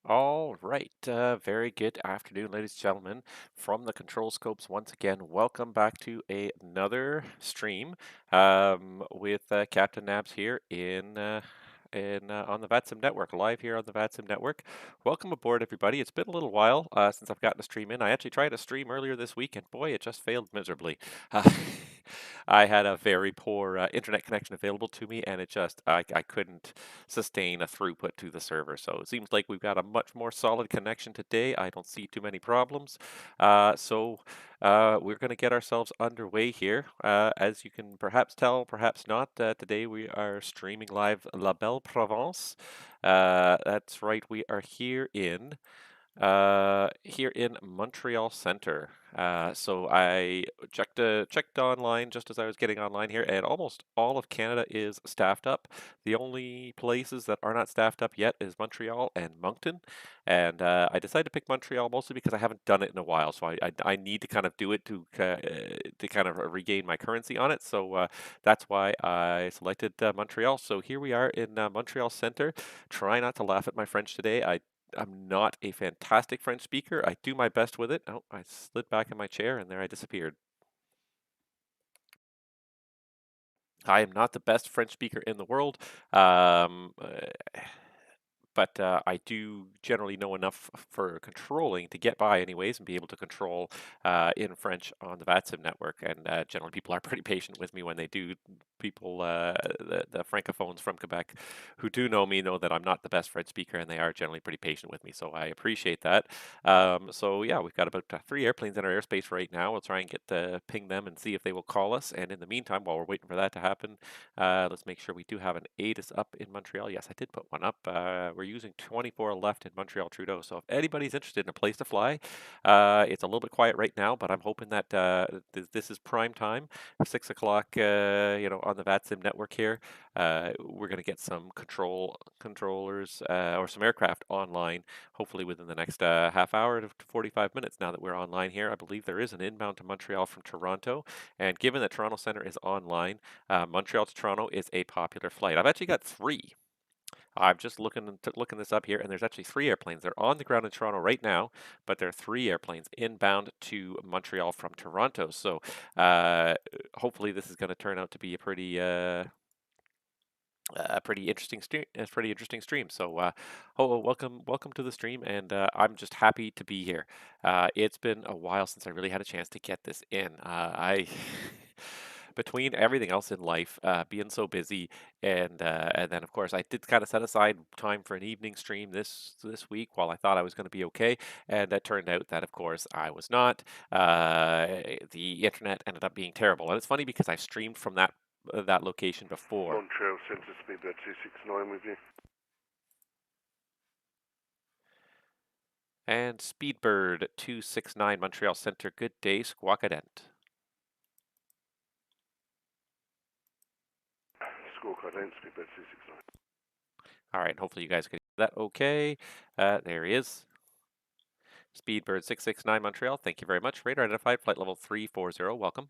All right, very good afternoon, ladies and gentlemen, from the control scopes once again. Welcome back to another stream with Captain Nabs here in on the VATSIM network, live here on the VATSIM network. Welcome aboard, everybody. It's been a little while since I've gotten a stream in. I actually tried a stream earlier this week, and boy, it just failed miserably. Uh, I had a very poor internet connection available to me, and I couldn't sustain a throughput to the server. So it seems like we've got a much more solid connection today. I don't see too many problems. We're going to get ourselves underway here. As you can perhaps tell, perhaps not, today we are streaming live La Belle Provence. That's right, we are here in Montreal Center. So I checked online just as I was getting online here, and almost all of Canada is staffed up. The only places that are not staffed up yet is Montreal and Moncton. And I decided to pick Montreal mostly because I haven't done it in a while, so I need to kind of do it to kind of regain my currency on it. So that's why I selected Montreal. So here we are in Montreal Center. Try not to laugh at my French today. I'm not a fantastic French speaker. I do my best with it. Oh, I slid back in my chair and there I disappeared. I am not the best French speaker in the world. Um, uh, but I do generally know enough for controlling to get by anyways and be able to control in French on the VATSIM network. And generally people are pretty patient with me when they do. People, the francophones from Quebec who do know me know that I'm not the best French speaker, and they are generally pretty patient with me. So I appreciate that. So yeah, we've got about 3 airplanes in our airspace right now. We'll try and get to ping them and see if they will call us. And in the meantime, while we're waiting for that to happen, let's make sure we do have an ATIS up in Montreal. Yes, I did put one up. We're using 24 left in Montreal Trudeau. So if anybody's interested in a place to fly, it's a little bit quiet right now, but I'm hoping that this is prime time, 6 o'clock, on the VATSIM network here. We're going to get some controllers or some aircraft online, hopefully within the next half hour to 45 minutes. Now that we're online here, I believe there is an inbound to Montreal from Toronto. And given that Toronto Center is online, Montreal to Toronto is a popular flight. I've actually got three. I'm just looking this up here, and there's actually 3 airplanes. They're on the ground in Toronto right now, but there are 3 airplanes inbound to Montreal from Toronto. So hopefully this is going to turn out to be a pretty interesting stream. So, welcome to the stream, and I'm just happy to be here. It's been a while since I really had a chance to get this in. I between everything else in life, being so busy, and then of course I did kind of set aside time for an evening stream this week while I thought I was going to be okay, and it turned out that of course I was not. The internet ended up being terrible, and it's funny because I've streamed from that location before. Montreal Centre, speedbird 269 with you. And Speedbird 269 Montreal Center, good day, Squawkadent. Squawk Ident, speedbird 269. All right, hopefully you guys can hear that okay. There he is. Speedbird 669 Montreal, thank you very much. Radar identified, flight level 340, welcome.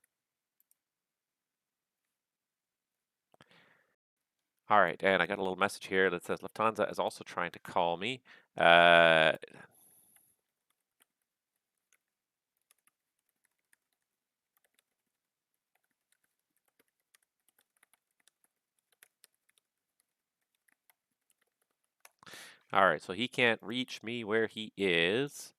All right, and I got a little message here that says Lufthansa is also trying to call me. All right, so he can't reach me where he is.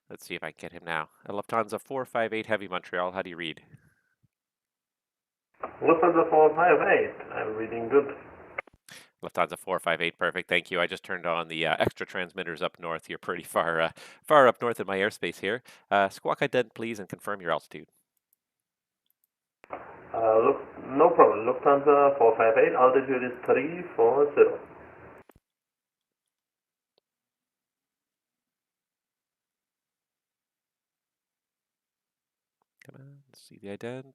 Let's see if I can get him now. Lufthansa 458 Heavy Montreal, how do you read? Lufthansa 458, I'm reading good. Lufthansa 458, perfect. Thank you. I just turned on the extra transmitters up north. You're pretty far up north in my airspace here. Squawk ident, please, and confirm your altitude. No problem. Lufthansa 458, altitude is 340. Come on, let's see the ident.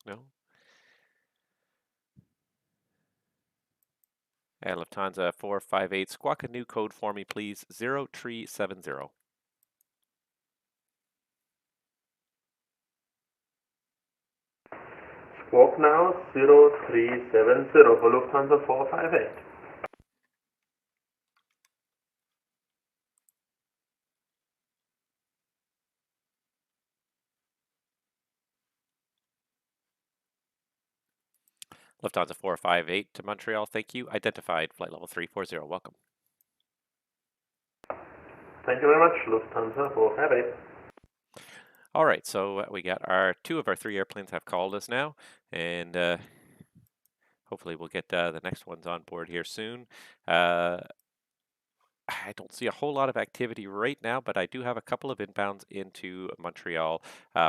No. And Lufthansa 458, squawk a new code for me, please. 0370. Squawk now 0370 for Lufthansa 458. Lufthansa 458 to Montreal, thank you. Identified, flight level 340, welcome. Thank you very much, Lufthansa 458. All right, so we got two of our three airplanes have called us now, and hopefully we'll get the next ones on board here soon. I don't see a whole lot of activity right now, but I do have a couple of inbounds into Montreal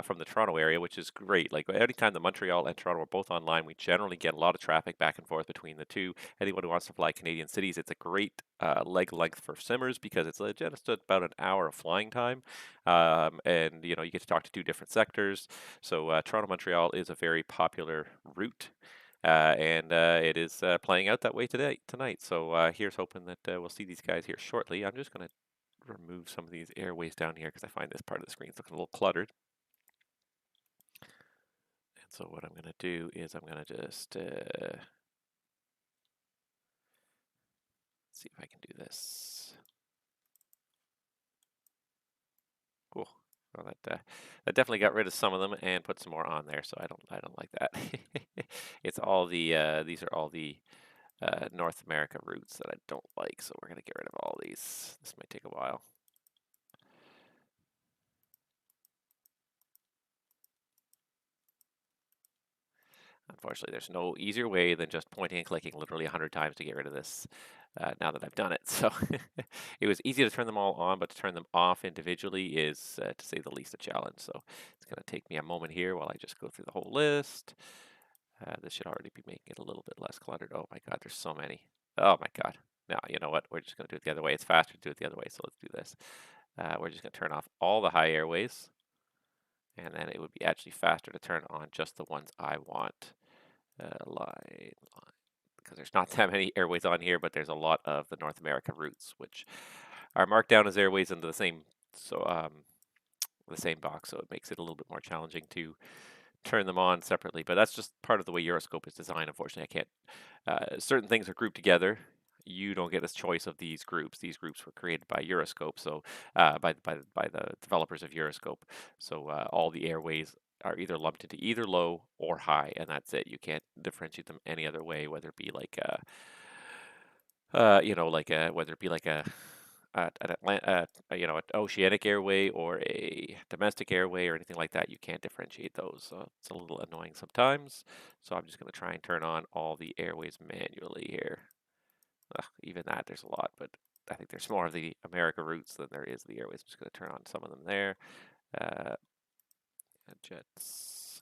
from the Toronto area, which is great. Like anytime the Montreal and Toronto are both online, we generally get a lot of traffic back and forth between the two. Anyone who wants to fly Canadian cities, it's a great leg length for simmers because it's just about an hour of flying time, and you get to talk to two different sectors. So Toronto Montreal is a very popular route. And it is playing out that way tonight. So here's hoping that we'll see these guys here shortly. I'm just going to remove some of these airways down here because I find this part of the screen looking a little cluttered. And so what I'm going to do is I'm going to just see if I can do this. Cool. Well, that definitely got rid of some of them and put some more on there. So I don't like that. It's all the these are all the North America routes that I don't like, so we're going to get rid of all these. This might take a while. Unfortunately, there's no easier way than just pointing and clicking literally 100 times to get rid of this now that I've done it. So it was easy to turn them all on, but to turn them off individually is, to say the least, a challenge. So it's going to take me a moment here while I just go through the whole list. This should already be making it a little bit less cluttered. Oh my God, there's so many. Oh my God. Now, you know what? We're just going to do it the other way. It's faster to do it the other way, so let's do this. We're just going to turn off all the high airways, and then it would be actually faster to turn on just the ones I want. Line, because there's not that many airways on here, but there's a lot of the North American routes, which are marked down as airways into the same box, so it makes it a little bit more challenging to turn them on separately. But that's just part of the way Euroscope is designed. Unfortunately, I can't. Certain things are grouped together. You don't get this choice of these groups. These groups were created by Euroscope, so by the developers of Euroscope. So all the airways are either lumped into either low or high, and that's it. You can't differentiate them any other way, whether it be like whether it be like an oceanic airway or a domestic airway or anything like that. You can't differentiate those. So it's a little annoying sometimes. So I'm just going to try and turn on all the airways manually here. Even that, there's a lot, but I think there's more of the America routes than there is the airways. I'm just going to turn on some of them there. Jets.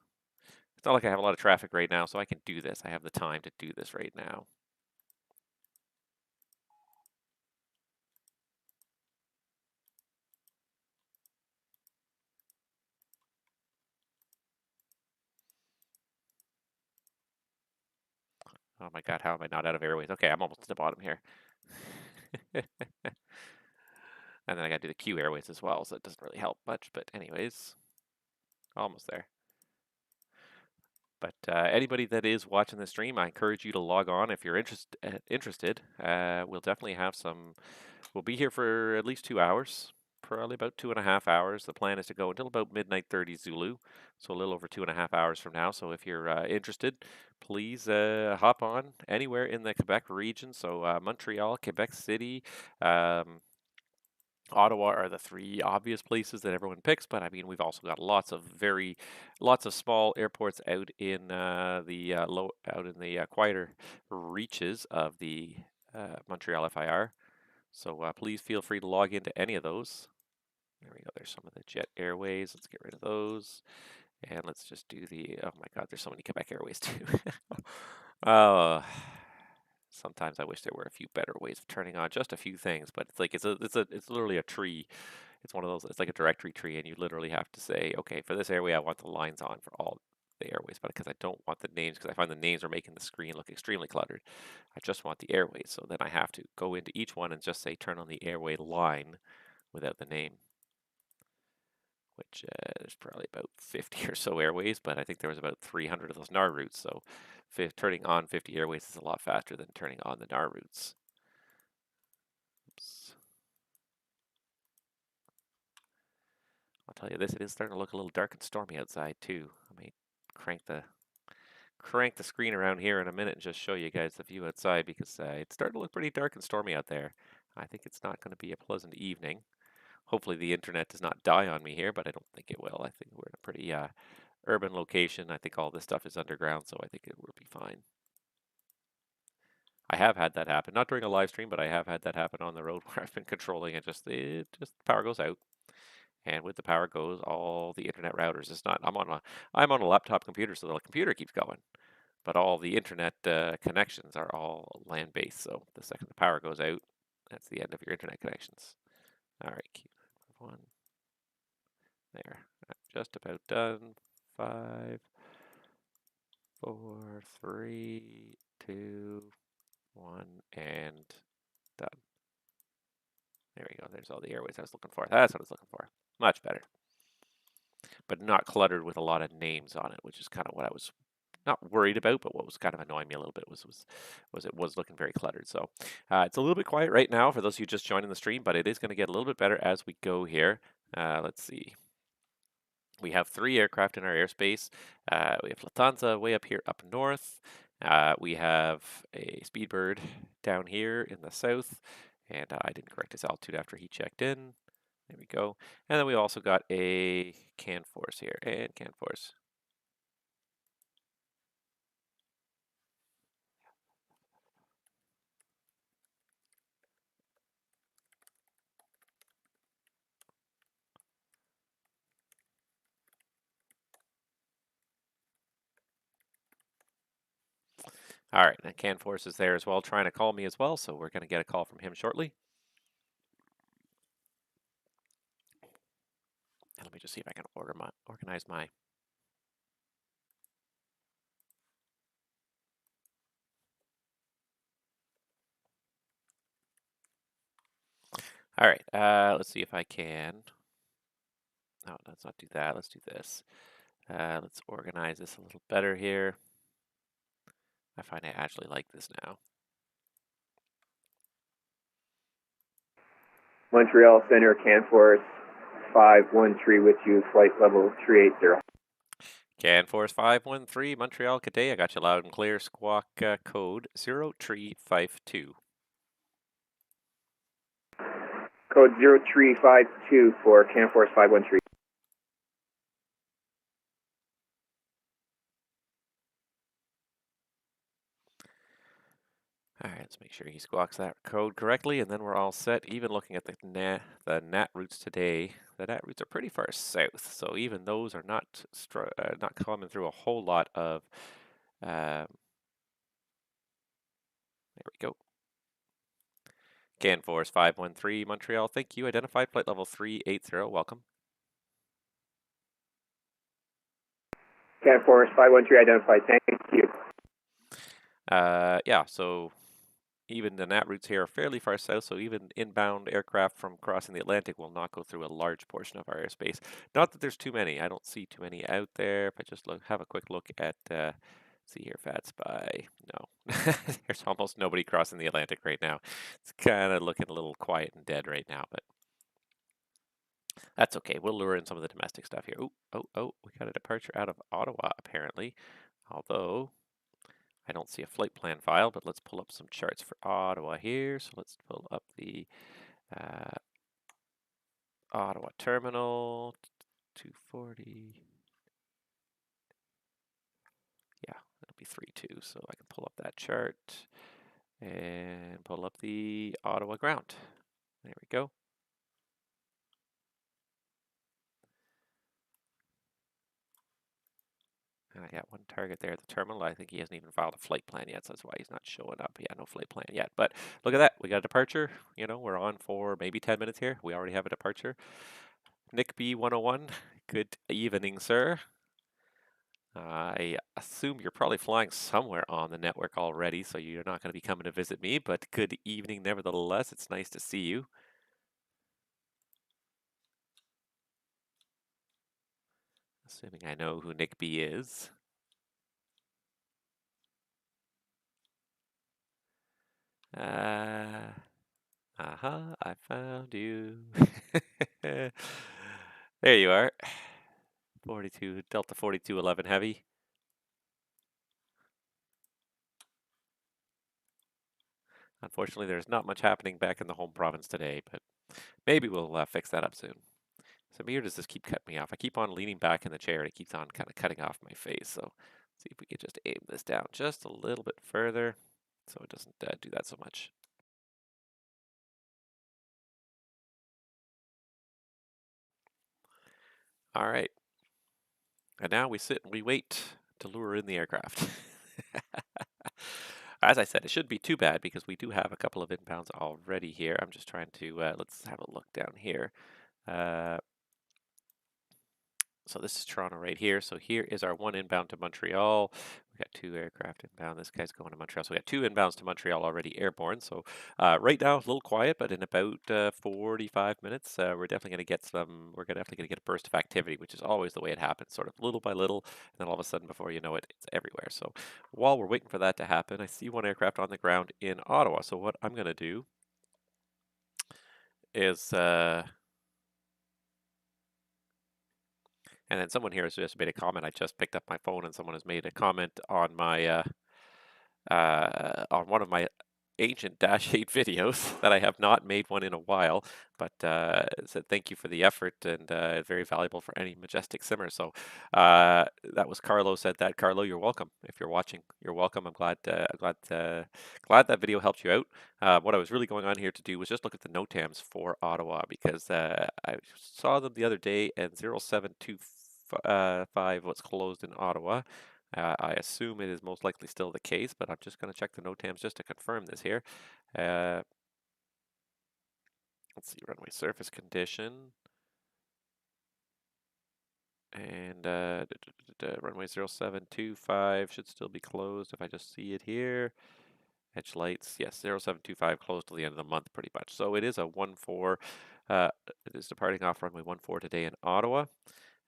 It's not like I have a lot of traffic right now, so I can do this. I have the time to do this right now. Oh my God, how am I not out of airways? Okay, I'm almost to the bottom here. And then I got to do the Q airways as well, so it doesn't really help much. But anyways, almost there. But anybody that is watching the stream, I encourage you to log on if you're interested. We'll definitely have some. We'll be here for at least 2 hours, probably about 2.5 hours. The plan is to go until about midnight 30 Zulu, so a little over 2.5 hours from now. So if you're interested, please hop on anywhere in the Quebec region. So Montreal, Quebec City. Ottawa are the three obvious places that everyone picks, but I mean we've also got lots of small airports out in the quieter reaches of the Montreal FIR. So please feel free to log into any of those. There we go. There's some of the Jet Airways. Let's get rid of those, and let's just do the. Oh my God, there's so many Quebec Airways too. Oh. Sometimes I wish there were a few better ways of turning on just a few things, but it's like it's literally a tree. It's one of those. It's like a directory tree, and you literally have to say, okay, for this airway, I want the lines on for all the airways, but because I don't want the names, because I find the names are making the screen look extremely cluttered. I just want the airways, so then I have to go into each one and just say turn on the airway line without the name, which there's probably about 50 or so airways, but I think there was about 300 of those NAR routes, so turning on 50 airways is a lot faster than turning on the NAR routes. Oops. I'll tell you this, it is starting to look a little dark and stormy outside too. I may crank the screen around here in a minute and just show you guys the view outside, because it's starting to look pretty dark and stormy out there. I think it's not going to be a pleasant evening. Hopefully the internet does not die on me here, but I don't think it will. I think we're in a pretty urban location. I think all this stuff is underground, so I think it will be fine. I have had that happen, not during a live stream, but I have had that happen on the road where I've been controlling and just the power goes out. And with the power goes, all the internet routers. It's not. I'm on a laptop computer, so the computer keeps going, but all the internet connections are all land-based. So the second the power goes out, that's the end of your internet connections. All right, keep one there. I'm just about done. 5, 4, 3, 2, 1, and done. There we go. There's all the airways I was looking for. That's what I was looking for. Much better. But not cluttered with a lot of names on it, which is kind of what I was not worried about, but what was kind of annoying me a little bit was it was looking very cluttered. So it's a little bit quiet right now for those of you just joining the stream, but it is going to get a little bit better as we go here. Let's see. We have 3 aircraft in our airspace. We have Lufthansa way up here up north. We have a Speedbird down here in the south, and I didn't correct his altitude after he checked in. There we go. And then we also got a CanForce here, and CanForce. All right, and CanForce is there as well, trying to call me as well, so we're going to get a call from him shortly. And let me just see if I can organize my... All right, let's see if I can... No, let's not do that. Let's do this. Let's organize this a little better here. I find I actually like this now. Montreal Center, CanForce 513 with you, flight level 380. CanForce 513, Montreal, good day. I got you loud and clear. Squawk code 0352. Code 0352 for CanForce 513. All right, let's make sure he squawks that code correctly, and then we're all set. Even looking at the NAT routes today, the NAT routes are pretty far south, so even those are not coming through a whole lot of. There we go. CanForce 513 Montreal, thank you. Identified flight level 380. Welcome. CanForce 513 identified. Thank you. Yeah, so even the NAT routes here are fairly far south, so even inbound aircraft from crossing the Atlantic will not go through a large portion of our airspace. Not that there's too many. I don't see too many out there. If I just have a quick look at, see here, VATSIM. No, there's almost nobody crossing the Atlantic right now. It's kind of looking a little quiet and dead right now, but that's okay. We'll lure in some of the domestic stuff here. Oh, we got a departure out of Ottawa, apparently. Although, I don't see a flight plan file, but let's pull up some charts for Ottawa here. So let's pull up the Ottawa terminal, 240. Yeah, it'll be 32. So I can pull up that chart and pull up the Ottawa ground. There we go. And I got one target there at the terminal. I think he hasn't even filed a flight plan yet, so that's why he's not showing up. Yeah, no flight plan yet. But look at that. We got a departure. You know, we're on for maybe 10 minutes here. We already have a departure. Nick B101, good evening, sir. I assume you're probably flying somewhere on the network already, so you're not going to be coming to visit me, but good evening nevertheless. It's nice to see you. Assuming I know who Nick B is. I found you. There you are. 42, Delta 4211 Heavy. Unfortunately, there's not much happening back in the home province today, but maybe we'll fix that up soon. So here does this keep cutting me off? I keep on leaning back in the chair and it keeps on kind of cutting off my face. So let's see if we could just aim this down just a little bit further so it doesn't do that so much. All right. And now we sit and we wait to lure in the aircraft. As I said, it shouldn't be too bad because we do have a couple of inbounds already here. I'm just trying to, let's have a look down here. So this is Toronto right here. So here is our one inbound to Montreal. We got two aircraft inbound. This guy's going to Montreal. So we got two inbounds to Montreal already airborne. So right now, a little quiet, but in about 45 minutes, we're definitely going to get some, we're definitely going to get a burst of activity, which is always the way it happens, sort of little by little. And then all of a sudden, before you know it, it's everywhere. So while we're waiting for that to happen, I see one aircraft on the ground in Ottawa. So what I'm going to do is, and then someone here has just made a comment. I just picked up my phone and someone has made a comment on my on one of my ancient Dash 8 videos that I have not made one in a while, but said thank you for the effort and very valuable for any majestic simmer. So that was Carlo said that. Carlo, you're welcome. If you're watching, you're welcome. I'm glad glad that video helped you out. What I was really going on here to do was just look at the NOTAMs for Ottawa because I saw them the other day and 0725 was closed in Ottawa. I assume it is most likely still the case, but I'm just going to check the NOTAMs just to confirm this here. Let's see, runway surface condition. And runway 0725 should still be closed if I just see it here. Edge lights, yes, 0725 closed till the end of the month pretty much. So it is a 1-4, it is departing off runway 14 today in Ottawa.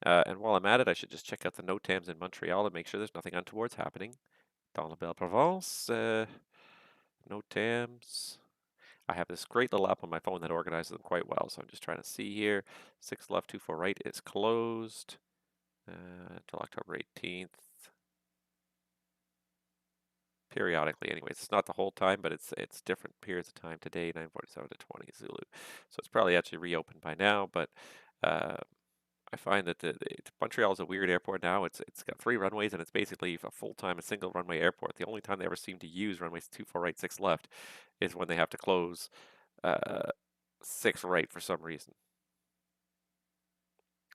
And while I'm at it, I should just check out the NOTAMs in Montreal and make sure there's nothing untowards happening. Dans la Belle Provence, NOTAMs. I have this great little app on my phone that organizes them quite well, so I'm just trying to see here. 6 left, 24 right is closed until October 18th. Periodically, anyways. It's not the whole time, but it's different periods of time. Today, 9:47 to 20 Zulu. So it's probably actually reopened by now, but I find that Montreal is a weird airport now. It's got 3 runways and it's basically a full-time, a single runway airport. The only time they ever seem to use runways 24 right, 6 left is when they have to close 6 right for some reason.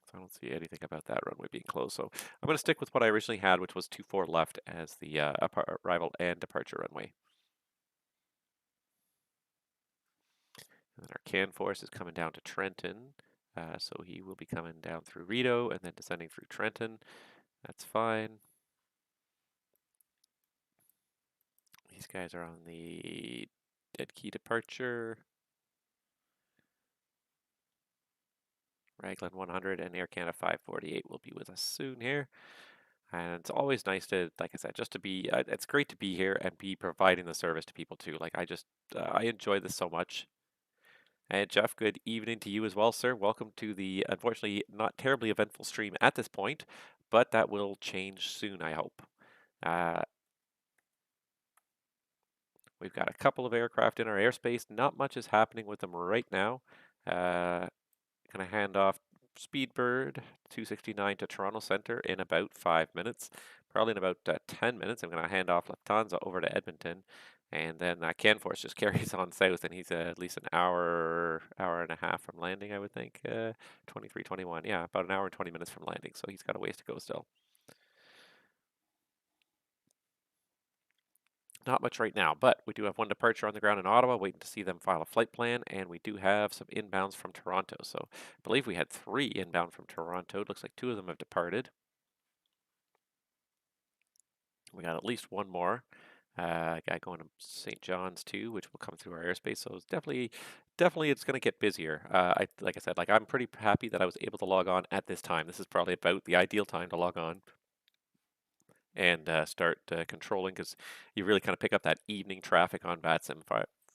So I don't see anything about that runway being closed. So I'm going to stick with what I originally had, which was 24 left as the arrival and departure runway. And then our CAN force is coming down to Trenton. So he will be coming down through Rideau and then descending through Trenton. That's fine. These guys are on the dead key departure. Raglan 100 and Air Canada 548 will be with us soon here. And it's always nice to, like I said, just to be, it's great to be here and be providing the service to people too. Like I enjoy this so much. And Jeff, good evening to you as well, sir. Welcome to the, unfortunately, not terribly eventful stream at this point, but that will change soon, I hope. We've got a couple of aircraft in our airspace. Not much is happening with them right now. Going to hand off Speedbird 269 to Toronto Centre in about 5 minutes. Probably in about 10 minutes, I'm going to hand off Lufthansa over to Edmonton. And then CanForce just carries on south, and he's at least an hour and a half from landing, I would think. 23:21, yeah, about an hour and 20 minutes from landing, so he's got a ways to go still. Not much right now, but we do have one departure on the ground in Ottawa, waiting to see them file a flight plan, and we do have some inbounds from Toronto. So I believe we had 3 inbound from Toronto. It looks like 2 of them have departed. We got at least one more guy going to St. John's too, which will come through our airspace. So it's definitely it's going to get busier. Like I said, like I'm pretty happy that I was able to log on at this time. This is probably about the ideal time to log on and start controlling, because you really kind of pick up that evening traffic on VATSIM.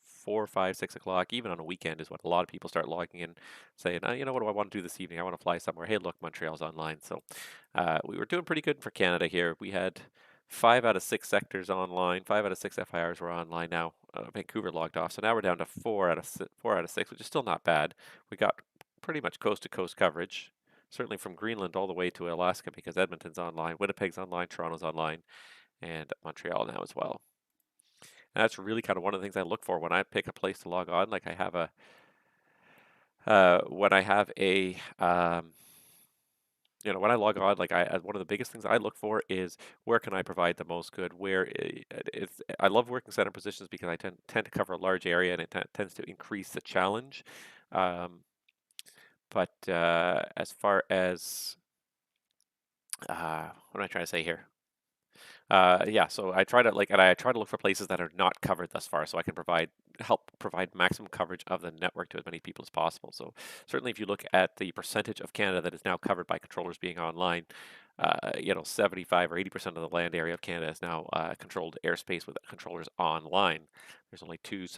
4, 5, 6 o'clock, even on a weekend, is when a lot of people start logging in, saying, you know, what do I want to do this evening? I want to fly somewhere. Hey, look, Montreal's online. So we were doing pretty good for Canada here. We had 5 out of 6 sectors online. 5 out of 6 FIRs were online now. Vancouver logged off, so now we're down to 4 out of 6, which is still not bad. We got pretty much coast to coast coverage, certainly from Greenland all the way to Alaska, because Edmonton's online, Winnipeg's online, Toronto's online, and Montreal now as well. And that's really kind of one of the things I look for when I pick a place to log on. Like I have when I have a, when I log on, like one of the biggest things I look for is where can I provide the most good. I love working center positions because I tend to cover a large area, and it tends to increase the challenge. But as far as what am I trying to say here? Yeah, so I try to look for places that are not covered thus far, so I can help provide maximum coverage of the network to as many people as possible. So certainly, if you look at the percentage of Canada that is now covered by controllers being online, 75 or 80% of the land area of Canada is now controlled airspace with controllers online. There's only two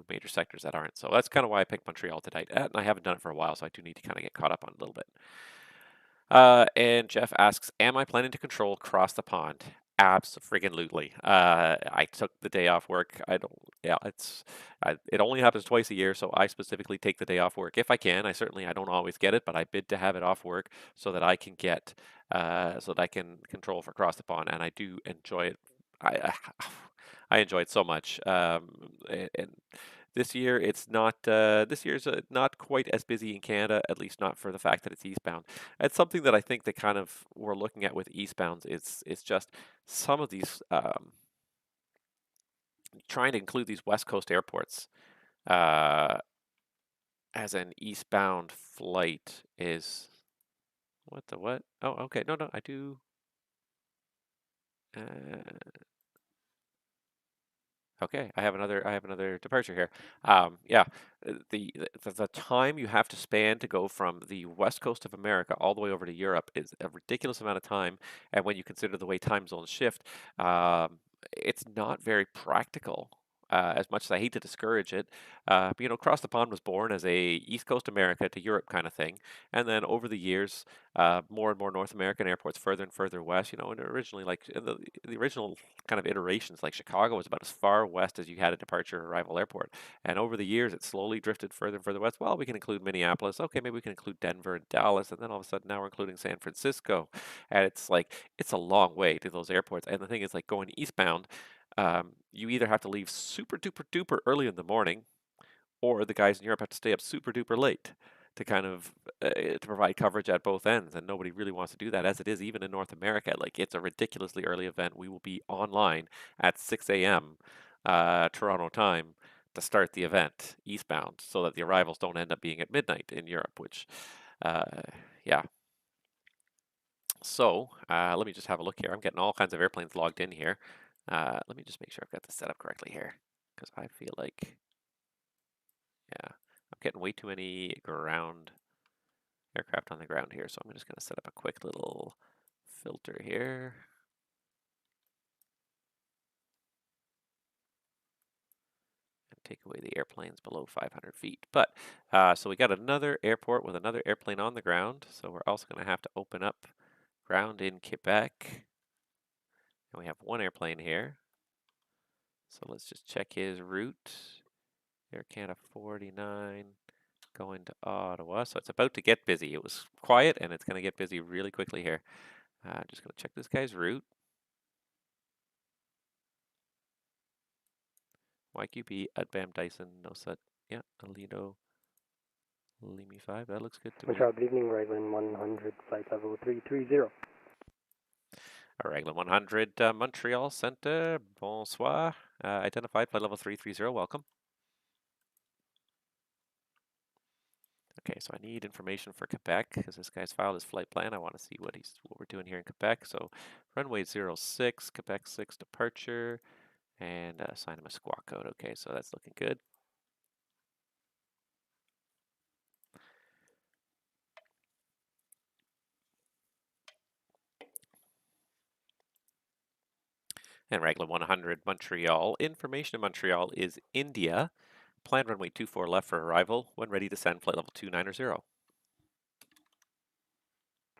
major sectors that aren't. So that's kind of why I picked Montreal tonight. And I haven't done it for a while, so I do need to kind of get caught up on it a little bit. And Jeff asks, am I planning to control across the pond? Abso-friggin-lutely. I took the day off work. It only happens twice a year, so I specifically take the day off work if I can. I don't always get it, but I bid to have it off work so that I can so that I can control for across the pond, and I do enjoy it. I enjoy it so much. And this year, this year's not quite as busy in Canada, at least not for the fact that it's eastbound. It's something that I think that kind of we're looking at with eastbounds. It's just some of these trying to include these West Coast airports uh, as an eastbound flight is what the what? Oh, okay. No, I do. Okay, I have another departure here. Yeah, the time you have to span to go from the west coast of America all the way over to Europe is a ridiculous amount of time, and when you consider the way time zones shift, it's not very practical. As much as I hate to discourage it, Across the Pond was born as a East Coast America to Europe kind of thing, and then over the years, more and more North American airports further and further west. And originally, like the original kind of iterations, like Chicago was about as far west as you had a departure arrival airport. And over the years, it slowly drifted further and further west. Well, we can include Minneapolis. Okay, maybe we can include Denver and Dallas. And then all of a sudden, now we're including San Francisco. And it's like, it's a long way to those airports. And the thing is, like going eastbound, you either have to leave super duper duper early in the morning, or the guys in Europe have to stay up super duper late to kind of to provide coverage at both ends, and nobody really wants to do that. As it is, even in North America, like it's a ridiculously early event. We will be online at 6 a.m. Toronto time to start the event eastbound, so that the arrivals don't end up being at midnight in Europe. Which, yeah. So let me just have a look here. I'm getting all kinds of airplanes logged in here. Let me just make sure I've got this set up correctly here, because I feel like, yeah, I'm getting way too many aircraft on the ground here, so I'm just going to set up a quick little filter here. And take away the airplanes below 500 feet. But, so we got another airport with another airplane on the ground, so we're also going to have to open up ground in Quebec. And we have one airplane here. So let's just check his route. Air Canada 49 going to Ottawa. So it's about to get busy. It was quiet, and it's going to get busy really quickly here. Just going to check this guy's route. YQB, Udbam, Dyson, Nosut, yeah, Alito, Limi 5. That looks good to me. Montreal, good evening, Raglan 100, flight level 330. Raglan 100, Montreal Center, bonsoir. Identified, flight level 330, welcome. Okay, so I need information for Quebec because this guy's filed his flight plan. I want to see what we're doing here in Quebec. So runway 06, Quebec 6 departure, and assign him a squawk code. Okay, so that's looking good. And Raglan 100, Montreal. Information in Montreal is India. Planned runway 24 left for arrival. When ready to send, flight level 290.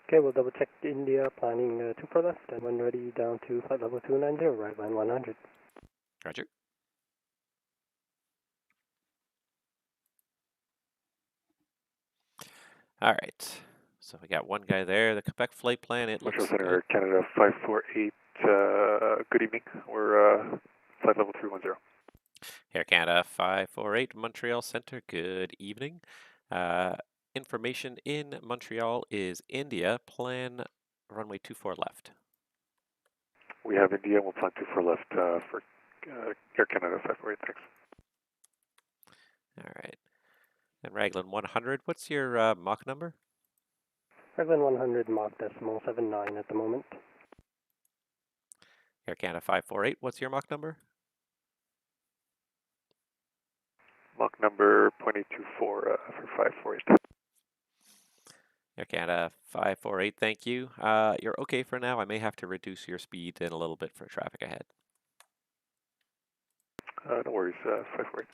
Okay, we'll double check India, planning 24 left, and when ready, down to flight level 290, right line 100. Roger. All right. So we got one guy there. The Quebec flight plan, it looks Montreal good. Center, Canada 548, good evening. We're flight level 310. Air Canada 548, Montreal Center, good evening. Information in Montreal is India. Plan runway 24 left. We have India, we'll plan 24 left for Air Canada 548, thanks. All right. And Raglan 100, what's your Mach number? Raglan 100, Mach 0.79 at the moment. Air Canada 548, what's your Mach number? Mach number 0.824 for 548. Air Canada 548, thank you. You're okay for now. I may have to reduce your speed in a little bit for traffic ahead. No worries, 548.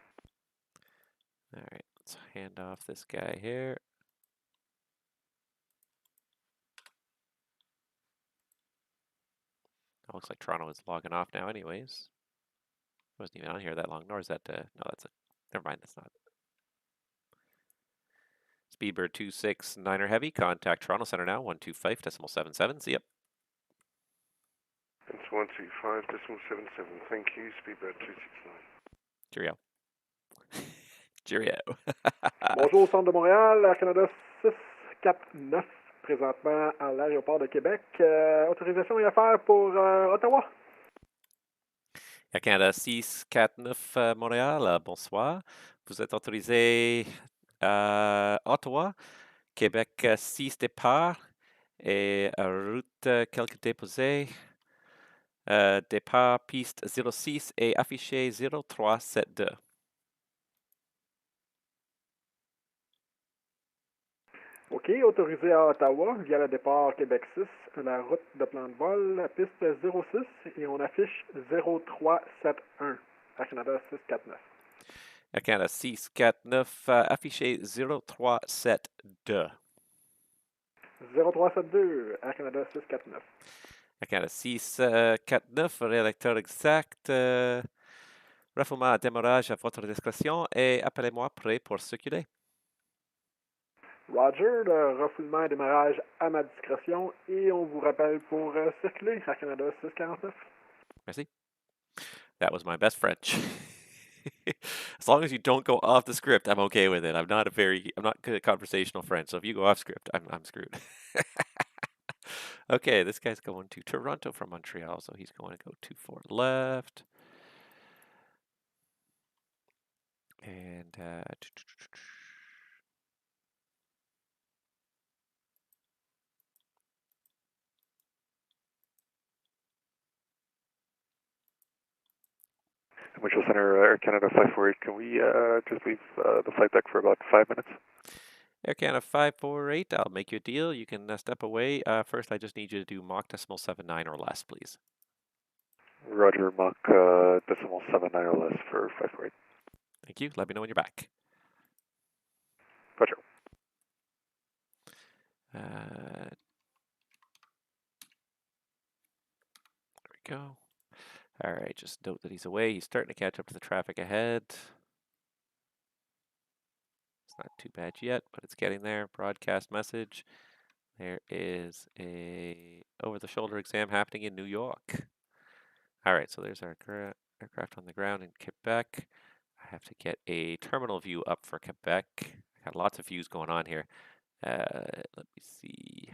All right, let's hand off this guy here. It looks like Toronto is logging off now anyways. Wasn't even on here that long, nor is that, no, that's it. Never mind, that's not. Speedbird 269er Heavy, contact Toronto Center now, 125.77. See ya. It's 125.77, thank you, Speedbird 269. Cheerio. Cheerio. Bonjour, Centre de Montréal, Air Canada 649, présentement à l'aéroport de Québec. Autorisation et affaires pour Ottawa. Air Canada 649 Montréal, bonsoir. Vous êtes autorisé à Ottawa, Québec 6 départ et route quelques déposés. Départ piste 06 et affiché 0372. OK, autorisé à Ottawa via le départ Québec 6, la route de plan de vol, la piste 06 et on affiche 0371, Air Canada 649. Air Canada 649, affiché 0372. 0372, Air Canada 649. Air Canada 649, réacteur exact. Refoulement à démarrage à votre discrétion et appelez-moi prêt pour circuler. Roger, le refoulement et démarrage à ma discrétion et on vous rappelle pour circuler, Air Canada 649. Merci. That was my best French. As long as you don't go off the script, I'm okay with it. I'm not good at conversational French, so if you go off script, I'm screwed. Okay, this guy's going to Toronto from Montreal, so he's going to go 24 left. And Montreal Center, Air Canada 548, can we just leave the flight deck for about 5 minutes? Air Canada 548, I'll make you a deal. You can step away. First, I just need you to do Mach 0.79 or less, please. Roger, Mach 0.79 or less for 548. Thank you. Let me know when you're back. Roger. There we go. All right, just note that he's away. He's starting to catch up to the traffic ahead. It's not too bad yet, but it's getting there. Broadcast message. There is a over-the-shoulder exam happening in New York. All right, so there's our aircraft on the ground in Quebec. I have to get a terminal view up for Quebec. I got lots of views going on here. Let me see.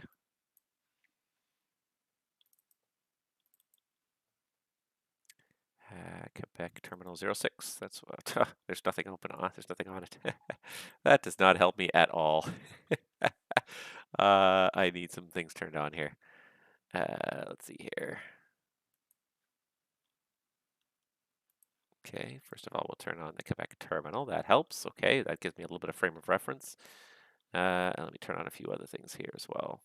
Quebec Quebec Terminal 06. That's what, there's nothing open on, there's nothing on it. That does not help me at all. I need some things turned on here. Let's see here. Okay, first of all, we'll turn on the Quebec terminal. That helps. Okay, that gives me a little bit of frame of reference. And let me turn on a few other things here as well.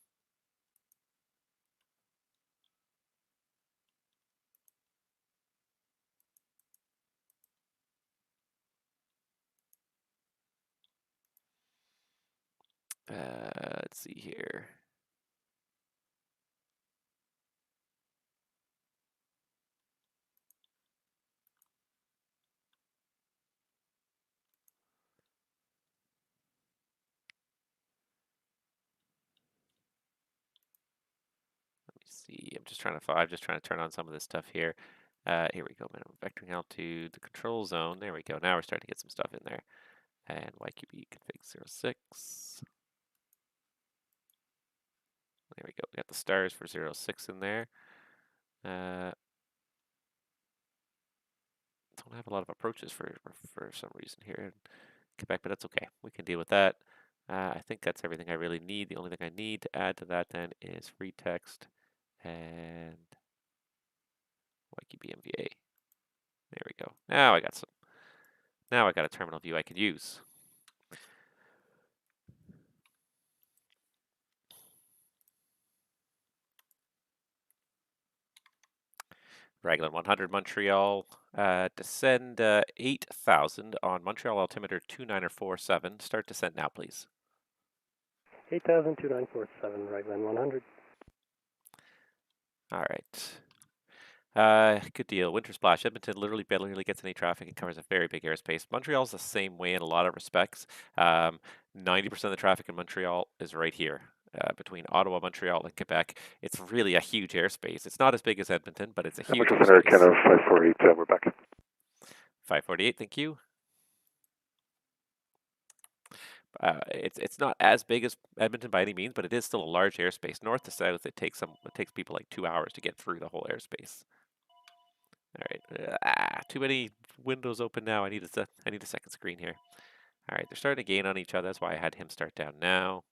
Let's see here. See, I'm just trying to turn on some of this stuff here. Here we go, minimum vectoring altitude, the control zone. There we go. Now we're starting to get some stuff in there. And YQB config 06. There we go. We got the stars for 06 in there. Don't have a lot of approaches for some reason here in Quebec, but that's okay. We can deal with that. I think that's everything I really need. The only thing I need to add to that then is free text and YQB MVA. There we go. Now I got a terminal view I can use. Raglan 100 Montreal, descend 8,000 on Montreal altimeter 2947. Start descent now, please. 8,02947, Raglan 100. All right. Good deal. Winter splash. Edmonton literally barely gets any traffic. It covers a very big airspace. Montreal's the same way in a lot of respects. 90% of the traffic in Montreal is right here. Between Ottawa, Montreal, and Quebec. It's really a huge airspace. It's not as big as Edmonton, but it's a huge airspace. Air Canada 548, we're back. 548, thank you. It's not as big as Edmonton by any means, but it is still a large airspace. North to south, it takes people like 2 hours to get through the whole airspace. All right, too many windows open now. I need a second screen here. All right, they're starting to gain on each other. That's why I had him start down now.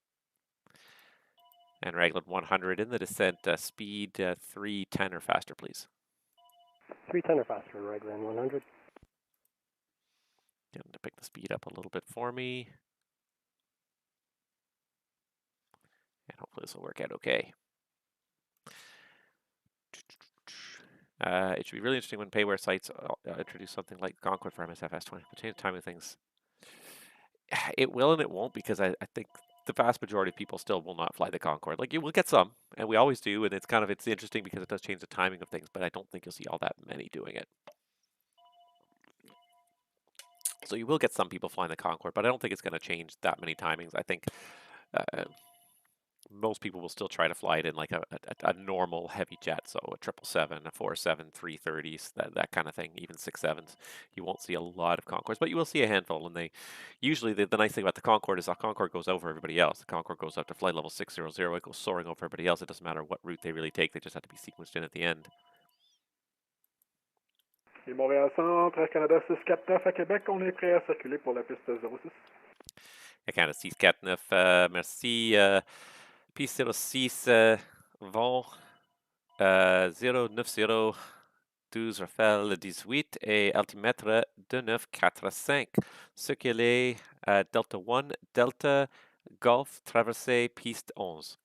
And Raglan 100 in the descent, speed 310 or faster, please. 310 or faster, Raglan 100. Get him to pick the speed up a little bit for me. And hopefully this will work out okay. It should be really interesting when payware sites introduce something like Concord for MSFS20. But change the timing of things. It will and it won't, because I think the vast majority of people still will not fly the Concorde. Like, you will get some, and we always do, and it's interesting because it does change the timing of things, but I don't think you'll see all that many doing it. So you will get some people flying the Concorde, but I don't think it's going to change that many timings. I think most people will still try to fly it in like a normal heavy jet, so a 777, a 47, 330s, that kind of thing, even 67s. You won't see a lot of Concords, but you will see a handful, and they usually, the nice thing about the Concorde is the Concorde goes over everybody else. The Concorde goes up to flight level 600, it goes soaring over everybody else. It doesn't matter what route they really take, they just have to be sequenced in at the end. Et Montréal Centre, Air Canada 649 à Québec, on est prêt à circuler pour la piste 06. Air Canada 649, merci. Piste 06, vent 090 12 Raphaël 18 et altimètre 2945. Circuler Delta 1, Delta Golf, traversée piste 11.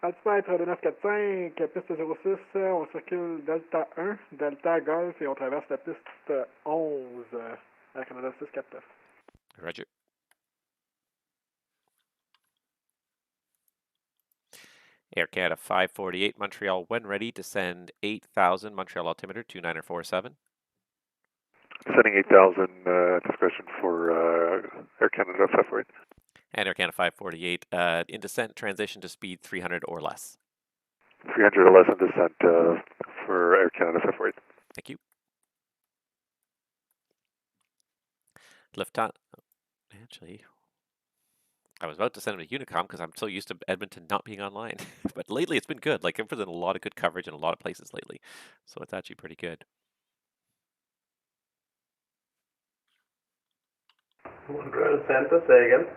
Altimètre 2945, piste 06, on circule Delta 1, Delta Golf et on traverse la piste 11, Air Canada 649. Roger. Air Canada 548, Montreal, when ready, descend 8,000, Montreal altimeter 2947. Sending 8,000, discretion for Air Canada 548. And Air Canada 548, in descent, transition to speed 300 or less. 300 or less in descent for Air Canada 548. Thank you. Lufthansa, actually, I was about to send him to Unicom because I'm so used to Edmonton not being online. But lately it's been good. Like, there's been a lot of good coverage in a lot of places lately. So it's actually pretty good. Montreal Center, say again.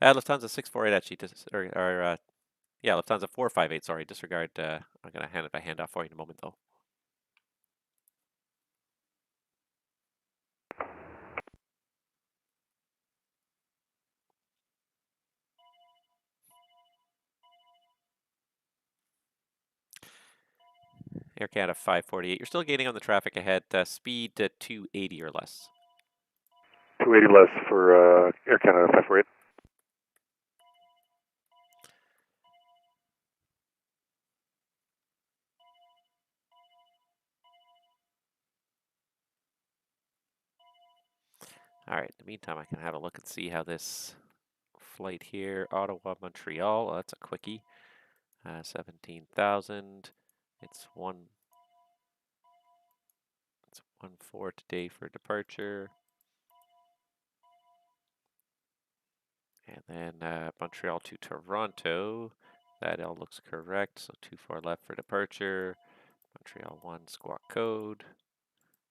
Lufthansa 648 actually, yeah, Lufthansa 458, sorry, disregard. I'm going to hand it by handoff for you in a moment though. Air Canada 548. You're still gaining on the traffic ahead. Speed 280 or less. 280 less for Air Canada 548. All right, in the meantime, I can have a look and see how this flight here, Ottawa, Montreal, that's a quickie. 17,000. It's 1-4 today for departure. And then Montreal to Toronto. That all looks correct. So 24 left for departure. Montreal 1 squawk code.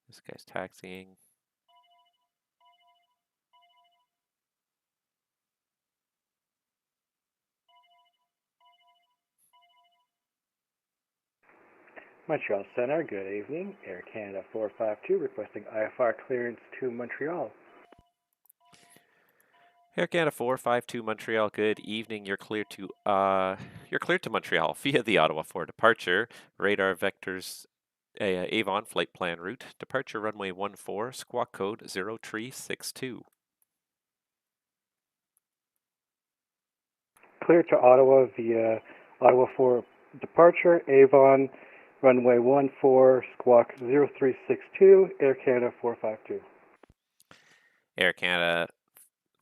This guy's taxiing. Montreal Center, good evening. Air Canada 452 requesting IFR clearance to Montreal. Air Canada 452 Montreal, good evening. You're cleared to Montreal via the Ottawa 4 departure. Radar vectors Avon flight plan route. Departure runway 14, squawk code 0362. Clear to Ottawa via Ottawa 4 departure, Avon, runway 14, squawk 0362, Air Canada 452. Air Canada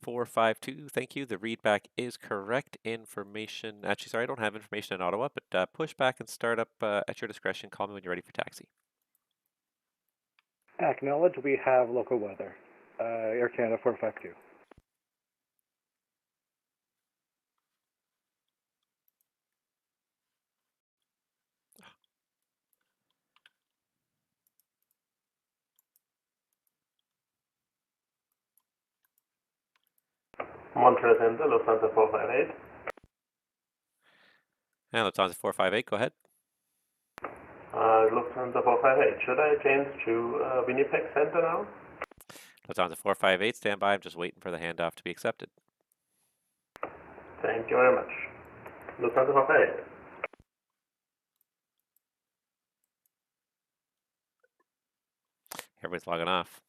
452, thank you. The readback is correct. Information, actually, sorry, I don't have information in Ottawa, but push back and start up at your discretion. Call me when you're ready for taxi. Acknowledge, we have local weather. Air Canada 452. Montreal Center, Lufthansa 458. And Lufthansa 458, go ahead. Lufthansa 458, should I change to Winnipeg Center now? Lufthansa 458, stand by. I'm just waiting for the handoff to be accepted. Thank you very much. Lufthansa 458. Everybody's logging off.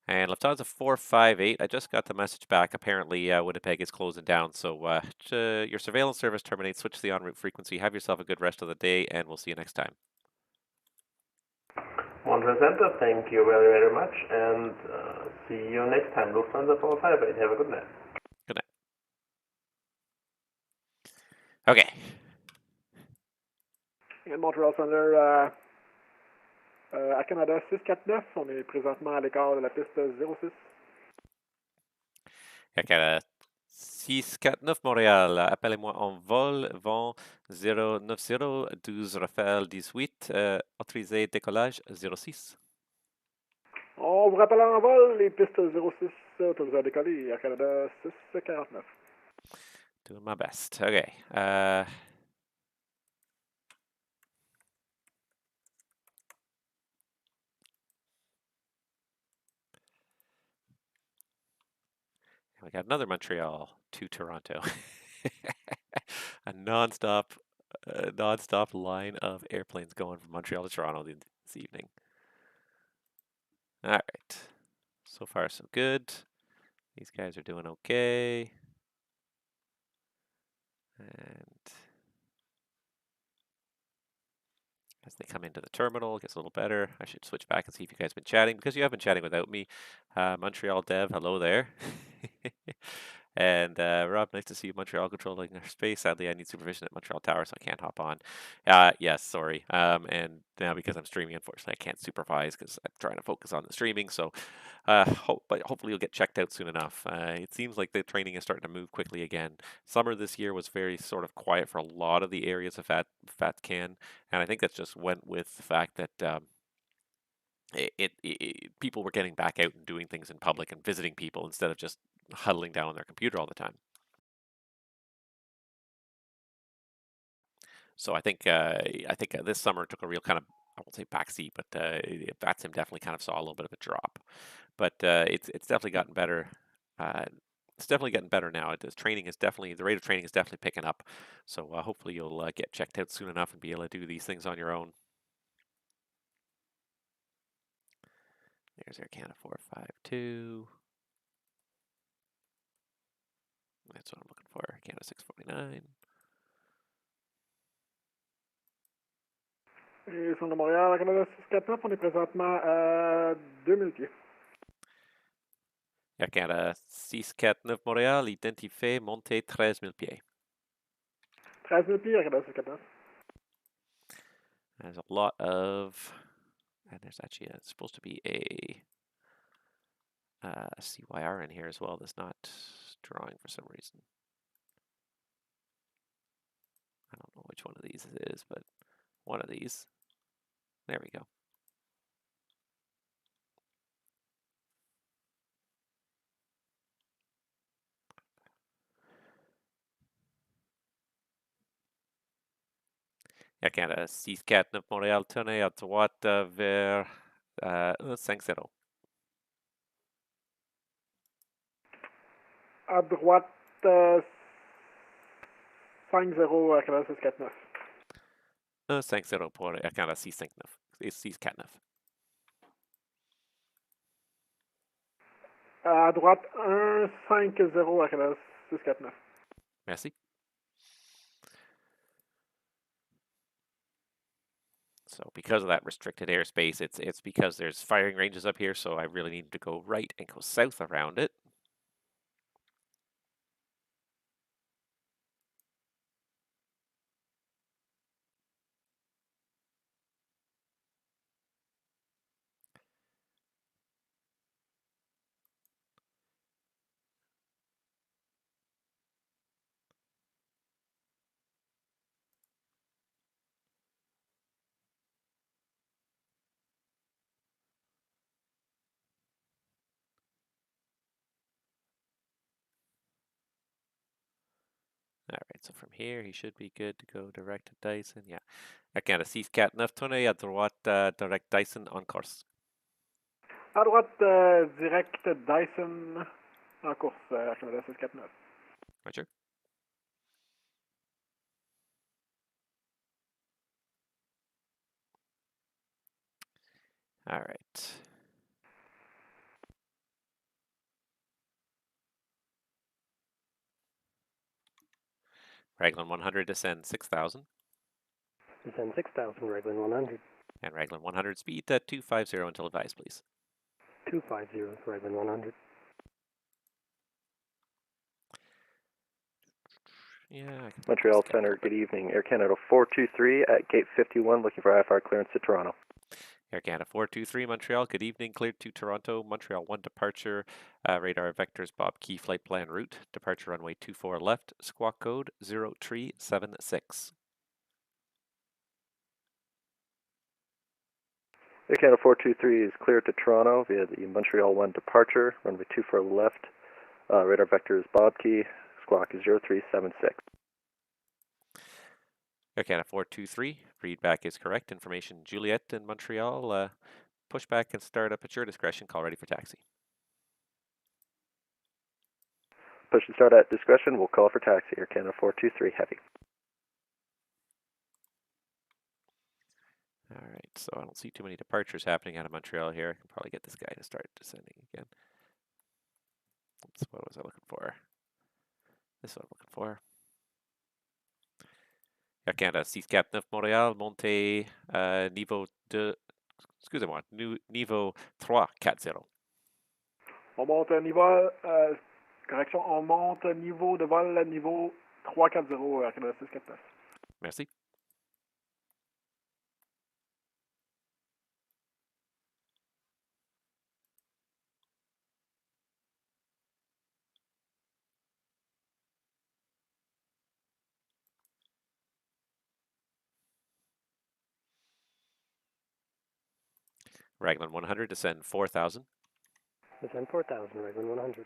And Lufthansa 458, I just got the message back. Apparently, Winnipeg is closing down. So your surveillance service terminates. Switch to the en route frequency. Have yourself a good rest of the day, and we'll see you next time. Montreal Center, thank you very, very much, and see you next time. Lufthansa 458, have a good night. Good night. Okay. Et Montreal Center à Canada 649, on est présentement à l'écart de la piste 06. Air Canada 649 Montréal, appelez-moi en vol, vent 090, 12 Raphaël 18, autorisé décollage 06. On vous rappelle en vol, les pistes 06, autorisées à décoller, Air Canada 649. Doing my best. Okay. We got another Montreal to Toronto. A non-stop line of airplanes going from Montreal to Toronto this evening. All right. So far, so good. These guys are doing okay. And as they come into the terminal, it gets a little better. I should switch back and see if you guys have been chatting, because you have been chatting without me. Montreal Dev, hello there. And Rob, nice to see you, Montreal controlling our space. Sadly, I need supervision at Montreal Tower, so I can't hop on. Yes, sorry. And now because I'm streaming, unfortunately, I can't supervise because I'm trying to focus on the streaming. So, but hopefully you'll get checked out soon enough. It seems like the training is starting to move quickly again. Summer this year was very sort of quiet for a lot of the areas of VATCAN, and I think that just went with the fact that people were getting back out and doing things in public and visiting people instead of just huddling down on their computer all the time. So I think this summer took a real kind of, I won't say backseat, but VATSIM definitely kind of saw a little bit of a drop. But it's definitely gotten better. It's definitely getting better now. The rate of training is definitely picking up. So hopefully you'll get checked out soon enough and be able to do these things on your own. There's Air Canada 452. That's what I'm looking for. Canada 649. Et sur le Montréal, Canada 649, on est présentement à 2000 pieds. Air Canada 649 Montréal, identifié, montée 13 000 pieds. 13 000 pieds, Canada 649. There's a lot of, and there's actually supposed to be a CYR in here as well that's not drawing for some reason. I don't know which one of these it is, but one of these. There we go. Air Canada 649 Montréal, tournez à droite vers 50. À droite, 5-0, Canada 649. 50 pour Air Canada 659. 649. À droite, 1-5-0, Canada 649. Merci. So because of that restricted airspace, it's because there's firing ranges up here, so I really need to go right and go south around it. All right, so from here, he should be good to go direct to Dyson. Yeah. Air Canada 649, tournez à droite, direct Dyson en course. À droite, direct Dyson en course, Canada 649. Roger. All right. Raglan 100, descend 6,000. Descend 6,000, Raglan 100. And Raglan 100, speed at 250 until advised, please. 250, Raglan 100. Yeah. Montreal Center, good evening. Air Canada 423 at gate 51, looking for IFR clearance to Toronto. Air Canada 423 Montreal, good evening, cleared to Toronto. Montreal 1 departure, radar vectors Bob Key flight plan route, departure runway 24 left, squawk code 0376. Air Canada 423 is cleared to Toronto via the Montreal 1 departure, runway 24 left, radar vectors Bob Key, squawk is 0376. Air Canada 423, readback is correct. Information Juliet in Montreal, pushback and start up at your discretion, call ready for taxi. Push and start at discretion, we'll call for taxi. Air Canada 423, heavy. All right, so I don't see too many departures happening out of Montreal here. I can probably get this guy to start descending again. Oops, what was I looking for? This is what I'm looking for. Air Canada 649 Montréal, montée niveau 2, excusez-moi, niveau 340. On monte à niveau Correction, on monte niveau de vol à niveau 340 Air Canada 649. Merci. Raglan 100, descend 4,000. Descend 4,000, Raglan 100.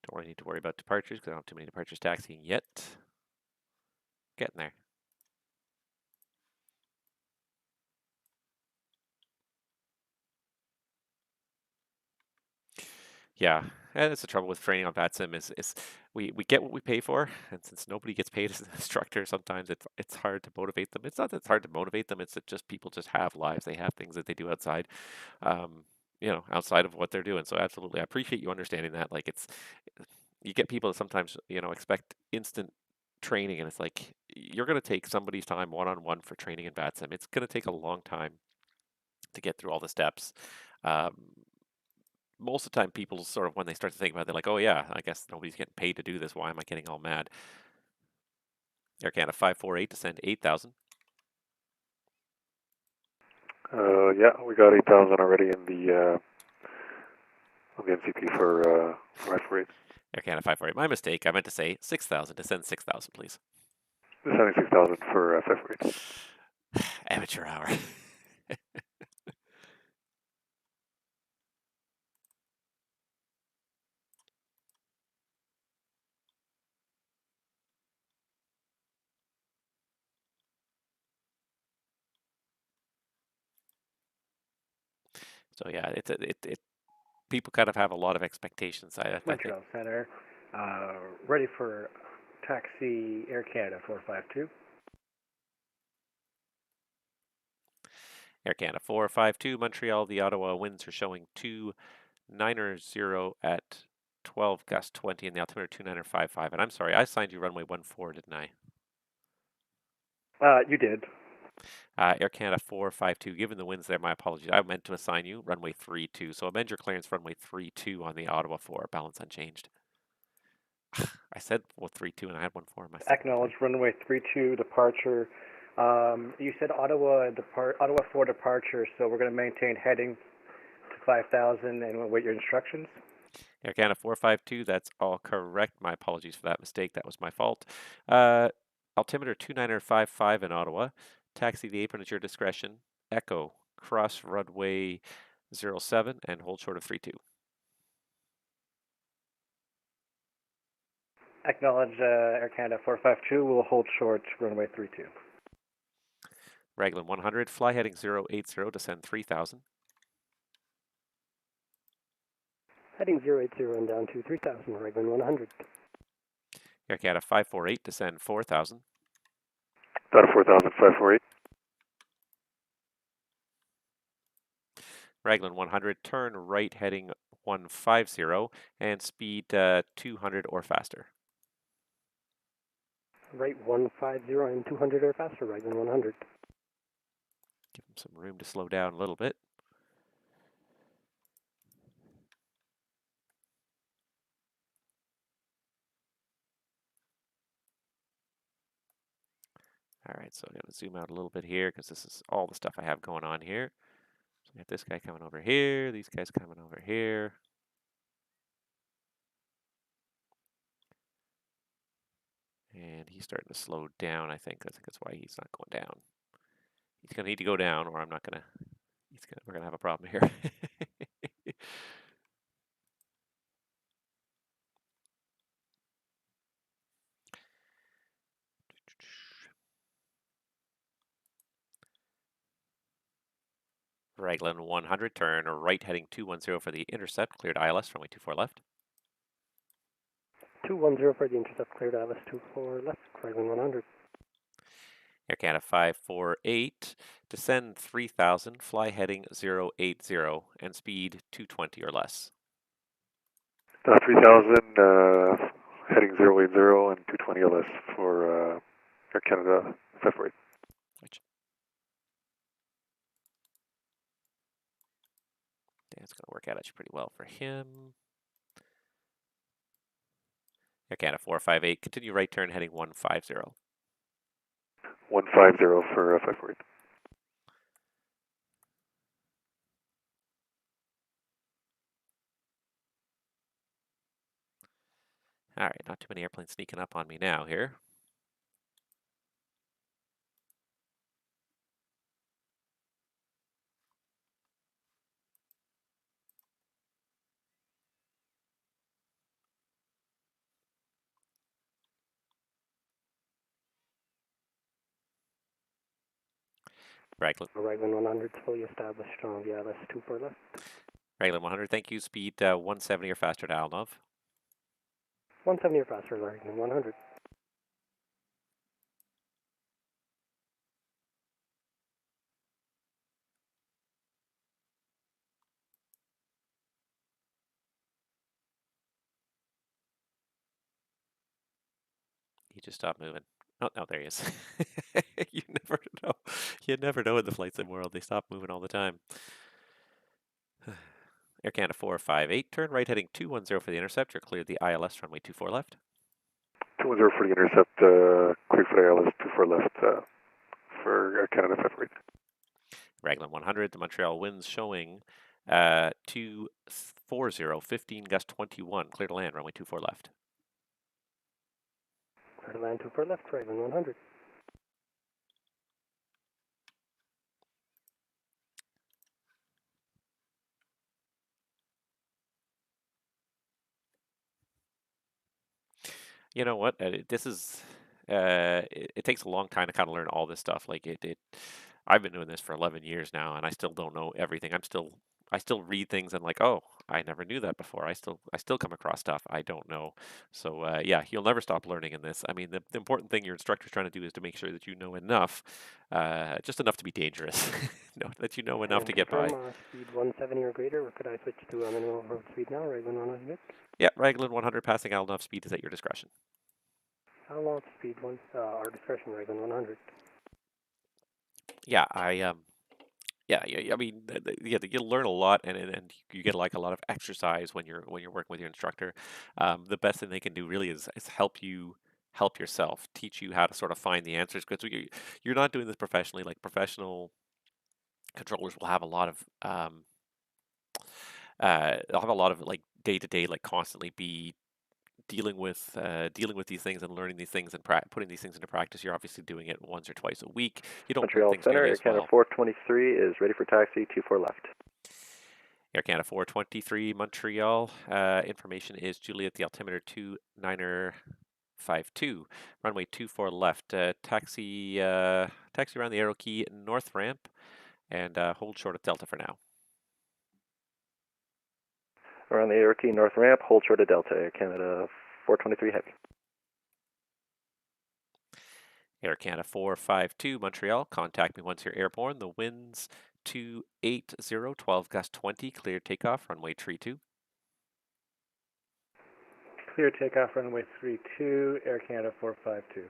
Don't really need to worry about departures because I don't have too many departures taxiing yet. Getting there. Yeah, and that's the trouble with training on VATSIM is we get what we pay for, and since nobody gets paid as an instructor, sometimes it's hard to motivate them. It's not that it's hard to motivate them; it's that just people just have lives. They have things that they do outside, outside of what they're doing. So absolutely, I appreciate you understanding that. Like you get people that sometimes expect instant training, and it's like you're going to take somebody's time one-on-one for training in VATSIM. It's going to take a long time to get through all the steps. Most of the time people sort of, when they start to think about it, they're like, oh yeah, I guess nobody's getting paid to do this. Why am I getting all mad? Air Canada 548, descend 8,000. Yeah, we got 8,000 already in the NCP for 548. Air Canada 548, my mistake. I meant to say 6,000, descend 6,000, please. Descending 6,000 for 548. Amateur hour. So yeah, it people kind of have a lot of expectations. I think. Montreal Center, ready for taxi Air Canada 452. Air Canada 452, Montreal, the Ottawa winds are showing 290 at 12 gust 20 and the altimeter 2955. And I'm sorry, I assigned you runway 14, didn't I? You did. Air Canada 452, given the winds there, my apologies. I meant to assign you runway 32. So amend your clearance runway 32 on the Ottawa 4, balance unchanged. I said 32 and I had 14 in my Acknowledge runway 32 departure. You said Ottawa 4 departure, so we're going to maintain heading to 5,000 and we'll wait your instructions. Air Canada 452, that's all correct. My apologies for that mistake. That was my fault. Altimeter 2955 in Ottawa. Taxi the apron at your discretion. Echo, cross runway 07 and hold short of 32. Acknowledge Air Canada 452, we'll hold short runway 32. Raglan 100, fly heading 080, descend 3,000. Heading 080 and down to 3,000, Raglan 100. Air Canada 548, descend 4,000. Data 4,000, 548. Raglan 100, turn right heading 150 and speed 200 or faster. Right 150 and 200 or faster, Raglan 100. Give them some room to slow down a little bit. All right, so I'm going to zoom out a little bit here because this is all the stuff I have going on here. So we got this guy coming over here, these guys coming over here. And he's starting to slow down, I think. I think that's why he's not going down. He's going to need to go down or I'm not going to, we're going to have a problem here. Raglan 100, turn right heading 210 for the intercept, cleared ILS, runway 24 left. 210 for the intercept, cleared ILS 24 left, Raglan 100. Air Canada 548, descend 3,000, fly heading 080 and speed 220 or less. 3,000, heading 080 and 220 or less for Air Canada 548. Yeah, that should be pretty well for him. Air Canada 458, continue right turn heading 150. 150 for 548. All right, not too many airplanes sneaking up on me now here. Raglan. Raglan 100 fully established on VLS 24 left. Raglan 100, thank you. Speed 170 or faster to Alnov. 170 or faster, Raglan 100. He just stopped moving. Oh, no, there he is. You never know. You never know in the flight sim world. They stop moving all the time. Air Canada 458, turn right heading 210 for the intercept. You're cleared the ILS runway 24 left. 210 for the intercept, clear for the ILS 24 left for Air Canada 548. Raglan 100, the Montreal winds showing 240, 15 gust 21. Clear to land, runway 24 left. Clear to land 24 left, Raglan 100. You know what? This is it takes a long time to kind of learn all this stuff. Like I've been doing this for 11 years now, and I still don't know everything. I still read things and like, oh, I never knew that before. I still come across stuff I don't know. So yeah, you'll never stop learning in this. I mean, the important thing your instructor's trying to do is to make sure that you know enough, just enough to be dangerous. No, that you know enough to get by. Speed 170 or greater, or could I switch to a minimum road speed now, Raglan 100? Yeah, Raglan 100 passing Alnov speed is at your discretion. How long speed our discretion, Raglan 100? Yeah, yeah, I mean, yeah, you'll learn a lot, and you get like a lot of exercise when you're working with your instructor. The best thing they can do really is help yourself, teach you how to sort of find the answers, because you're not doing this professionally. Like professional controllers will have a lot of they'll have a lot of like day to day, like constantly be dealing with these things and learning these things and putting these things into practice. You're obviously doing it once or twice a week. You don't learn Montreal things Center, nearly Air as Canada well. 423 is ready for taxi, 24 left. Air Canada 423 Montreal. Information is Juliet, the altimeter 2952, runway 24 left. Taxi around the arrow key north ramp, and hold short of Delta for now. Around the arrow key north ramp, hold short of Delta, Air Canada 423 heavy. Air Canada 452 Montreal. Contact me once you're airborne. The winds 280, 12 gust 20. Clear takeoff, runway 32. Clear takeoff runway 32, Air Canada 452.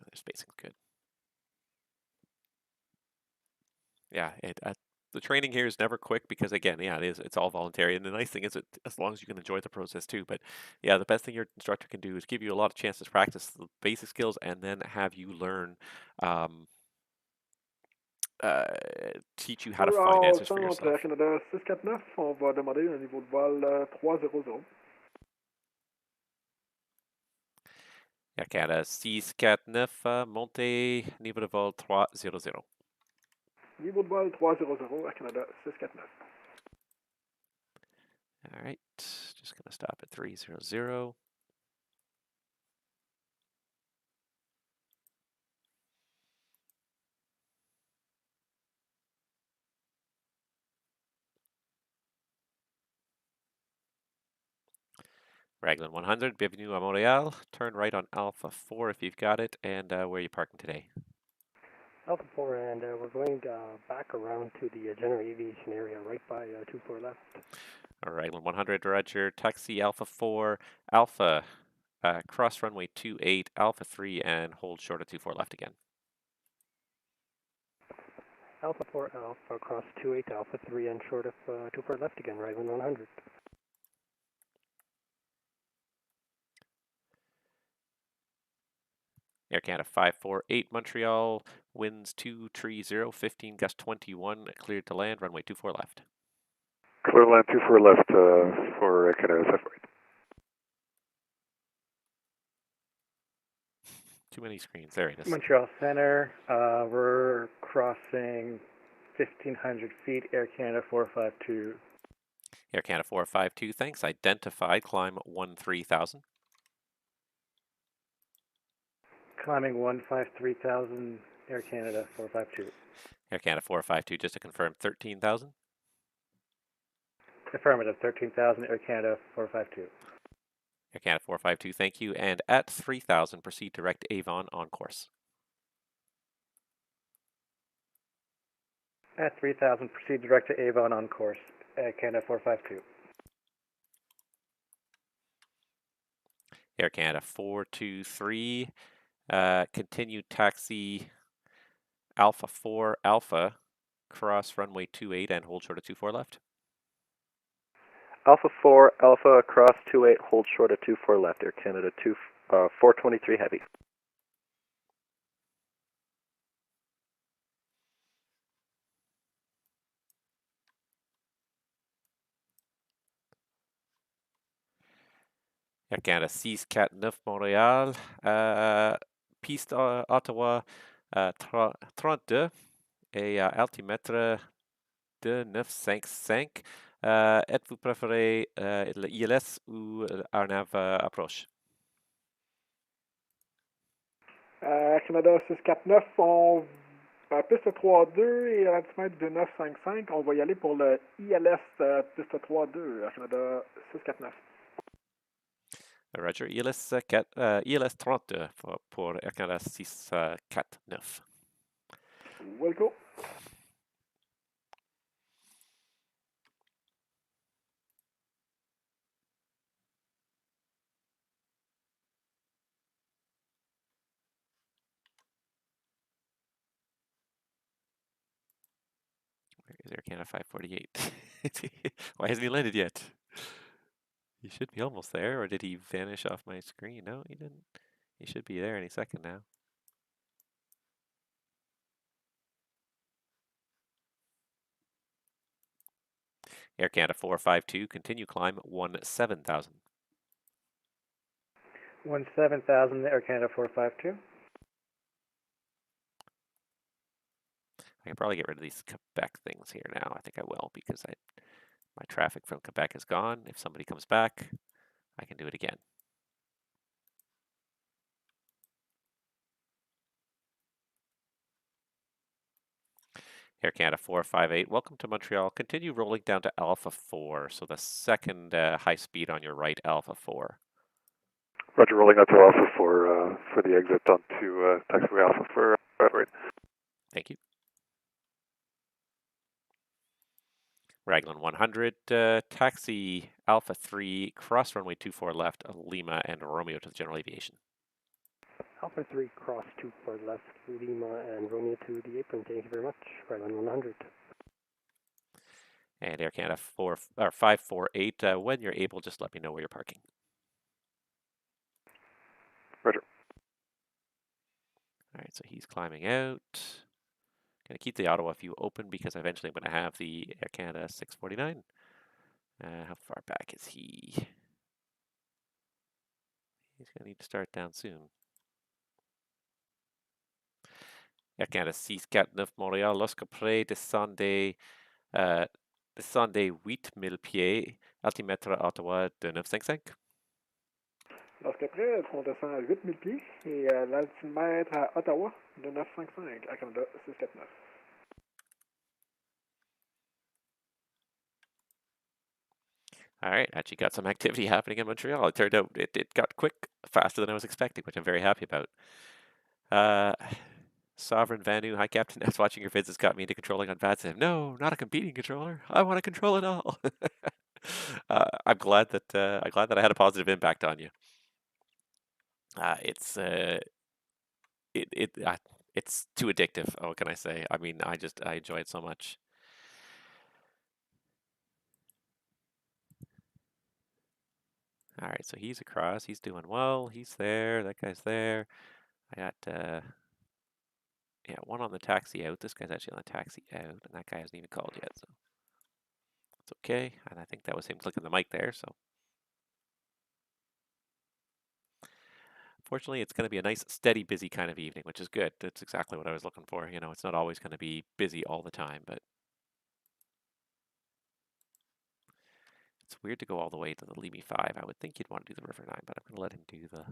Their spacing's good. Yeah, the training here is never quick because again, yeah, it's all voluntary, and the nice thing is that as long as you can enjoy the process too. But yeah, the best thing your instructor can do is give you a lot of chances to practice the basic skills and then have you learn, teach you how to find answers for Centre, yourself. Air Canada 649, on va demander un niveau de vol 300. Air Canada 649, montez, niveau de vol 300. Niveau de vol 300, Air Canada 649. All right, just gonna stop at 300. Raglan 100, bienvenue à Montréal. Turn right on Alpha 4 if you've got it, and where are you parking today? Alpha 4, and we're going back around to the general aviation area right by 24 left. All right, 100, roger. Taxi Alpha 4, Alpha, cross runway 28, Alpha 3, and hold short of 24 left again. Alpha 4 Alpha, cross 28 Alpha 3 and short of 24 left again, right 100. Air Canada 548, Montreal, winds 230, 15, gust 21, cleared to land, runway 24 left. Clear land 24 left for Air Canada 548. Too many screens. There it is. Montreal Center, we're crossing 1,500 feet, Air Canada 452. Air Canada 452, thanks. Identified, climb 13,000. Climbing 153,000, Air Canada 452. Air Canada 452, just to confirm, 13,000. Affirmative, 13,000, Air Canada 452. Air Canada 452, thank you. And at 3,000, proceed direct Avon on course. At 3,000, proceed direct to Avon on course, Air Canada 452. Air Canada 423, continue taxi Alpha 4 Alpha, cross runway 28 and hold short of 24 left. Alpha 4 Alpha, cross 28, hold short of 24 left, Air Canada 423 heavy. Air Canada 649 Montréal, piste Ottawa 32 et altimètre 2955. Êtes-vous préféré le ILS ou Arnav approche? Canada 649, on piste 3-2 et altimètre 2955, on va y aller pour le ILS piste 3-2, Canada 649. Roger, ILS, ILS 32 pour Air Canada 649. Will go. Where is Air Canada 548? Why hasn't he landed yet? He should be almost there, or did he vanish off my screen? No, he didn't. He should be there any second now. Air Canada 452, continue climb 17,000. 17,000, Air Canada 452. I can probably get rid of these Quebec things here now. I think I will, because my traffic from Quebec is gone. If somebody comes back, I can do it again. Air Canada 458, welcome to Montreal. Continue rolling down to Alpha 4, so the second high speed on your right, Alpha 4. Roger, rolling out to Alpha for the exit onto taxiway Alpha for 548. Thank you. Raglan 100, taxi Alpha 3, cross runway 24 left, Lima and Romeo to the general aviation. Alpha 3, cross 24 left, Lima and Romeo to the apron. Thank you very much. Raglan 100. And Air Canada 548, when you're able, just let me know where you're parking. Roger. All right, so he's climbing out. Going to keep the Ottawa view open because eventually I'm going to have the Air Canada 649. How far back is he? He's going to need to start down soon. Air Canada 649 Montréal, lorsque près descendez 8000 pieds, altimètre Ottawa 2955. Lorsque près, on descend à 8000 pieds et l'altimètre à Ottawa de 955 à Canada 649. All right, actually got some activity happening in Montreal. It turned out it got quick, faster than I was expecting, which I'm very happy about. Sovereign Vanu, hi Captain. I was watching your vids has got me into controlling on VATSIM. No, not a competing controller. I want to control it all. I'm glad that I had a positive impact on you. It's it it it's too addictive. Oh, what can I say? I mean, I enjoy it so much. All right, so he's across. He's doing well. He's there. That guy's there. I got yeah, one on the taxi out. This guy's actually on the taxi out, and that guy hasn't even called yet, so it's okay. And I think that was him clicking the mic there. So fortunately, it's going to be a nice, steady, busy kind of evening, which is good. That's exactly what I was looking for. You know, it's not always going to be busy all the time, but it's weird to go all the way to the Limi 5. I would think you'd want to do the River 9, but I'm going to let him do the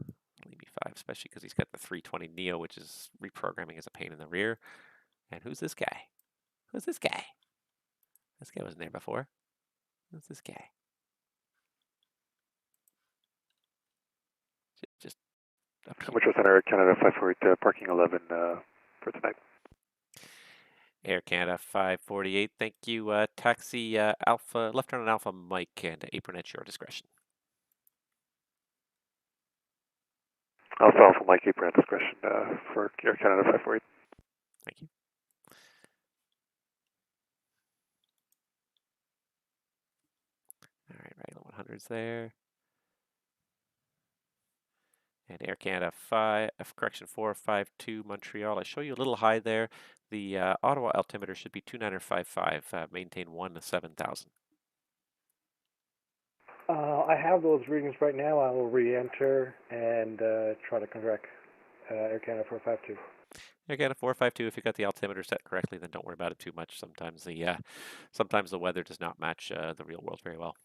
Limi 5, especially because he's got the 320 Neo, which is reprogramming as a pain in the rear. And who's this guy? Who's this guy? This guy wasn't there before. Who's this guy? Just up here. Metro Center, Canada 548, parking 11 for tonight. Air Canada 548, thank you. Taxi Alpha, left turn on Alpha Mike, and apron at your discretion. Alpha Mike, apron at discretion for Air Canada 548. Thank you. All right, regular 100's there. And Air Canada 452 Montreal. I show you a little high there. The Ottawa altimeter should be 2955. Maintain 1 to 7,000. I have those readings right now. I will re-enter and try to correct Air Canada 452. Air Canada 452. If you got the altimeter set correctly, then don't worry about it too much. Sometimes the weather does not match the real world very well.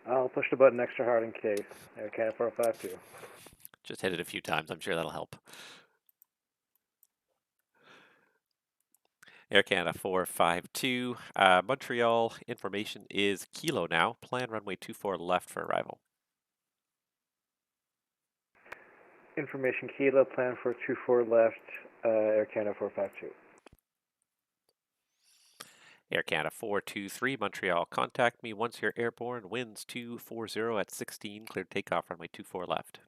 I'll push the button extra hard in case. Air Canada 452. Just hit it a few times. I'm sure that'll help. Air Canada 452. Montreal, information is Kilo now. Plan runway 24 left for arrival. Information Kilo, plan for 24 left, Air Canada 452. Air Canada 423, Montreal. Contact me once you're airborne. Winds 240 at 16. Cleared takeoff, runway 24 left.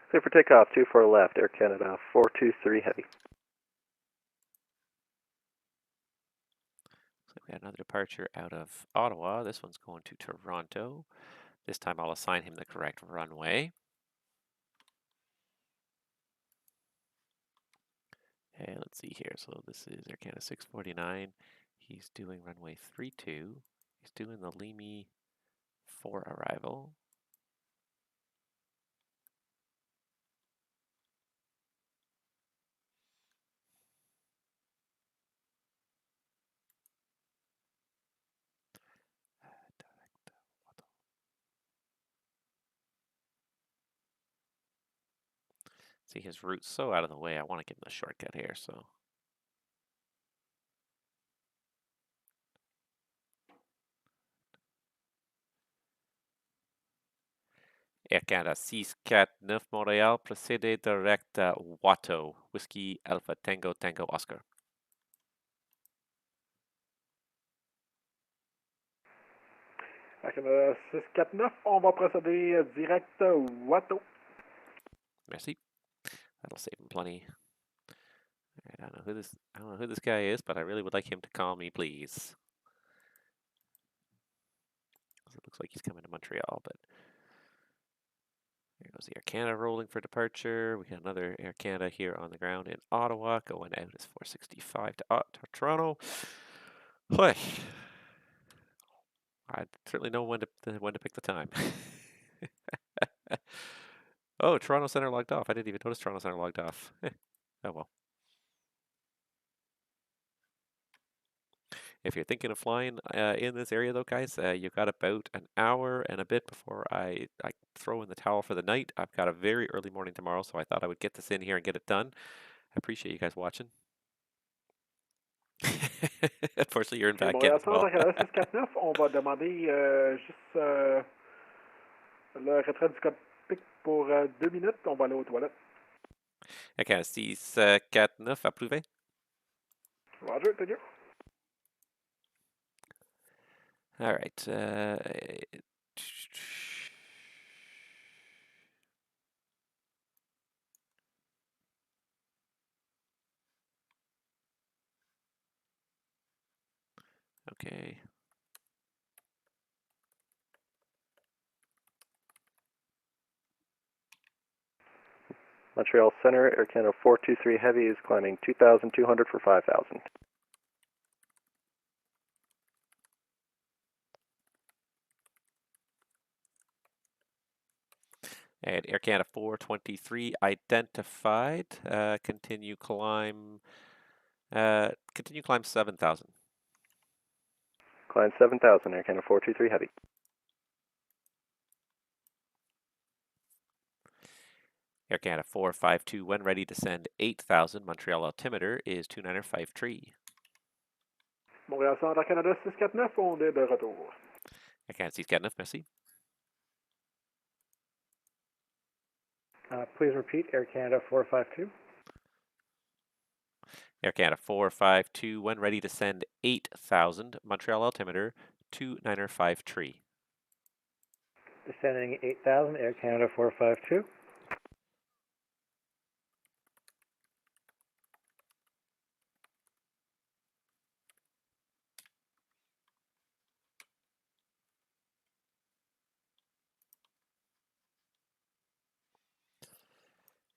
Clear for takeoff, 24 left, Air Canada 423 heavy. So we got another departure out of Ottawa. This one's going to Toronto. This time I'll assign him the correct runway. Okay, let's see here. So this is Air Canada 649. He's doing runway 32. He's doing the Limi 4 arrival. See, his route's so out of the way. I want to give him the shortcut here, so. Air Canada 649 Montréal, procédez direct à Watteau, Whiskey Alpha Tango Tango Oscar. Air Canada 649, on va procéder direct Watteau. Merci. That'll save him plenty. I don't know who this guy is, but I really would like him to call me, please. It looks like he's coming to Montreal, but there goes the Air Canada rolling for departure. We got another Air Canada here on the ground in Ottawa. Going out is 465 to Toronto. Boy, I certainly know when to pick the time. Oh, Toronto Center logged off. I didn't even notice Toronto Center logged off. Oh well. If you're thinking of flying in this area, though, guys, you've got about an hour and a bit before I throw in the towel for the night. I've got a very early morning tomorrow, so I thought I would get this in here and get it done. I appreciate you guys watching. Unfortunately, you're in back end as well. Air Canada 649, on va demander juste le retrait du cockpit pour 2 minutes. On va aller aux toilettes. Air Canada 649, approuvé. Roger, thank you. All right. Okay. Montreal Center, Air Canada 423 Heavy is climbing 2,200 for 5,000. And Air Canada 423 identified. Continue climb 7,000. Climb 7,000, Air Canada 423 Heavy. Air Canada 452, when ready to send 8,000. Montreal altimeter is 295 Montréal Centre Canada 649, on est de retour. Air Canada 649, merci. Please repeat, Air Canada 452. Air Canada 452, when ready to send 8,000. Montreal altimeter 295 Descending 8,000, Air Canada 452.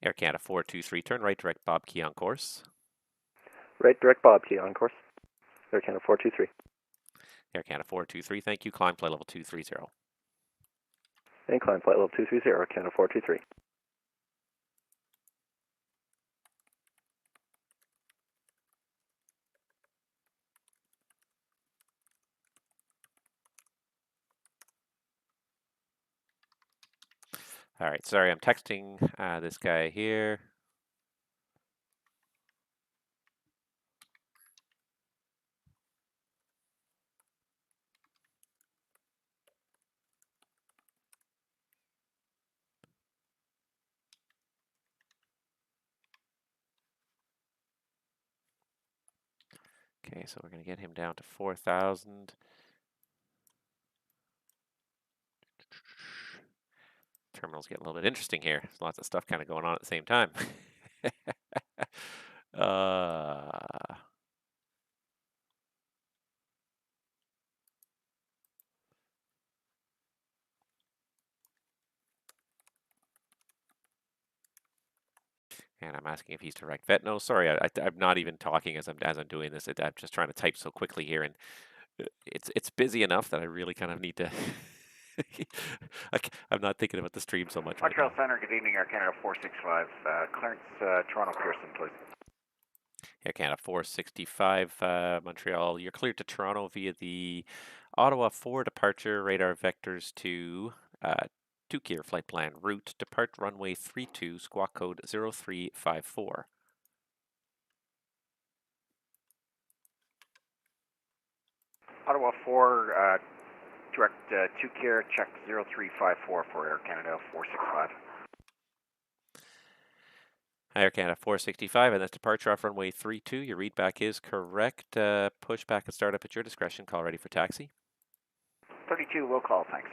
Air Canada 423, turn right direct Bob Key on course. Right direct Bob Key on course. Air Canada 423. Air Canada 423, thank you. Climb flight level 230. And climb flight level 230, Air Canada 423. All right, sorry, I'm texting this guy here. Okay, so we're going to get him down to 4,000. Terminals get a little bit interesting here. There's lots of stuff kind of going on at the same time. And I'm asking if he's direct vet. No, sorry, I'm not even talking as I'm doing this. I'm just trying to type so quickly here, and it's busy enough that I really kind of need to. I'm not thinking about the stream so much. Montreal Right now. Center, good evening, Air Canada 465. Clearance Toronto Pearson, please. Air Canada 465, Montreal. You're cleared to Toronto via the Ottawa 4 departure radar vectors to Tukir flight plan route. Depart runway 32, squawk code 0354. Ottawa 4, direct Tukir, check 0354 for Air Canada 465. Air Canada 465, and that's departure off runway 32. Your readback is correct. Push back and start up at your discretion. Call ready for taxi. 32, will call, thanks.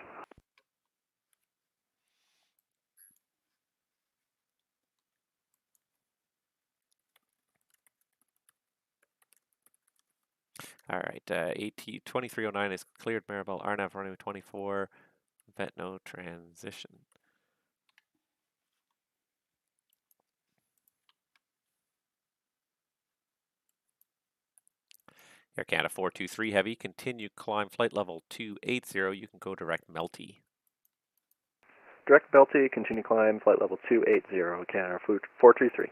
All right, AT 2309 is cleared. Maribel, RNAV runway 24. Vet no transition. Air Canada 423 Heavy, continue climb flight level 280. You can go direct Melty. Direct Belty, continue climb, flight level 280, Canada 423.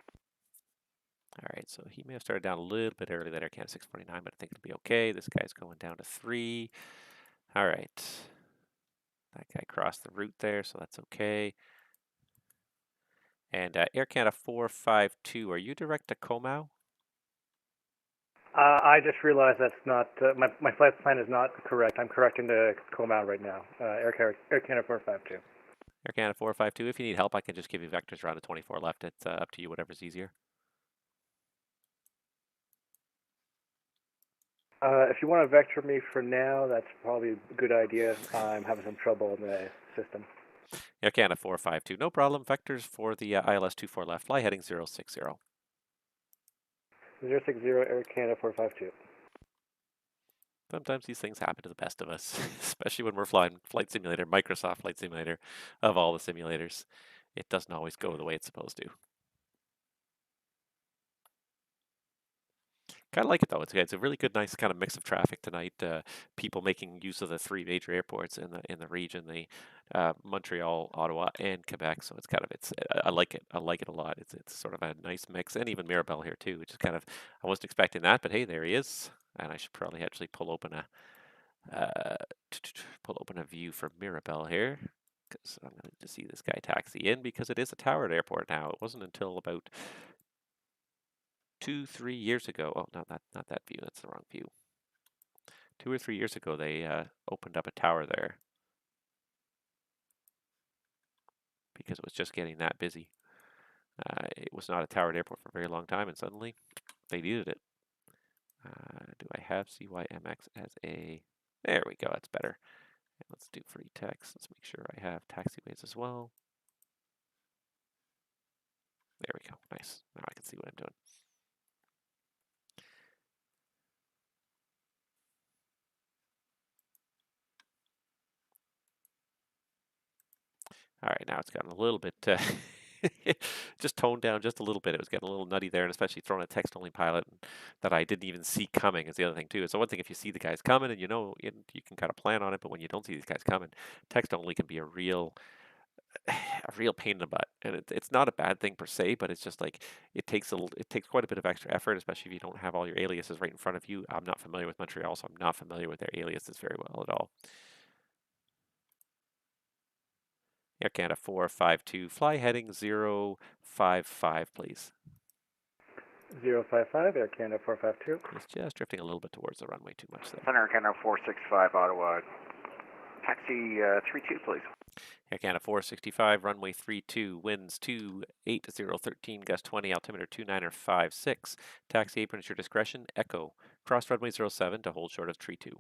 All right, so he may have started down a little bit early, that Air Canada 649, but I think it'll be okay. This guy's going down to 3. All right. That guy crossed the route there, so that's okay. And Air Canada 452, are you direct to Comau? I just realized that's not, my flight plan is not correct. I'm correcting the Comau right now. Air Canada 452. Air Canada 452, if you need help, I can just give you vectors around the 24 left. It's up to you, whatever's easier. If you want to vector me for now, that's probably a good idea. I'm having some trouble in the system. Air Canada 452, no problem. Vectors for the ILS 24 left, fly heading 060. 060 Air Canada 452. Sometimes these things happen to the best of us, especially when we're flying Flight Simulator, Microsoft Flight Simulator, of all the simulators. It doesn't always go the way it's supposed to. Kind of like it though. It's a really good, nice kind of mix of traffic tonight. People making use of the three major airports in the region, the Montreal, Ottawa, and Quebec. So I like it. I like it a lot. It's sort of a nice mix, and even Mirabel here too, which is kind of I wasn't expecting that, but hey, there he is. And I should probably actually pull open a view for Mirabel here, because I'm going to see this guy taxi in, because it is a towered airport now. It wasn't until about 2-3 years ago. Oh, not that view. That's the wrong view. 2 or 3 years ago, they opened up a tower there because it was just getting that busy. It was not a towered airport for a very long time, and suddenly they needed it. Do I have CYMX as a... There we go. That's better. And let's do free text. Let's make sure I have taxiways as well. There we go. Nice. Now I can see what I'm doing. All right, now it's gotten a little bit, just toned down just a little bit. It was getting a little nutty there, and especially throwing a text-only pilot that I didn't even see coming is the other thing too. So one thing, if you see the guys coming and you can kind of plan on it, but when you don't see these guys coming, text-only can be a real pain in the butt. And it's not a bad thing per se, but it's just like it takes quite a bit of extra effort, especially if you don't have all your aliases right in front of you. I'm not familiar with Montreal, so I'm not familiar with their aliases very well at all. Air Canada 452, fly heading 055, please. 055, Air Canada 452. It's just drifting a little bit towards the runway too much there. Center Canada 465, Ottawa. Taxi 32, please. Air Canada 465, runway 32, winds 28013, gust 20, altimeter 2956. Taxi apron at your discretion, Echo. Cross runway 07 to hold short of tree 2.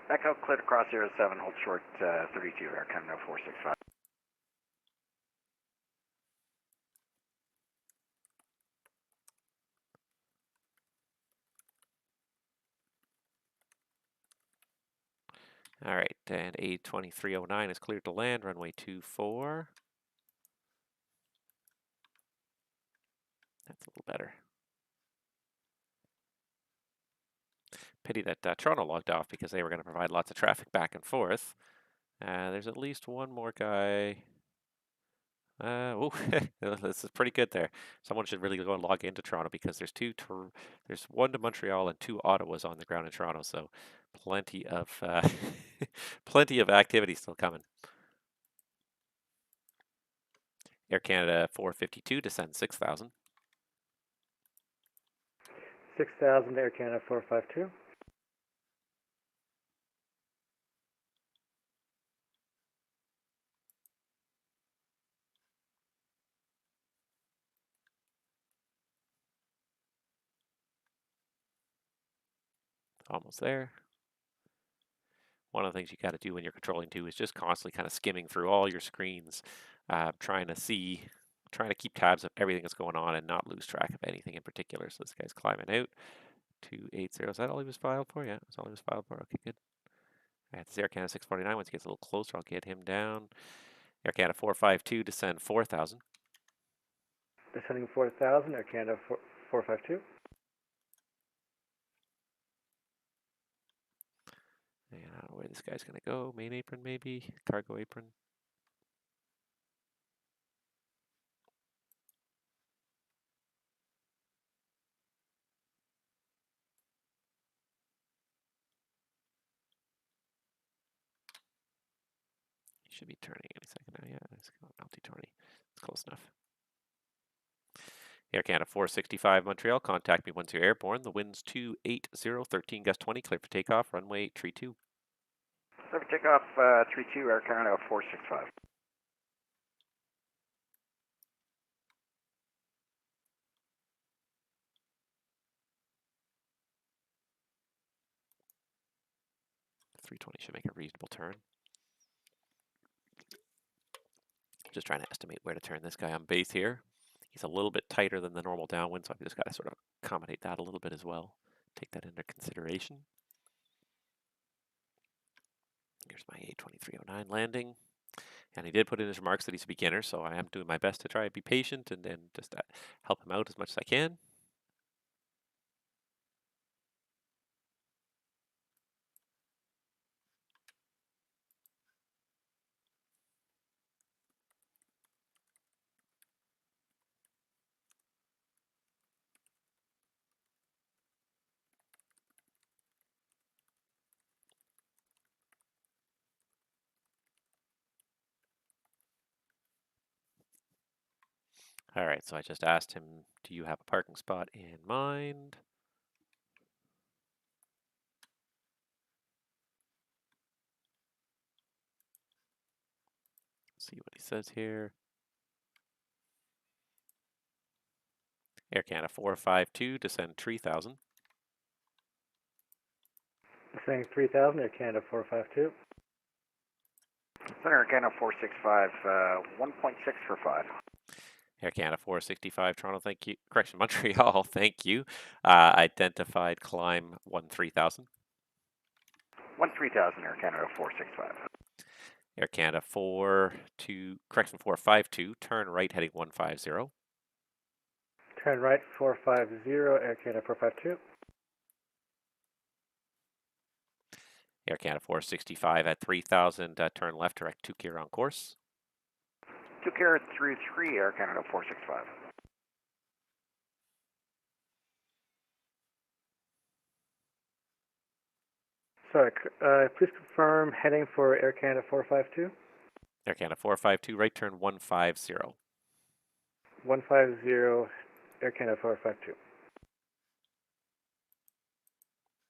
Echo, clear to cross 07, hold short 32, Air Canada 465. All right, and A2309 is cleared to land, runway 24. That's a little better. Pity that Toronto logged off, because they were going to provide lots of traffic back and forth. There's at least one more guy. This is pretty good there. Someone should really go and log into Toronto, because there's one to Montreal and 2 Ottawas on the ground in Toronto. So plenty of plenty of activity still coming. Air Canada 452, descend 6,000. 6,000, Air Canada 452. Almost there. One of the things you got to do when you're controlling too is just constantly kind of skimming through all your screens, trying to keep tabs of everything that's going on and not lose track of anything in particular. So this guy's climbing out. 280. Is that all he was filed for? Yeah, that's all he was filed for. Okay, good. All right, this Air Canada 649. Once he gets a little closer, I'll get him down. Air Canada 452, descend 4,000. Descending 4,000, Air Canada 452. And I don't know where this guy's going to go. Main apron, maybe? Cargo apron. He should be turning any second now. Yeah, it's going multi-turning. It's close enough. Air Canada 465, Montreal. Contact me once you're airborne. The wind's 28013, gust 20. Clear for takeoff. Runway tree 2. Clear for takeoff 32, Air Canada 465. 320 should make a reasonable turn. Just trying to estimate where to turn this guy on base here. He's a little bit tighter than the normal downwind, so I've just got to sort of accommodate that a little bit as well. Take that into consideration. Here's my A2309 landing. And he did put in his remarks that he's a beginner, so I am doing my best to try and be patient and then just help him out as much as I can. All right, so I just asked him, do you have a parking spot in mind? See what he says here. Air Canada 452, descend 3000. Saying 3000, Air Canada 452. Center Air Canada 465, 1.6 for 5. Air Canada 465, Toronto, thank you. Correction, Montreal, thank you. Identified climb 3000. 3000 Air Canada 465. Air Canada 452, turn right heading 150. Turn right 450, Air Canada 452. Air Canada 465 at 3000, turn left direct 2 gear on course. 2 gear through 3 Air Canada 465. Sorry, please confirm heading for Air Canada 452. Air Canada 452, right turn 150. 150, Air Canada 452.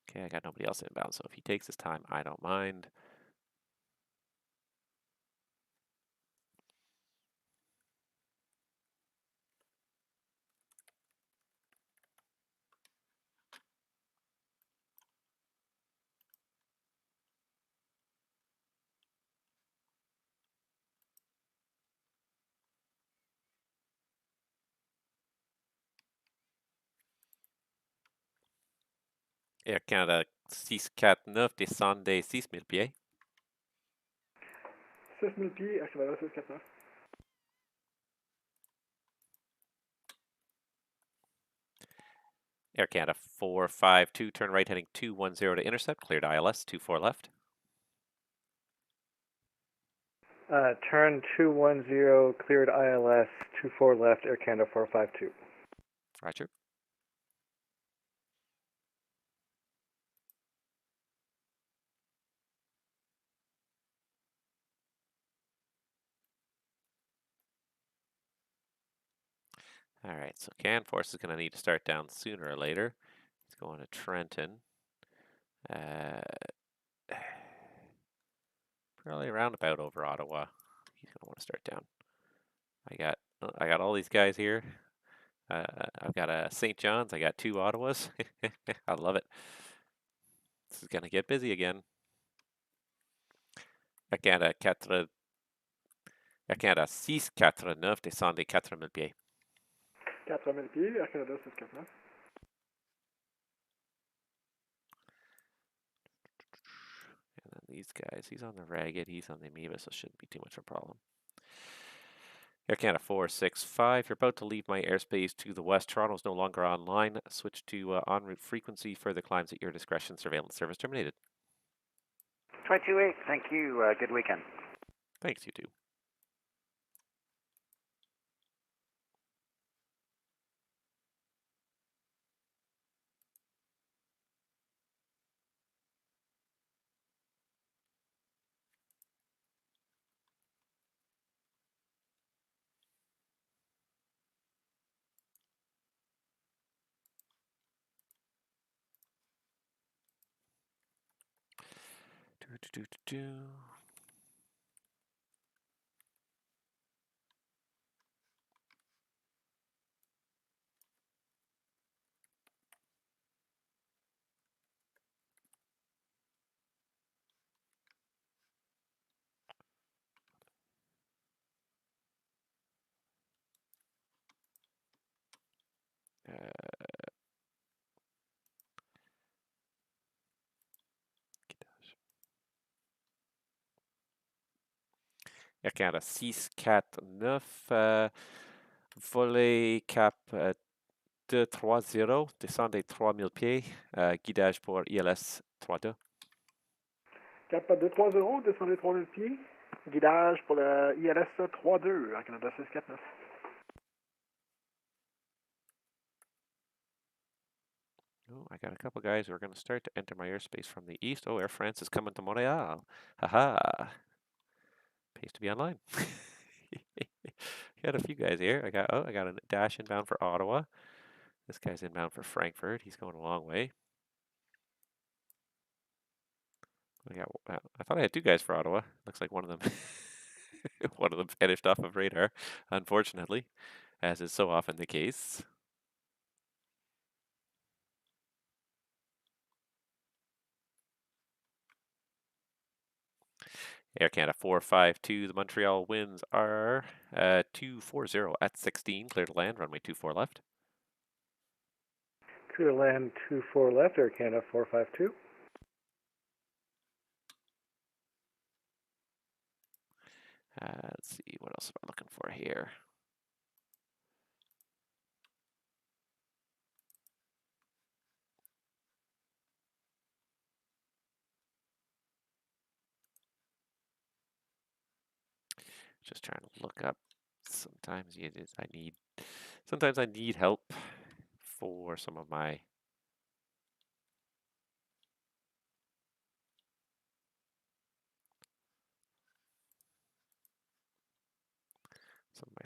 Okay, I got nobody else inbound, so if he takes his time, I don't mind. Air Canada 649, descendez 6000 pieds. 6000 pieds, Air Canada 649. Air Canada 452, turn right heading 210 to intercept, cleared ILS, 24 left. Turn 210, cleared ILS, 24 left, Air Canada 452. Roger. All right, so CanForce is going to need to start down sooner or later. He's going to Trenton. Probably around about over Ottawa. He's going to want to start down. I got all these guys here. I've got a St. John's. I got 2 Ottawas. I love it. This is going to get busy again. Air Canada 649, descendez 4000 pieds. 4000 pieds, Air Canada 649. And then these guys, he's on the Ragged, he's on the Amoeba, so it shouldn't be too much of a problem. Air Canada 465, you're about to leave my airspace to the west. Toronto is no longer online. Switch to en route frequency. Further climbs at your discretion. Surveillance service terminated. 228, thank you. Good weekend. Thanks, you too. Air Canada 649, volet cap 230, descendez 3000 pieds, guidage pour ILS 32. Cap 230, descendez 3000 pieds. Guidage pour le ILS 32, Air Canada 649. Oh, I got a couple guys who are going to start to enter my airspace from the east. Oh, Air France is coming to Montreal. Haha. Pays to be online. Got a few guys here. I got a dash inbound for Ottawa. This guy's inbound for Frankfurt. He's going a long way. I thought I had two guys for Ottawa. Looks like one of them one of them vanished off of radar, unfortunately, as is so often the case. Air Canada 452. The Montreal winds are 240 at 16. Clear to land. Runway 24 left. Clear land 24 left, Air Canada 452. Let's see, what else am I looking for here? Just trying to look up. Sometimes I need help for some of my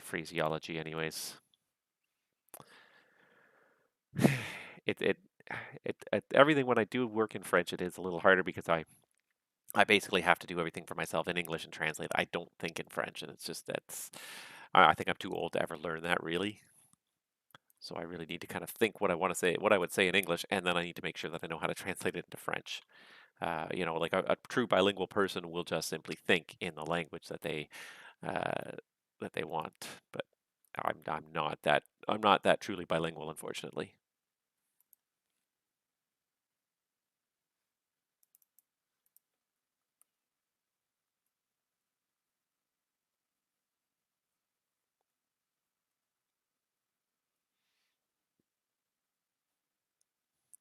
phraseology anyways. Everything when I do work in French, it is a little harder because I basically have to do everything for myself in English and translate. I don't think in French, and it's just I think I'm too old to ever learn that really. So I really need to kind of think what I want to say, what I would say in English, and then I need to make sure that I know how to translate it into French. Like a true bilingual person will just simply think in the language that they want. But I'm not that truly bilingual, unfortunately.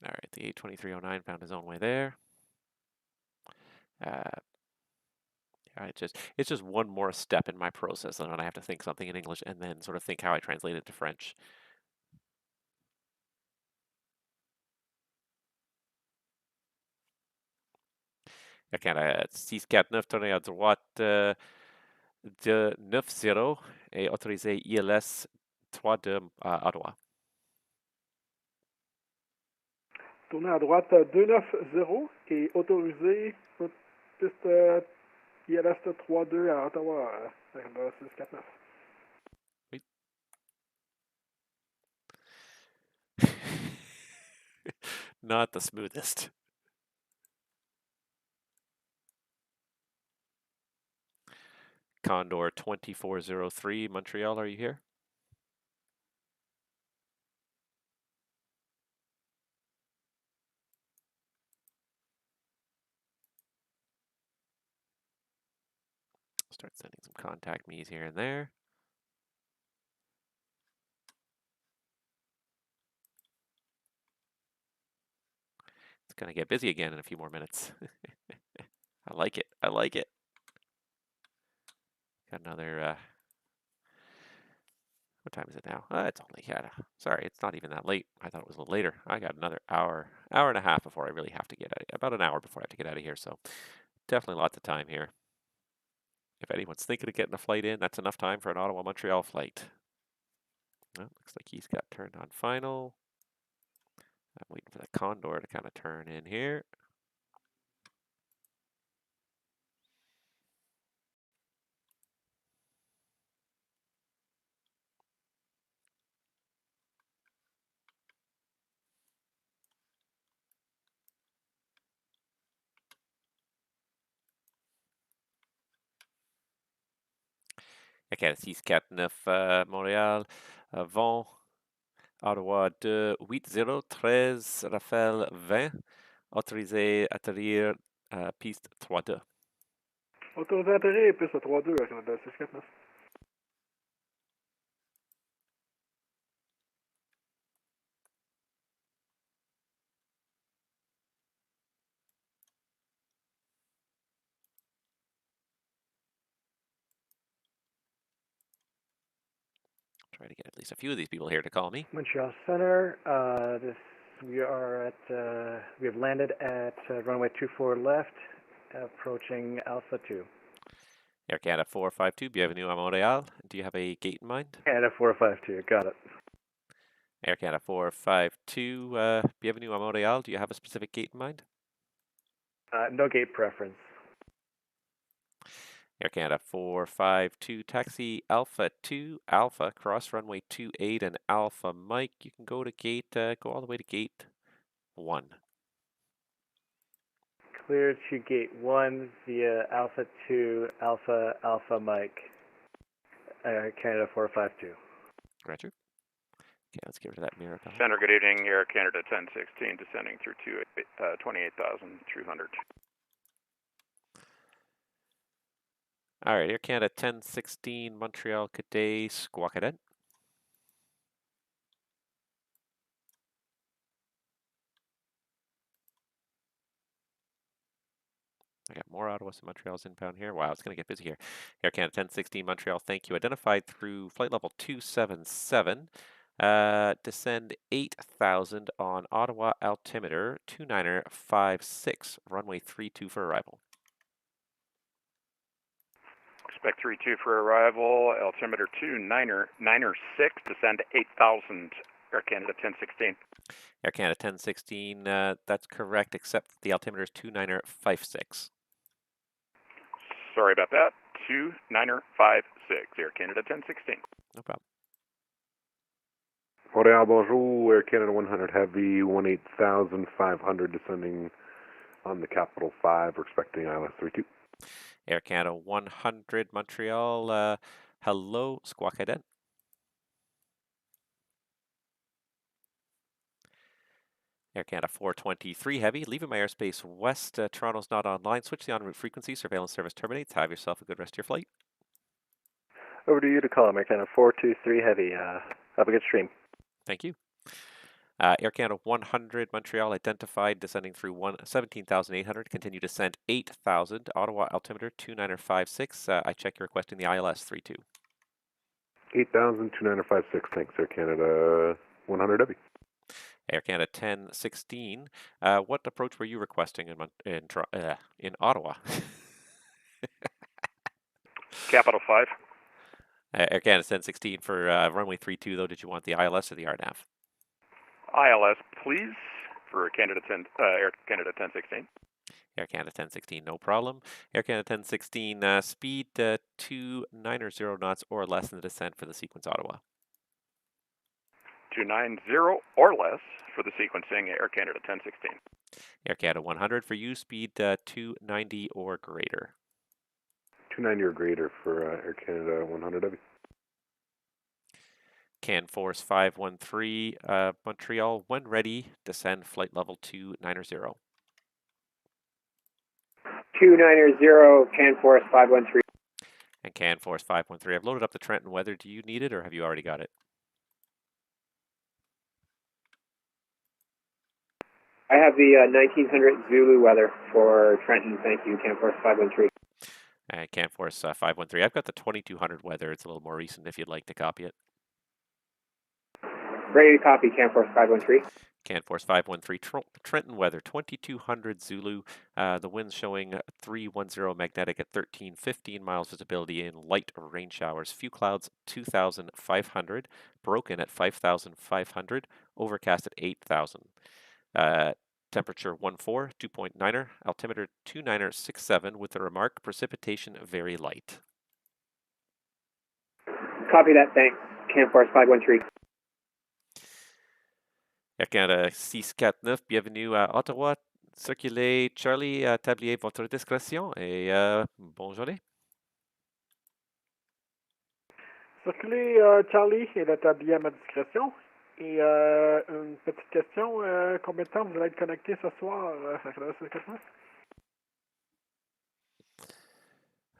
All right, the 82309 found his own way there. It's just one more step in my process, and then I have to think something in English and then sort of think how I translate it to French. Air Canada 649, tournez à droite de 90 et autorisé ILS 3 de Ottawa. Tournez à droite 290 et autorisé piste ILS 32 à Ottawa, Air Canada 649. Not the smoothest. Condor 2403, Montreal, are you here? Start sending some contact me's here and there. It's going to get busy again in a few more minutes. I like it. I like it. Got another, what time is it now? It's only, sorry, it's not even that late. I thought it was a little later. I got another hour and a half before I really have to get out, about an hour before I have to get out of here. So definitely lots of time here. If anyone's thinking of getting a flight in, that's enough time for an Ottawa-Montreal flight. Well, looks like he's got turned on final. I'm waiting for the Condor to kind of turn in here. Okay, 649 Montréal, vent Ottawa 28013, Raphaël 20, autorisé atterrir piste 3-2. Autorisé à atterrir, piste 3-2, Air Canada 649. Try to get at least a few of these people here to call me. Montreal Center, we have landed at runway 24 left, approaching Alpha 2. Air Canada 452, bienvenue à Montréal. Do you have a gate in mind? Canada 452, got it. Air Canada 452, bienvenue à Montréal. Do you have a specific gate in mind? No gate preference. Air Canada 452, taxi Alpha 2, Alpha, cross runway 28 and Alpha Mike. You can go to gate, go all the way to gate 1. Clear to gate 1 via Alpha 2, Alpha Mike, Canada 452. Roger. Okay, let's get rid of that mirror. Center, good evening. Air Canada 1016, descending through 28,200. All right, Air Canada 1016, Montreal, good day, Squawkadet. I got more Ottawas and Montreal's inbound here. Wow, it's going to get busy here. Air Canada 1016, Montreal, thank you. Identified through flight level 277. Descend 8,000 on Ottawa altimeter 2956, runway 32 for arrival. Expect 32 for arrival, altimeter 2996, descend 8,000, Air Canada 1016. Air Canada 1016, that's correct, except the altimeter is 2956. Sorry about that, 2956, Air Canada 1016. No problem. Montreal, bonjour. Air Canada 100 Heavy, 18,500 descending on the Capital 5. We're expecting ILS 32. Air Canada 100 Montreal, hello, Squawkadet. Air Canada 423 Heavy, leaving my airspace west. Toronto's not online. Switch the en route frequency. Surveillance service terminates. Have yourself a good rest of your flight. Over to you to call, Air Canada 423 Heavy. Have a good stream. Thank you. Air Canada 100 Montreal identified descending through 17,800. Continue descent 8,000. Ottawa altimeter 2956. I check you're requesting the ILS 32. 8,000, 2956. Thanks, Air Canada 100 Heavy. Air Canada 1016. What approach were you requesting in Ottawa? Capital 5. Air Canada 1016 for runway 32, though. Did you want the ILS or the RNAV? ILS, please, for Air Canada 1016. Air Canada 1016, no problem. Air Canada 1016, speed 290 knots or less in the descent for the sequence Ottawa. 290 or less for the sequencing Air Canada 1016. Air Canada 100 for you, speed 290 or greater. 290 or greater for Air Canada 100 Heavy. CanForce 513, Montreal, when ready, descend flight level 290. 290, CanForce 513. And CanForce 513. I've loaded up the Trenton Weather. Do you need it or have you already got it? I have the 1900 Zulu weather for Trenton, thank you, CanForce 513. And CanForce 513. I've got the 2200 weather. It's a little more recent if you'd like to copy it. Ready to copy, CanForce 513. CanForce 513, Trenton Weather, 2200 Zulu. The wind's showing 310 magnetic at 1315 miles visibility in light rain showers. Few clouds, 2500. Broken at 5500. Overcast at 8000. Temperature 14, 2.9er. Altimeter 2967 with the remark, precipitation very light. Copy that, thanks. CanForce 513. Air Canada 649, bienvenue à Ottawa. Circulez Charlie, tablier votre discrétion et bonne journée. Circulez Charlie et le tablier à ma discrétion Et une petite question, combien de temps vous allez être connecté ce soir à Canada 649?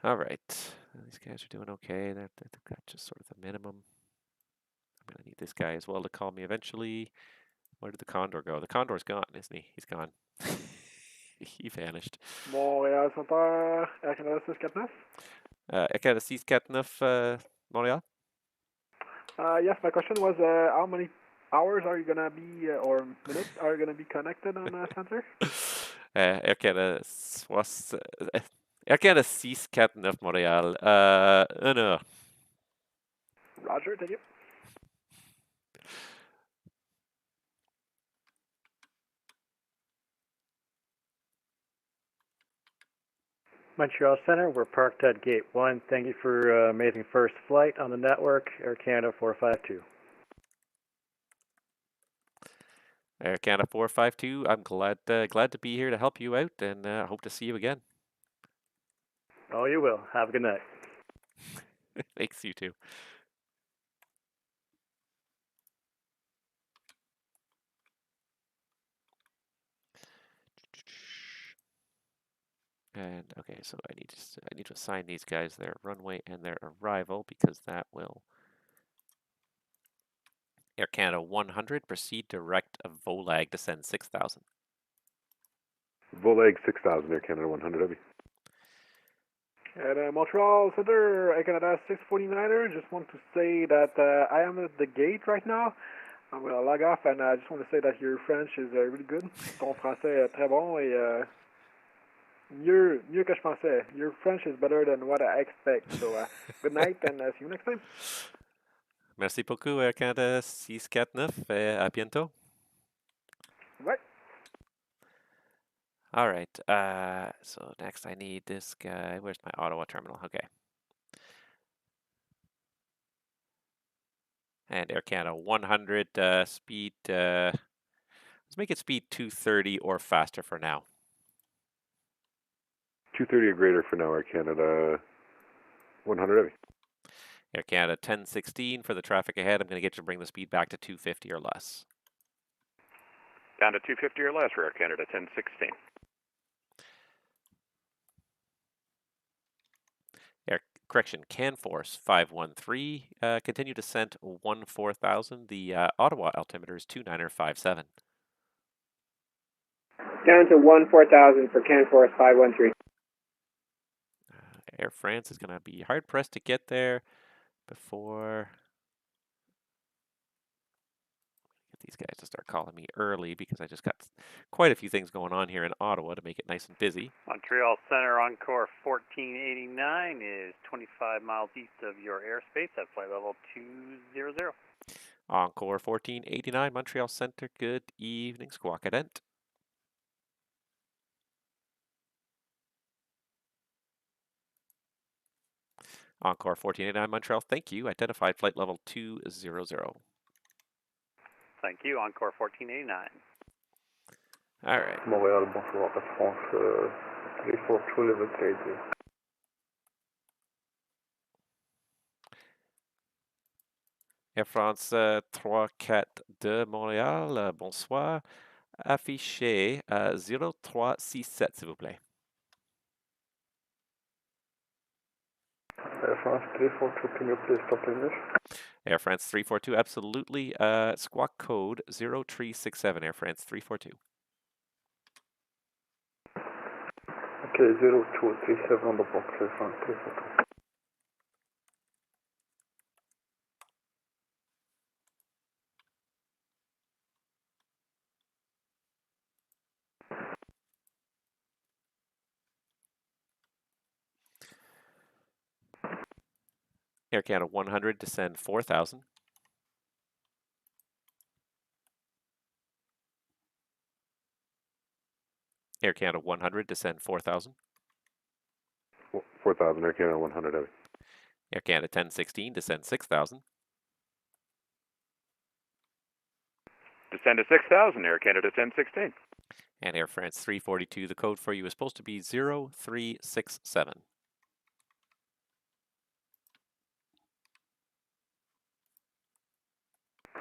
All right. These guys are doing okay. They've got just sort of the minimum. I'm going to need this guy as well to call me eventually. Where did the Condor go? The Condor's gone, isn't he? He's gone. He vanished. Montréal Center, Air Canada 649? Air Canada 649, Montreal? Yes, my question was how many hours are you going to be, or minutes are you going to be connected on center? Air Canada Air Canada 649 Montréal. 1 heure. Roger, thank you. Montreal Center, we're parked at Gate 1. Thank you for amazing first flight on the network, Air Canada 452. Air Canada 452, I'm glad to be here to help you out, and hope to see you again. Oh, you will. Have a good night. Thanks, you too. And okay, so I need to assign these guys their runway and their arrival, because that will Air Canada 100, proceed direct of Volag, descend 6,000. Volag 6000, Air Canada 100 heavy. At Montreal Center, Air Canada 649er, just want to say that I am at the gate right now. I'm going to log off, and I just want to say that your French is really good. Ton français est très bon, et mieux que je pensais. Your French is better than what I expect. So, good night, and see you next time. Merci beaucoup, Air Canada 649, et à bientôt. Bye. All right, so next I need this guy. Where's my Ottawa terminal? Okay. And Air Canada 100, speed, let's make it speed 230 or faster for now. 230 or greater for now, Air Canada 100 heavy. Air Canada 1016 for the traffic ahead. I'm going to get you to bring the speed back to 250 or less. Down to 250 or less for Air Canada 1016. Correction, CanForce 513, continue descent 14,000. The Ottawa altimeter is 2957. Down to 14,000 for CanForce 513. Air France is going to be hard pressed to get there before. Get these guys to start calling me early, because I just got quite a few things going on here in Ottawa to make it nice and busy. Montreal Center, Encore 1489 is 25 miles east of your airspace at flight level 200. Encore 1489, Montreal Center, good evening, Squawk Cadent. Encore 1489, Montreal, thank you. Identified flight level 200. Thank you, Encore 1489. All right. Montréal, bonsoir, Air France, 342 level 30. Air France 342 Montréal, bonsoir. Affiché 0367, s'il vous plaît. Air France 342, can you please stop English? Air France 342, absolutely. Squawk code 0367, Air France 342. Okay, 0237 on the box, Air France 342. Air Canada 100, descend 4,000. Air Canada 100, descend 4,000. 4,000, Air Canada 100 heavy. Air Canada 1016, descend 6,000. Descend to 6,000, Air Canada 1016. And Air France 342, the code for you is supposed to be 0367.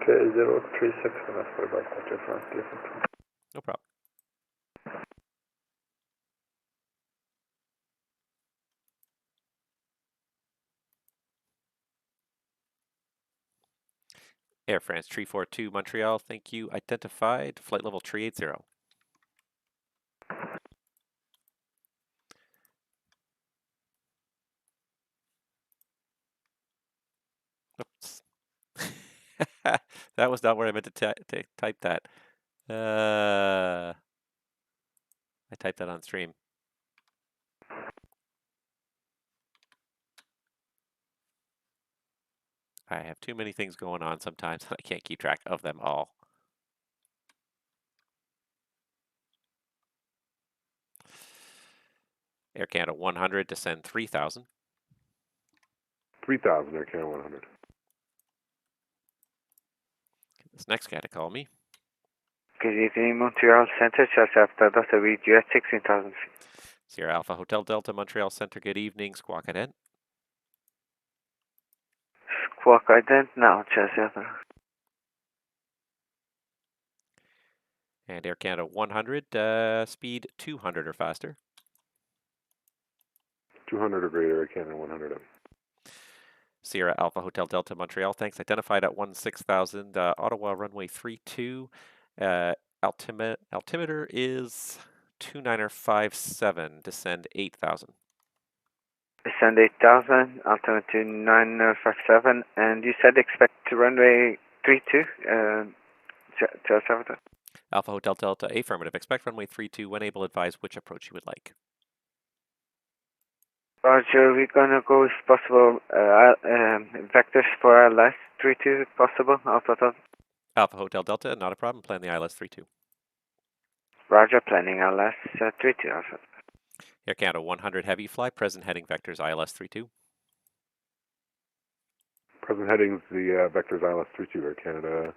Okay, 036, and that's about that difference. No problem. Air France 342 Montreal, thank you. Identified, flight level 380. Oops. That was not where I meant to type that. I typed that on stream. I have too many things going on sometimes. I can't keep track of them all. Air Canada 100, descend 3,000. 3,000, Air Canada 100. This next guy to call me. Good evening, Montreal Center, just after Dr. Reed, you at 16,000 feet. Sierra Alpha Hotel Delta, Montreal Center, good evening. Squawk ident. Squawk ident now, just after. And Air Canada 100, speed 200 or faster. 200 or greater, Air Canada 100. Sierra Alpha Hotel Delta, Montreal, thanks. Identified at 16,000, Ottawa runway 32. Altimeter is 2957, descend 8,000. Descend 8,000, altimeter 2957, and you said expect to runway 32, just after. Alpha Hotel Delta, affirmative. Expect runway 32. When able, advise which approach you would like. Roger, we're gonna go if possible, vectors for ILS 32 if possible, Alpha Delta. Alpha Hotel Delta, not a problem. Plan the ILS 32. Roger, planning ILS 32, Alpha. Air Canada 100 heavy, fly present heading vectors ILS 32. Present headings, the vectors ILS 32, Air Canada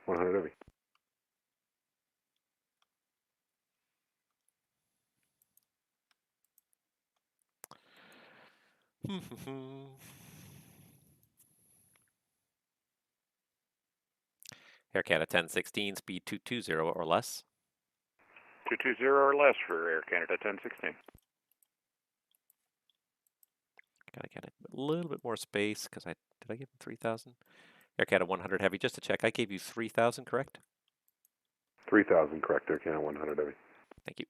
100 heavy. Air Canada 1016, speed 220 or less. 220 or less for Air Canada 1016. Gotta get a little bit more space because did I give him 3,000? Air Canada 100 heavy, just to check. I gave you 3,000, correct? 3,000, correct, Air Canada 100 heavy. Thank you.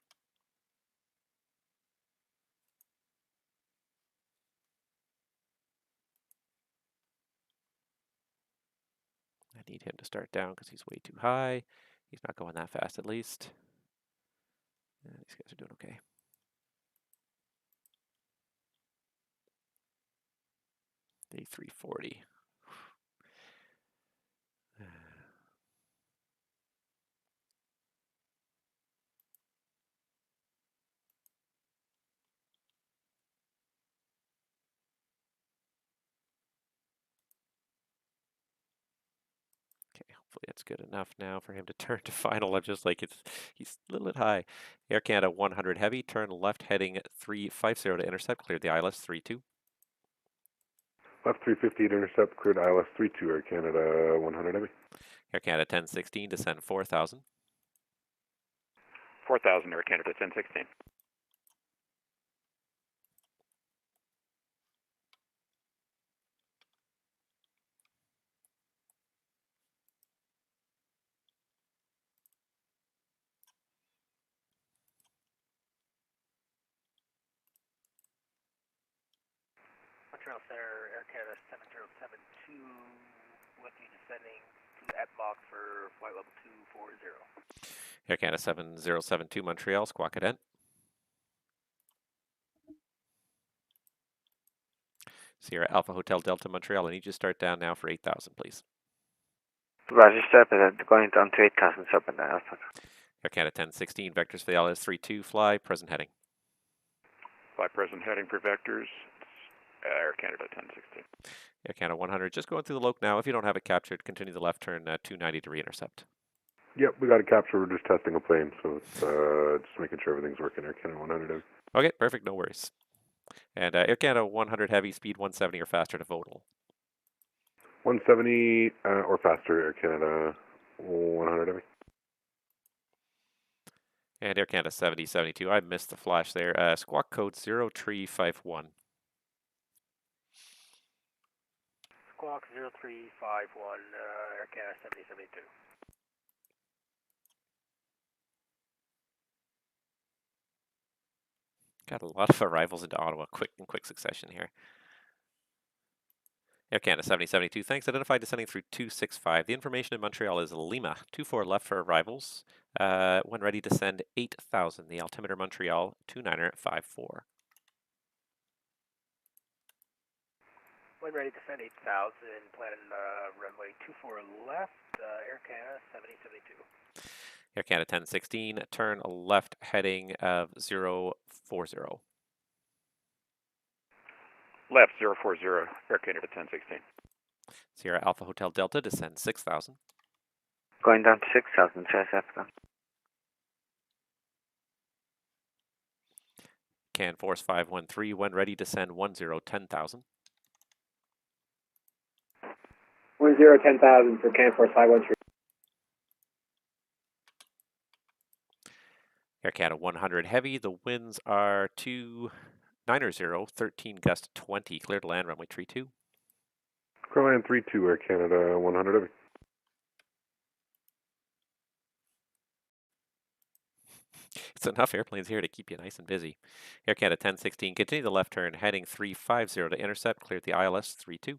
I need him to start down because he's way too high. He's not going that fast, at least. These guys are doing okay. Day 340. Okay, hopefully that's good enough now for him to turn to final. I'm just like, he's a little bit high. Air Canada 100 heavy, turn left heading 350 to intercept, cleared the ILS 32. Left 350 to intercept, cleared ILS 32, Air Canada 100 heavy. Air Canada 1016, descend 4,000. 4,000 Air Canada 1016. Montreal Center, Air Canada 7072, with you descending to at Mach for flight level 240. Air Canada 7072 Montreal, squawk ident. Sierra Alpha Hotel Delta Montreal, I need you to start down now for 8,000, please. Roger, sir, but going down to 8,000, sir, but Alpha. Air Canada 1016, vectors for the ILS 32, fly, present heading. Fly present heading for vectors, Air Canada 1016. Air Canada 100, just going through the loc now. If you don't have it captured, continue the left turn 290 to re-intercept. Yep, we got it captured. We're just testing a plane, so it's just making sure everything's working. Air Canada 100 heavy. Okay, perfect, no worries. And Air Canada 100 heavy, speed 170 or faster to Vodal. 170 or faster, Air Canada 100 Heavy. And Air Canada 7072. I missed the flash there. Squawk code 0351. Squawk 0351, Air Canada 7072. Got a lot of arrivals into Ottawa in quick succession here. Air Canada 7072, thanks. Identified descending through 265. The information in Montreal is Lima. 24 left for arrivals. When ready to send 8,000. The altimeter Montreal 2954. When ready to send 8,000, plan runway 24 left, Air Canada 7072. Air Canada 1016, turn left heading of 040. Left 040, Air Canada 1016. Sierra Alpha Hotel Delta, descend 6,000. Going down to 6,000, Africa. Can Force 513, when ready, descend 10,000. 10,000 for Can Force 513. Air Canada 100 Heavy, the winds are 290, 13 gust 20, clear to land, runway 32. Clearland 32, Air Canada 100 Heavy. It's enough airplanes here to keep you nice and busy. Air Canada 1016, continue the left turn, heading 350 to intercept, cleared the ILS 32.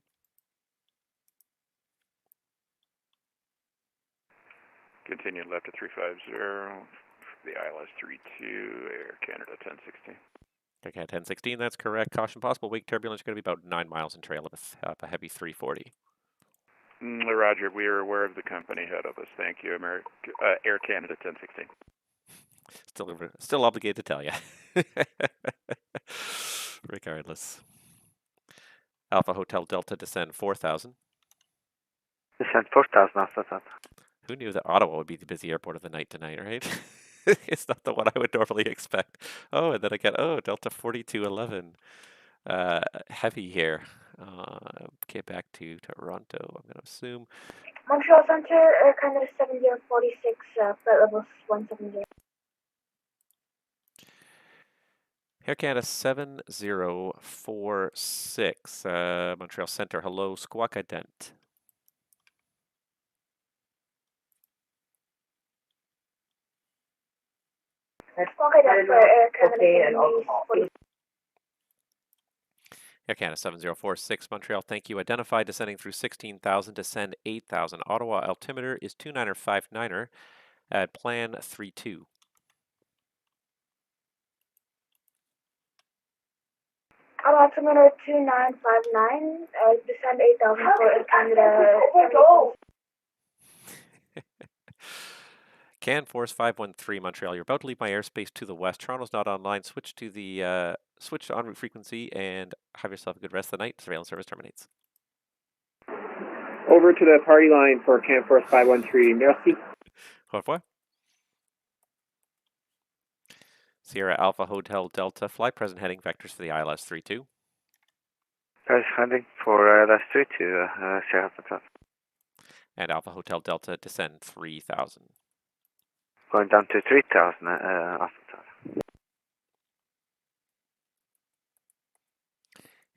Continue left to 350, the ILS 32, Air Canada 1016. Air Canada 1016, that's correct. Caution, possible wake turbulence, going to be about 9 miles in trail of a heavy 340. Roger, we are aware of the company ahead of us. Thank you, Air Canada 1016. Still obligated to tell you. Regardless. Alpha Hotel Delta, descend 4,000. Descend 4,000 after that. Who knew that Ottawa would be the busy airport of the night tonight, right? It's not the one I would normally expect. Oh, and then I get, Delta 4211. Heavy here. Get back to Toronto, I'm going to assume. Montreal Center, Air Canada 7046, flight level 170. Air Canada 7046, Montreal Center. Hello, Squawk Ident. Squawk Ident for Air Canada 7046. Air Canada 7046, Montreal, thank you. Identified descending through 16,000, descend 8,000. Ottawa altimeter is 2959 at plan 32. Altimeter 2959, descend 8,000 for Air Canada 7046. Can Force 513, Montreal. You're about to leave my airspace to the west. Toronto's not online. Switch to the en route frequency and have yourself a good rest of the night. Surveillance service terminates. Over to the party line for Can Force 513. Merci. Au revoir. Sierra Alpha Hotel Delta. Fly present heading vectors for the ILS 32. Present heading for ILS 32, Sierra Alpha. And Alpha Hotel Delta, descend 3,000. Going down to 3,000 after that.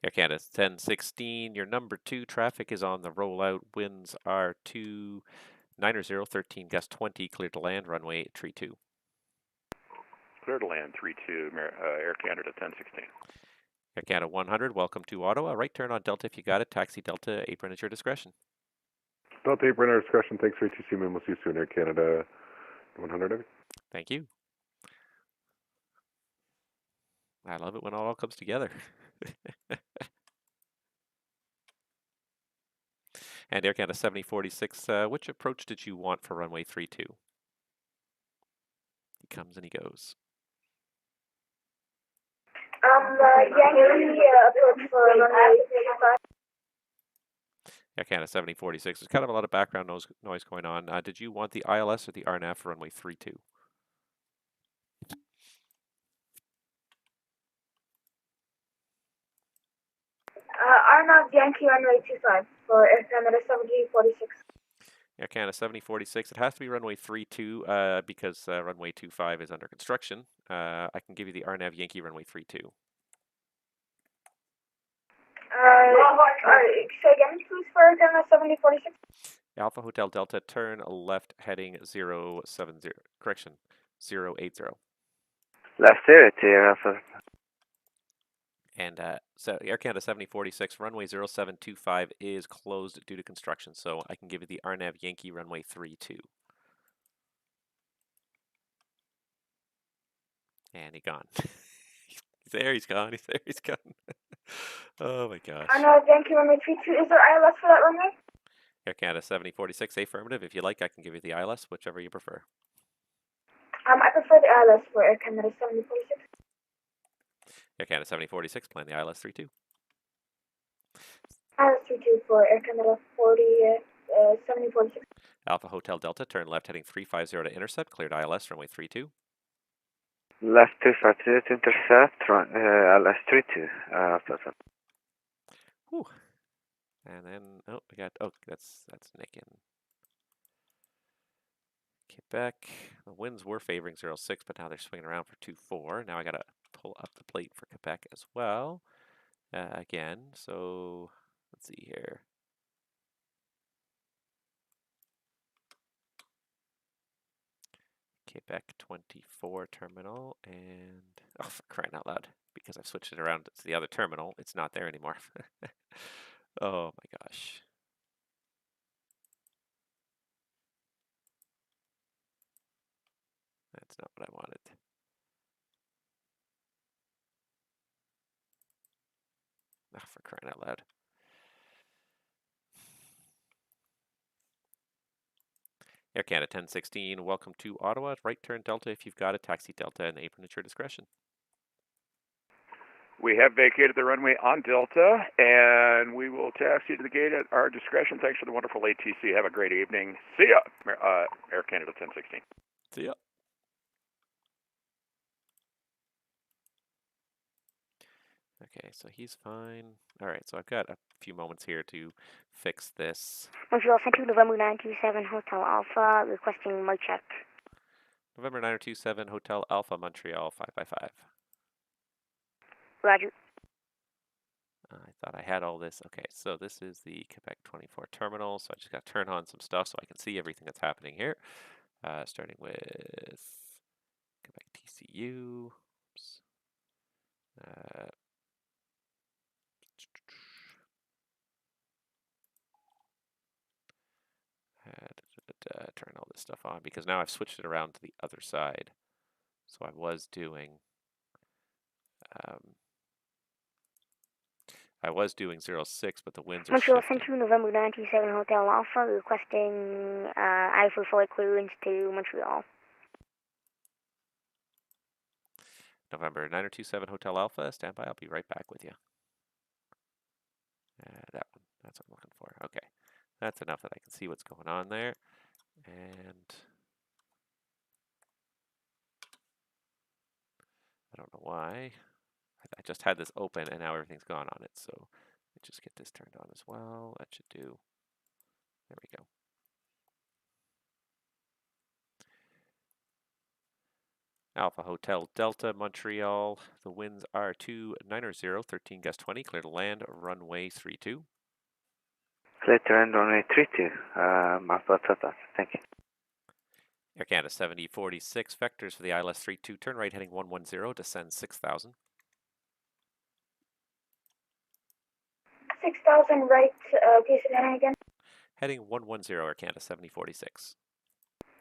Air Canada 1016, your number 2 traffic is on the rollout. Winds are 290, 13 gust 20, clear to land, runway 32. Clear to land 32, Air Canada 1016. Air Canada 100, welcome to Ottawa. Right turn on Delta if you got it. Taxi Delta, apron at your discretion. Delta apron at our discretion. Thanks for ATC, man. We'll see you soon, Air Canada 100. Thank you. I love it when it all comes together. And Air Canada 7046, which approach did you want for runway 32? He comes and he goes. Yankee approach for runway 35. Air Canada 7046. There's kind of a lot of background noise going on. Did you want the ILS or the RNAV for runway 32? RNAV Yankee runway 25. for Air Canada 7046. Air Canada 7046. It has to be runway 32 because runway 25 is under construction. I can give you the RNAV Yankee runway 32. Say again, please, for Air Canada 7046. Alpha Hotel Delta, turn left heading 070. Correction, 080. Left 0 Alpha. And so Air Canada 7046, runway 0725 is closed due to construction, so I can give you the RNAV Yankee runway 32. And he's gone. He's there, he's gone, he's there, he's gone. Oh my gosh. RNAV Yankee runway 32. Is there ILS for that runway? Air Canada 7046, affirmative. If you like, I can give you the ILS, whichever you prefer. I prefer the ILS for Air Canada 7046. Air Canada 7046, plan the ILS 32. ILS 32 for Air Canada 7046. Alpha Hotel Delta, turn left heading 350 to intercept, cleared ILS, runway 32. Left 250 to intercept, ILS 32. Alpha. Whew. And then, oh, we got, oh, that's Nick in Quebec. The winds were favoring 06, but now they're swinging around for 24. Now I got to pull up the plate for Quebec as well. Again, so let's see here. Quebec 24 terminal, and, oh, for crying out loud, because I've switched it around to the other terminal, it's not there anymore. Oh my gosh. That's not what I wanted. Oh, for crying out loud. Air Canada 1016, welcome to Ottawa. Right turn Delta if you've got a taxi Delta and apron at your discretion. We have vacated the runway on Delta, and we will taxi to the gate at our discretion. Thanks for the wonderful ATC. Have a great evening. See ya, Air Canada 1016. See ya. Okay, so he's fine. All right, so I've got a few moments here to fix this. Montreal Central, November 927, Hotel Alpha, requesting mic check. November 927, Hotel Alpha, Montreal, 555. Roger. I thought I had all this. Okay, so this is the Quebec 24 terminal, so I just got to turn on some stuff so I can see everything that's happening here. Starting with Quebec TCU. Oops. Turn all this stuff on because now I've switched it around to the other side. So I was doing 06, but the winds are Montreal shifting. Central, November 927, Hotel Alpha, requesting Alpha flight clearance to Montreal. November 927, Hotel Alpha, stand by. I'll be right back with you. That one, that's what I'm looking for. Okay, that's enough that I can see what's going on there. And I don't know why. I just had this open and now everything's gone on it. So let's just get this turned on as well. That should do. There we go. Alpha Hotel Delta, Montreal. The winds are 290, 13 gust 20. Clear to land, runway 32. Clear to land, runway 32. Alpha Delta. Thank you. Air Canada 7046, vectors for the ILS 32. Turn right heading 110, descend 6,000. 6,000 right, can you say that again? Heading 110, Air Canada 7046.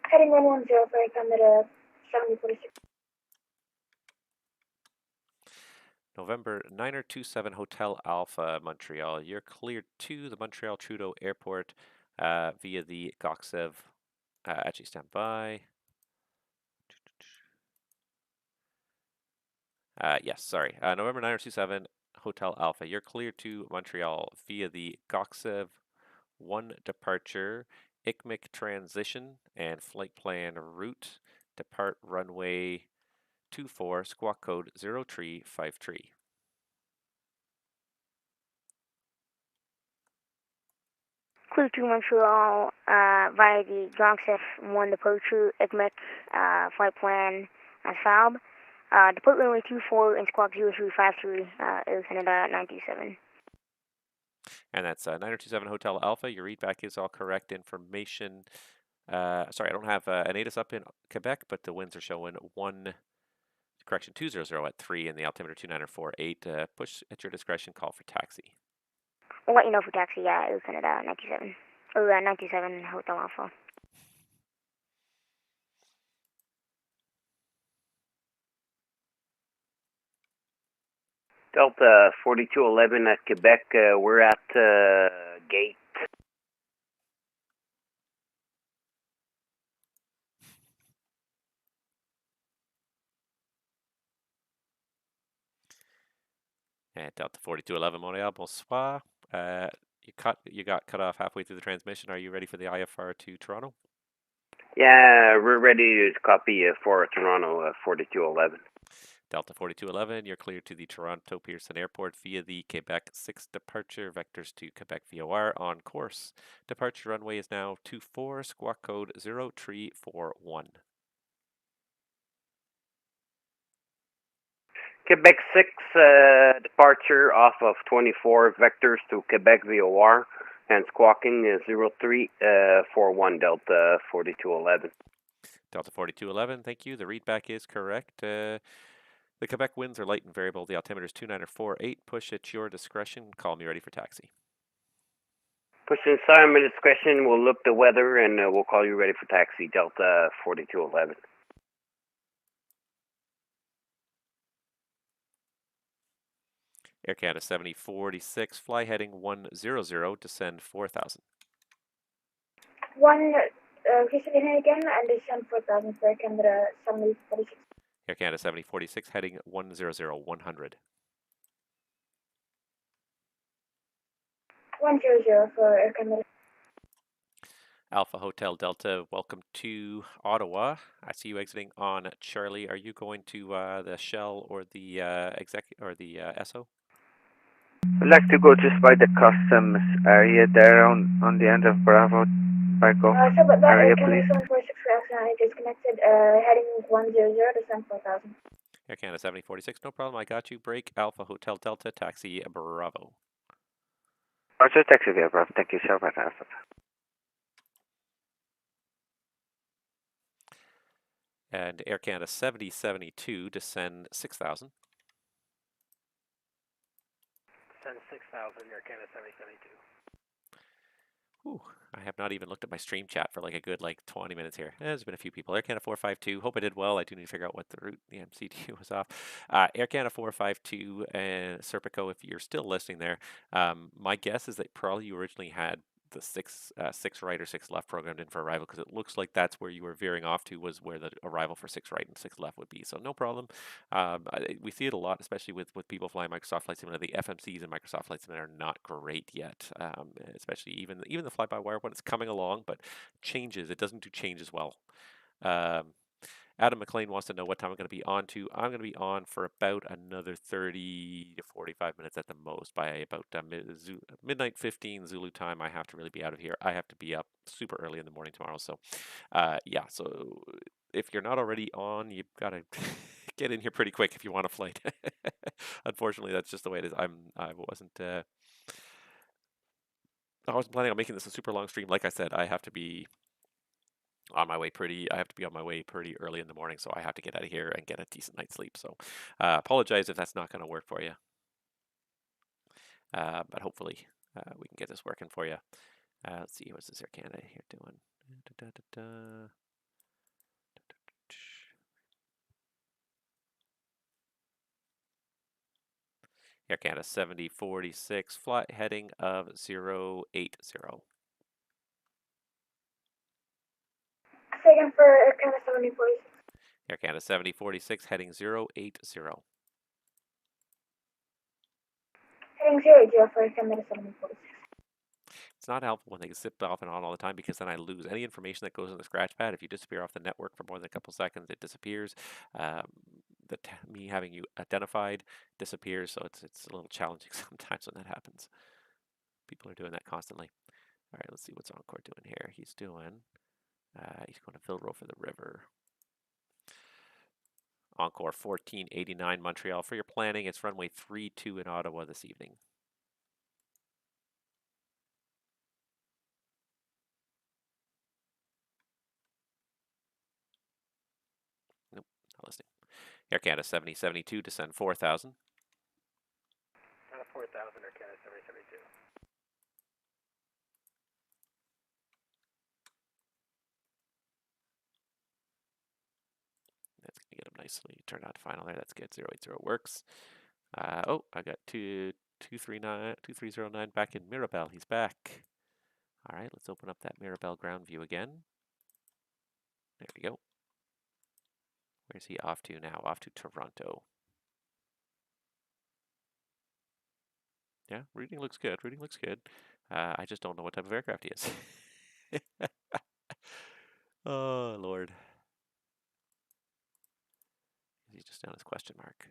Heading 110 for Air Canada 7046. November 927, Hotel Alpha, Montreal. You're cleared to the Montreal Trudeau Airport via the Goksev. Actually, stand by. Yes, sorry. November 927, Hotel Alpha. You're cleared to Montreal via the Goksev 1 departure, ICMIC transition, and flight plan route. Depart runway 24, squawk code 0353. clear to Montreal via the Gangstef 1 departure, Quebec flight plan as filed. Depart runway 24 and squawk 0353, Air Canada 927. And that's 9027 Hotel Alpha. Your readback is all correct information. Sorry, I don't have an ATIS up in Quebec, but the winds are showing 200 at 3 and the altimeter 2948. Push at your discretion, call for taxi. I'll let you know for taxi, Air Canada 97. Or 927 Hotel Alpha. Delta 4211 at Quebec, we're at gate. And Delta 4211 Montreal, bonsoir. You got cut off halfway through the transmission. Are you ready for the IFR to Toronto? Yeah, we're ready to copy for Toronto 4211. Delta 4211, you're cleared to the Toronto Pearson Airport via the Quebec 6 departure, vectors to Quebec VOR on course. Departure runway is now 24, squawk code 0341. Quebec 6 departure off of 24, vectors to Quebec VOR, and squawking is 0341 Delta 4211. Delta 4211, thank you. The readback is correct. The Quebec winds are light and variable. The altimeter is 2948. Push at your discretion. Call me ready for taxi. Push inside my discretion. We'll look the weather and we'll call you ready for taxi. Delta 4211. Air Canada 7046. Fly heading 100. Descend 4000. Please again and descend 4000 for Air Canada 7046. Air Canada 7046 heading 100. 100 for Air Canada. Alpha Hotel Delta, welcome to Ottawa. I see you exiting on Charlie. Are you going to the Shell or the SO? I'd like to go just by the customs area there on the end of Bravo by Gulf But that area, Air Canada please. 746 for accidentally disconnected, heading 100, descend 4000. Air Canada 7046, no problem. I got you. Break Alpha Hotel Delta, taxi Bravo. Roger, taxi via Bravo. Thank you, sir. And Air Canada 7072, descend 6000. Descend 6,000, Air Canada 7072. Ooh, I have not even looked at my stream chat for like a good 20 minutes here. There's been a few people. Air Canada 452. Hope I did well. I do need to figure out what the route the MCT was off. Air Canada 452 and Serpico, if you're still listening there, my guess is that probably you originally had the six right or 6 left programmed in for arrival, because it looks like that's where you were veering off to, was where the arrival for 6 right and 6 left would be. So no problem. We see it a lot, especially with people flying Microsoft Flight Simulator. The FMCs in Microsoft Flight Simulator are not great yet, especially even the fly-by-wire one. It's coming along, but changes. It doesn't do change as well. Adam McLean wants to know what time I'm going to be on to. I'm going to be on for about another 30 to 45 minutes at the most. By about midnight 15 Zulu time, I have to really be out of here. I have to be up super early in the morning tomorrow. So, yeah. So if you're not already on, you've got to get in here pretty quick if you want a flight. Unfortunately, that's just the way it is. I wasn't planning on making this a super long stream. Like I said, I have to be on my way pretty early in the morning, so I have to get out of here and get a decent night's sleep. So apologize if that's not going to work for you, but hopefully we can get this working for you. Let's see, what's this Air Canada here doing? Air Canada 7046, flight heading of 080. Second for Air Canada 7046. Air Canada 7046, heading 080. Heading 080 for Air Canada 7046. It's not helpful when they zip off and on all the time, because then I lose any information that goes in the scratch pad. If you disappear off the network for more than a couple seconds, it disappears. Me having you identified disappears, so it's a little challenging sometimes when that happens. People are doing that constantly. All right, let's see what's Encore doing here. He's going to Villeroy for the river. Encore 1489 Montreal. For your planning, it's runway 32 in Ottawa this evening. Nope, not listening. Air Canada 7072, descend 4000. 4,000, Air Canada 7072. That's going to get him nicely turned on to final there. That's good. 080 works. Oh, I got 2309 back in Mirabel. He's back. All right, let's open up that Mirabel ground view again. There we go. Where's he off to now? Off to Toronto. Yeah, reading looks good. Reading looks good. I just don't know what type of aircraft he is. Oh, Lord. He's just down his question mark.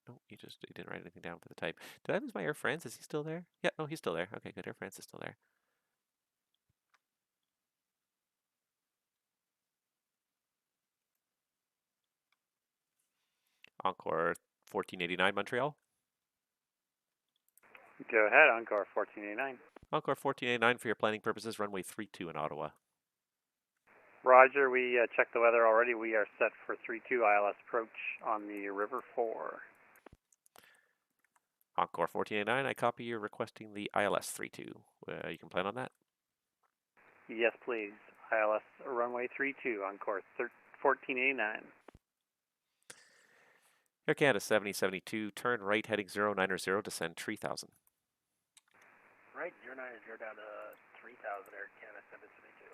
No, he didn't write anything down for the type. Did I lose my Air France? Is he still there? Yeah, no, he's still there. Okay, good. Air France is still there. Encore 1489 Montreal. Go ahead, Encore 1489. Encore 1489 for your planning purposes, runway 32 in Ottawa. Roger, we checked the weather already. We are set for 32 ILS approach on the River 4. Encore 1489, I copy you're requesting the ILS 32. You can plan on that? Yes, please. ILS runway 32, Encore 1489. Air Canada 7072, turn right heading 090, descend 3000. Right, 090 down to 3,000, Air Canada 772.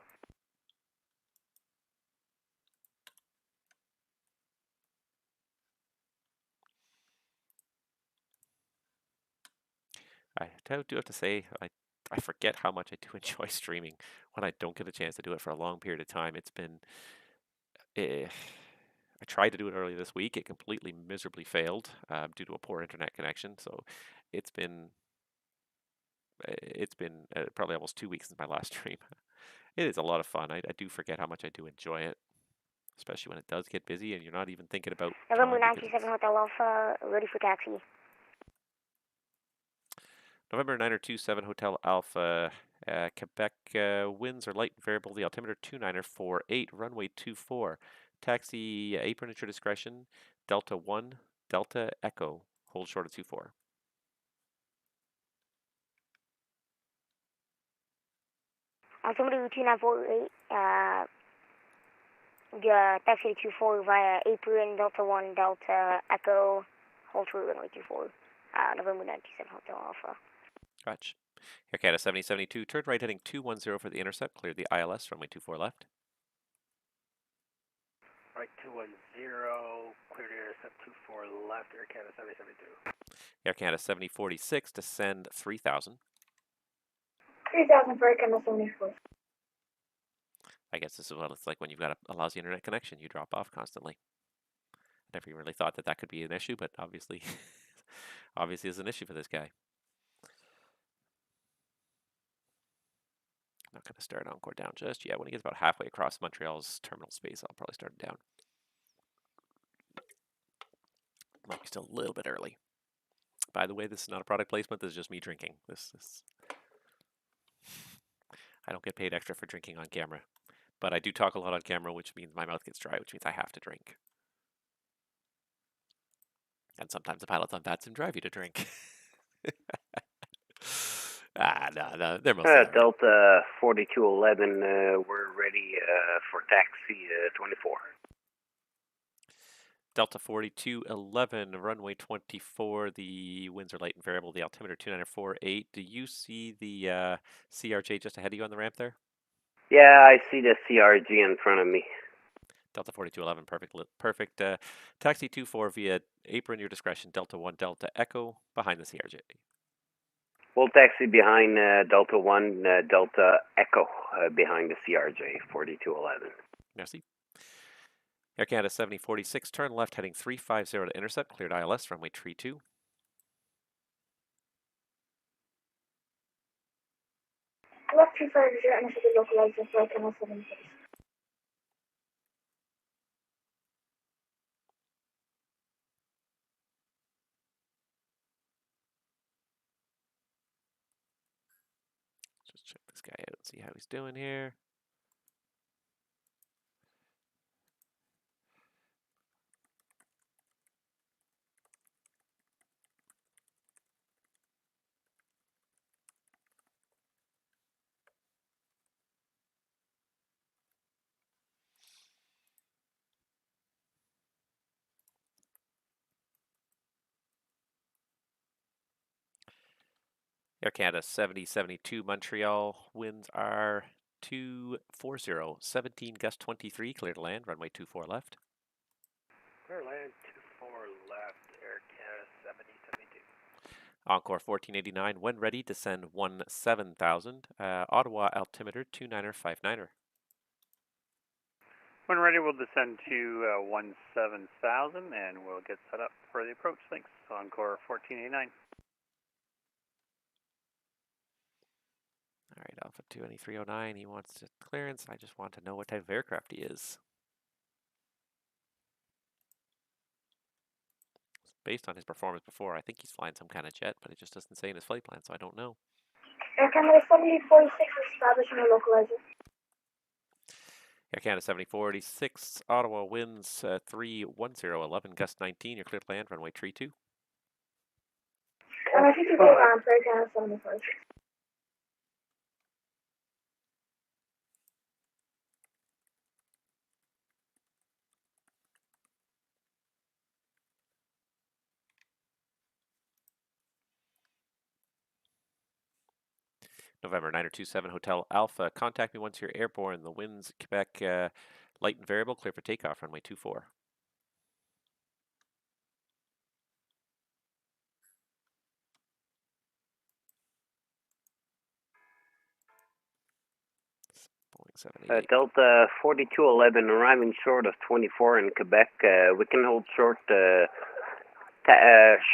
I do have to say, I forget how much I do enjoy streaming when I don't get a chance to do it for a long period of time. It's been... I tried to do it earlier this week. It completely miserably failed due to a poor internet connection. So it's been probably almost 2 weeks since my last stream. It is a lot of fun. I do forget how much I do enjoy it, especially when it does get busy and you're not even thinking about November time 97 Hotel Alpha, ready for taxi. November 927 Hotel Alpha, Quebec, winds are light and variable. The altimeter 2948, runway 24. Taxi apron at your discretion. Delta 1, Delta Echo, hold short of 24. Altimeter 2948, taxi 24 via apron, Delta 1, Delta Echo, hold short runway 24. November 97 Hotel Alpha. Gotcha. Air Canada 7072, turn right heading 210 for the intercept. Clear the ILS, runway 24 left. Right, 210, cleared intercept 24 left, Air Canada 7072. Air Canada 7046, descend 3000. 3,000 for Air Canada 74. I guess this is what it's like when you've got a lousy internet connection. You drop off constantly. I never even really thought that could be an issue, but obviously, obviously is an issue for this guy. I'm not going to start Encore down just yet. When he gets about halfway across Montreal's terminal space, I'll probably start it down. Might be still a little bit early. By the way, this is not a product placement. This is just me drinking. I don't get paid extra for drinking on camera. But I do talk a lot on camera, which means my mouth gets dry, which means I have to drink. And sometimes the pilots on VATSIM drive you to drink. No, they're mostly Delta 4211, we're ready for taxi 24. Delta 4211, runway 24. The winds are light and variable. The altimeter 2948. Do you see the CRJ just ahead of you on the ramp there? Yeah, I see the CRG in front of me. Delta 4211, perfect. Taxi 24 via apron, your discretion. Delta 1, Delta Echo, behind the CRJ. We'll taxi behind Delta 1, Delta Echo, behind the CRJ 4211. Merci. Air Canada 7046, turn left heading 350 to intercept, cleared ILS, runway 32. Left 250, intercepted localizer for Canada 746. Just check this guy out, see how he's doing here. Air Canada 7072 Montreal, winds are 240, 17 gust 23, clear to land, runway 24 left. Clear land 24 left, Air Canada 7072. Encore 1489, when ready, descend 17,000, Ottawa altimeter 29er59er. When ready, we'll descend to 17,000 and we'll get set up for the approach. Thanks. Encore 1489. All right, Alpha 22309, he wants clearance. I just want to know what type of aircraft he is. Based on his performance before, I think he's flying some kind of jet, but it just doesn't say in his flight plan, so I don't know. Air Canada 7046, establishing a localizer. Air Canada 7046, Ottawa winds 310, 11 gust 19, you're clear to land, runway 32. I think you go on for Air Canada 7046. November 927 Hotel Alpha, contact me once you're airborne. The winds Quebec light and variable, clear for takeoff, runway 24. Delta 4211 arriving short of 24 in Quebec. We can hold short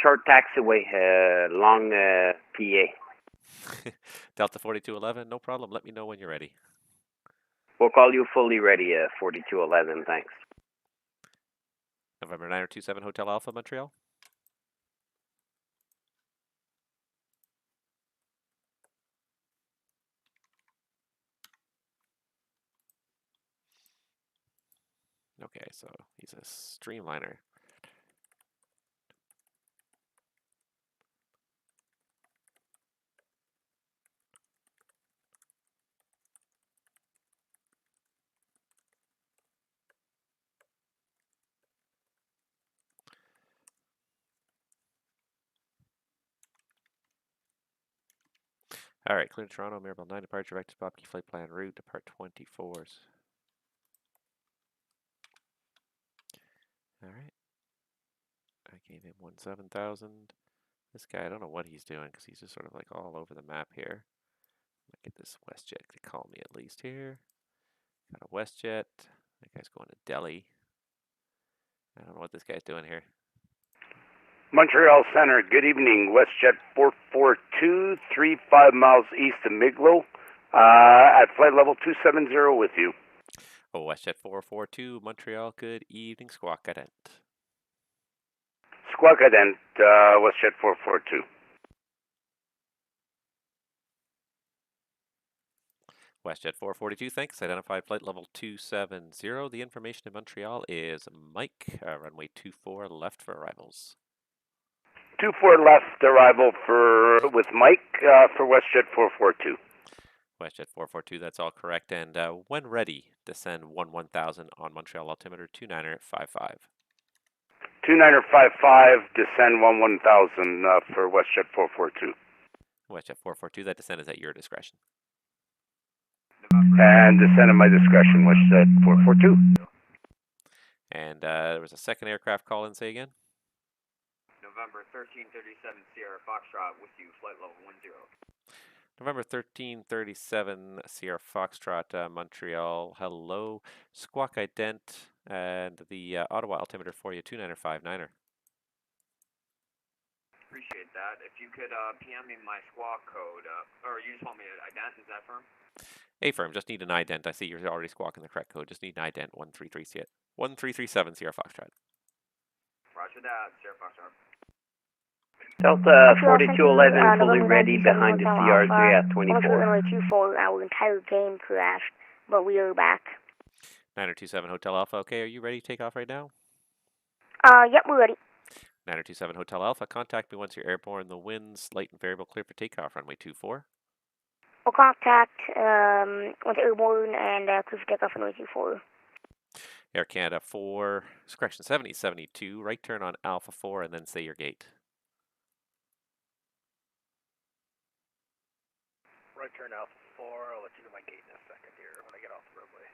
short taxiway, long PA. Delta 4211, no problem. Let me know when you're ready. We'll call you fully ready, 4211. Thanks. November 927 Hotel Alpha, Montreal. Okay, so he's a streamliner. All right, clear to Toronto, Mirabel 9, departure, vector, Bobkey, flight plan, route, depart 24s. All right. I gave him 17,000. This guy, I don't know what he's doing because he's just sort of like all over the map here. Might get this WestJet to call me at least here. Got a WestJet. That guy's going to Delhi. I don't know what this guy's doing here. Montreal Center, good evening. WestJet 442, 35 miles east of Miglo, at flight level 270 with you. Oh, WestJet 442, Montreal, good evening, Squawk Cadent. Squawk Cadent, WestJet 442. WestJet 442, thanks. Identified flight level 270. The information in Montreal is Mike, runway 24 left for arrivals. 24 left arrival with Mike for WestJet 442. WestJet 442, that's all correct. And when ready, descend 1000 on Montreal altimeter 29er55. 29er55, descend 1000 for WestJet 442. WestJet 442, that descent is at your discretion. And descend at my discretion, WestJet 442. And there was a second aircraft call in, say again? November 1337 Sierra Foxtrot with you, flight level 10. November 1337 Sierra Foxtrot, Montreal. Hello. Squawk Ident. And the Ottawa altimeter for you, 2959er. Appreciate that. If you could PM me my squawk code, or you just want me to ident, is that firm? Affirm, just need an ident. I see you're already squawking the correct code. Just need an ident, 1337 Sierra Foxtrot. Roger that, Sierra Foxtrot. Delta 4211 fully ready behind the CRJ at 24. Runway 24, our entire game crashed, but we are back. 9027 Hotel Alpha, okay, are you ready to take off right now? Yep, we're ready. 9027 Hotel Alpha, contact me once you're airborne. The wind's light and variable, clear for takeoff, runway 24. We'll contact once airborne and clear for takeoff runway 24. Air Canada 4, correction, 7072, right turn on Alpha 4 and then say your gate. Right turn Alpha 4, I'll let you know my gate in a second here when I get off the runway.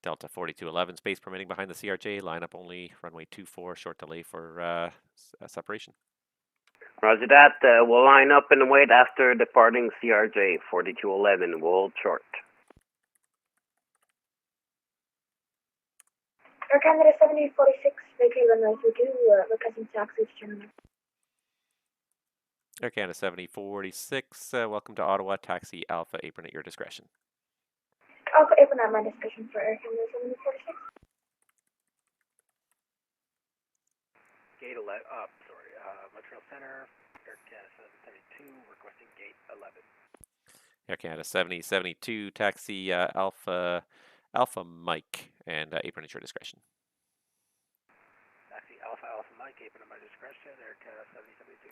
Delta 4211, space permitting behind the CRJ, line up only, runway 24, short delay for separation. Roger that. We'll line up and wait after departing CRJ 4211. We'll hold short. Air Canada 7046, vacate runway 32, requesting taxi to Germany. Air Canada 7046, welcome to Ottawa, taxi Alpha, apron at your discretion. Alpha apron at my discretion for Air Canada 7046. Gate 11, Montreal Center, Air Canada 772, requesting gate 11. Air Canada 7072, taxi Alpha Mike, and apron at your discretion. Taxi Alpha Mike, apron at my discretion, Air Canada 7072.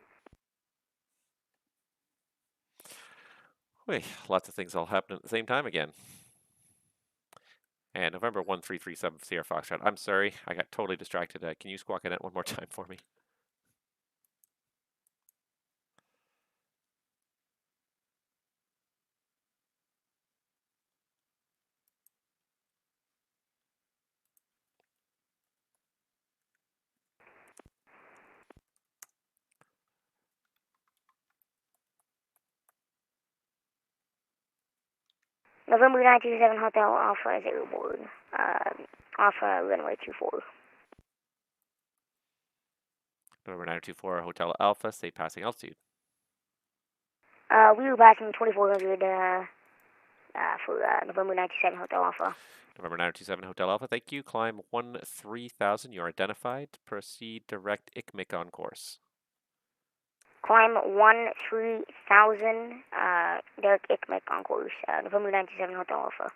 Wait, lots of things all happen at the same time again. And November 1337 Sierra Foxtrot. I'm sorry, I got totally distracted. Can you squawk it one more time for me? November 927 Hotel Alpha is airborne. Alpha runway 24. November 924 Hotel Alpha, stay passing altitude. We were passing 2400 for November 927 Hotel Alpha. November 927 Hotel Alpha, thank you. Climb 13,000, you're identified. Proceed direct ICMIC on course. Climb 13,000, Derek ICMIC on course, November 927 Hotel Alpha.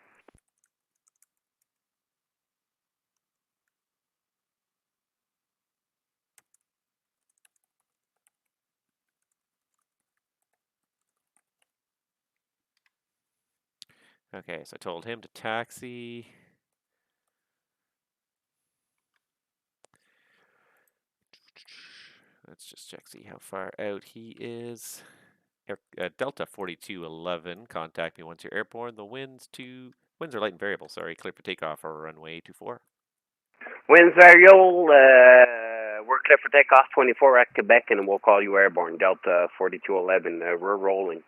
Okay, so I told him to taxi. Let's just check, see how far out he is. Delta 4211, contact me once you're airborne. The winds are light and variable, sorry. Clear for takeoff or runway 24. Winds variable, we're clear for takeoff 24 at Quebec and we'll call you airborne. Delta 4211, we're rolling.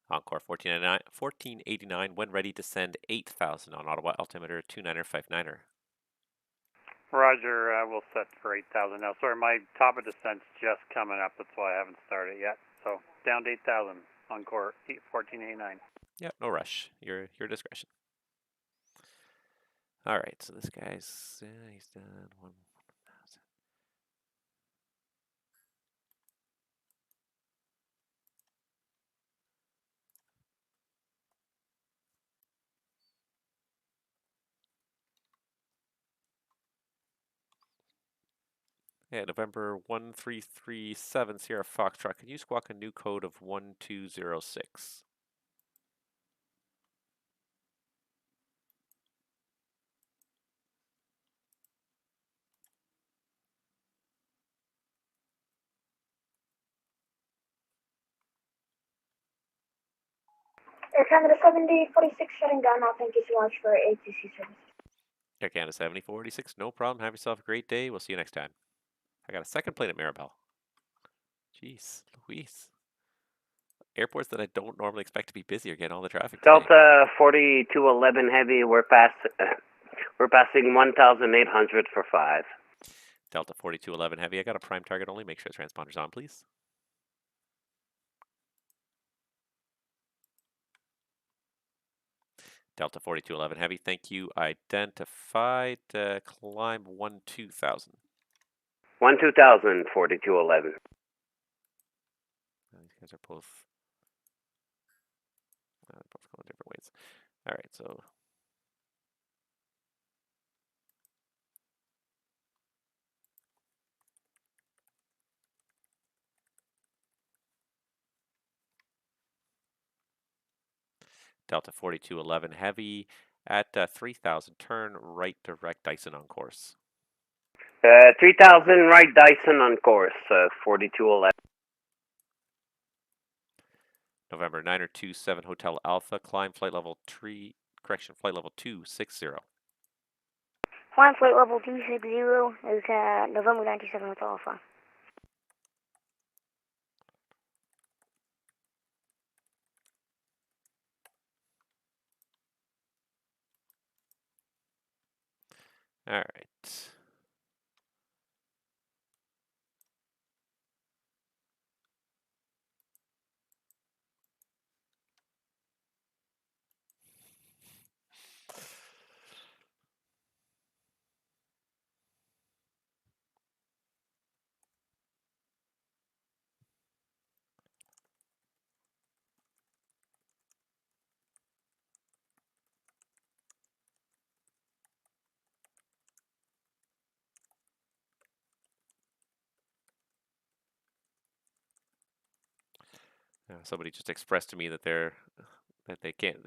Encore 1489, when ready to send 8,000 on Ottawa altimeter 2959er. Roger, we'll set for 8,000 now. Sorry, my top of descent's just coming up. That's why I haven't started yet. So down to 8,000, Encore 1489. Yep, no rush. Your discretion. All right, so this guy's he's done 1,000. Yeah, November 1337 Sierra Foxtrot. Can you squawk a new code of 1206? Air Canada 7046 shutting down now. Thank you so much for ATC service. Air Canada 7046, no problem. Have yourself a great day. We'll see you next time. I got a second plane at Mirabel. Jeez, Louise. Airports that I don't normally expect to be busy are getting all the traffic today. Delta 4211 Heavy, we're We're passing 1,800 for 5. Delta 4211 Heavy, I got a prime target only. Make sure the transponder's on, please. Delta 4211 Heavy, thank you. Identified, climb 12,000. 12,000, 4211. These guys are both going different ways. All right, so Delta 4211 Heavy at 3,000. Turn right direct Dyson on course. 3,000 right Dyson on course, 4211. November 927 Hotel Alpha, climb flight level 260. Climb flight level 260 is November 97 Hotel Alpha. All right. Somebody just expressed to me that they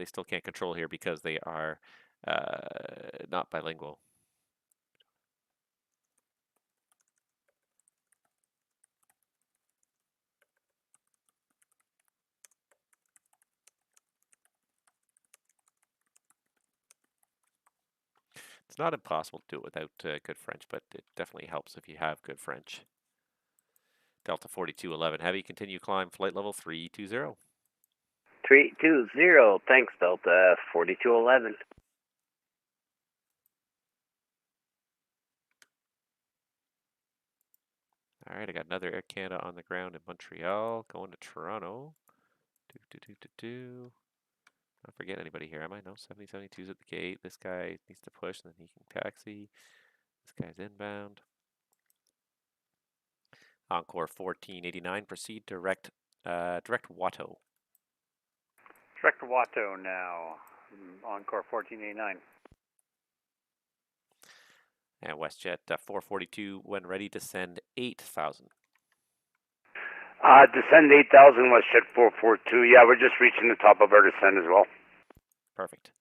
still can't control here because they are not bilingual. It's not impossible to do it without good French, but it definitely helps if you have good French. Delta 4211 Heavy, continue climb flight level 320. 320, thanks Delta 4211. All right, I got another Air Canada on the ground in Montreal, going to Toronto. Not forget anybody here, am I? No, 7072's at the gate. This guy needs to push, and then he can taxi. This guy's inbound. Encore 1489, proceed direct Watteau. Direct Watteau now. Encore 1489. And WestJet 442, when ready, descend 8,000. Descend 8,000, WestJet 442. Yeah, we're just reaching the top of our descent as well. Perfect.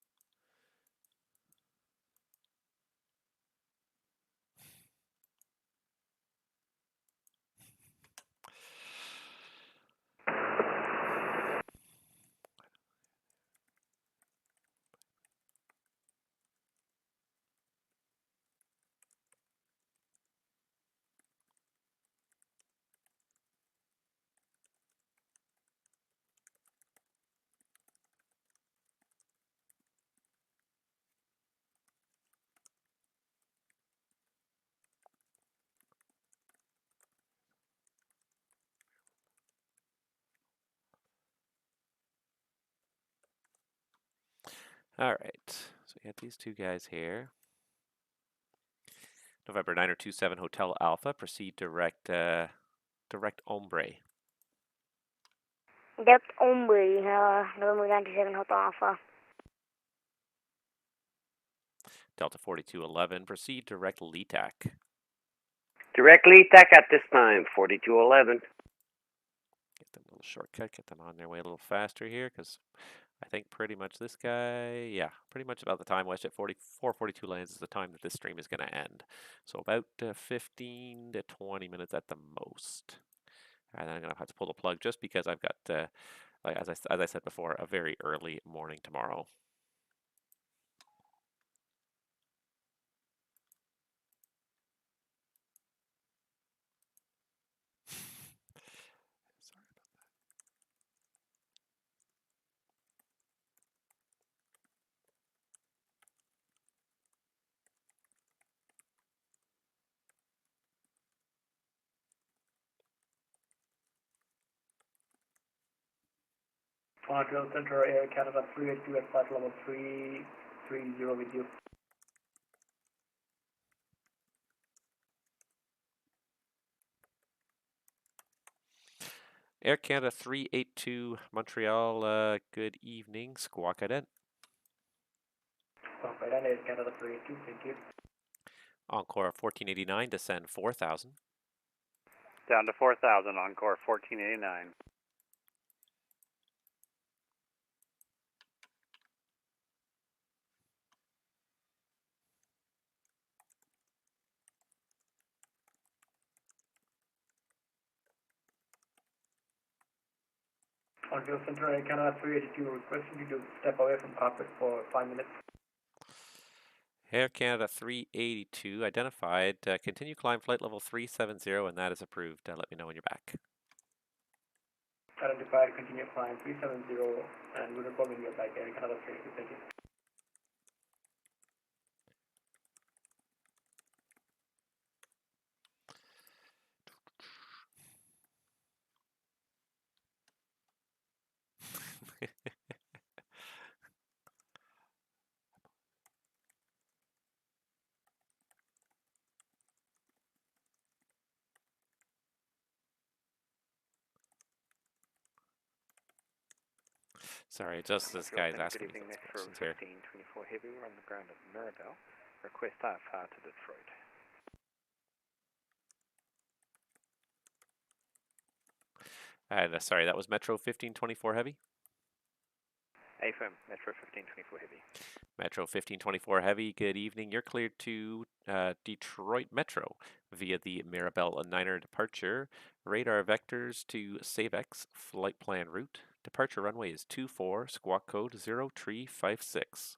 All right, so we got these two guys here. November 9027 Hotel Alpha, proceed direct Ombre. Direct Ombre, November 97 Hotel Alpha. Delta 4211, proceed direct LETAC. Direct LETAC at this time, 4211. Get them a little shortcut, get them on their way a little faster here, because I think pretty much this guy, yeah, pretty much about the time WestJet 442 lands is the time that this stream is going to end. So about 15 to 20 minutes at the most. And then I'm going to have to pull the plug just because I've got, as I said before, a very early morning tomorrow. Montreal Center, Air Canada 382 at flight level 330 with you. Air Canada 382 Montreal, good evening. Squawk Ident. Squawk Ident, Air Canada 382, thank you. Encore 1489, descend 4000. Down to 4,000, Encore 1489. Montreal Center, Air Canada 382, requesting you to step away from cockpit for 5 minutes. Air Canada 382 identified. Continue climb flight level 370, and that is approved. Let me know when you're back. Identified, continue climb 370, and we'll report when you're back. Air Canada 382, thank you. Sorry, just this guy's asking me Good evening, some Metro questions here. 1524 Heavy. We're on the ground at Mirabel. Request IFR to Detroit. And sorry, that was Metro 1524 Heavy? AFM, Metro 1524 Heavy. Metro 1524 Heavy, good evening. You're cleared to Detroit Metro via the Mirabel Niner departure. Radar vectors to SAVEX, flight plan route. Departure runway is 24, squawk code 0356.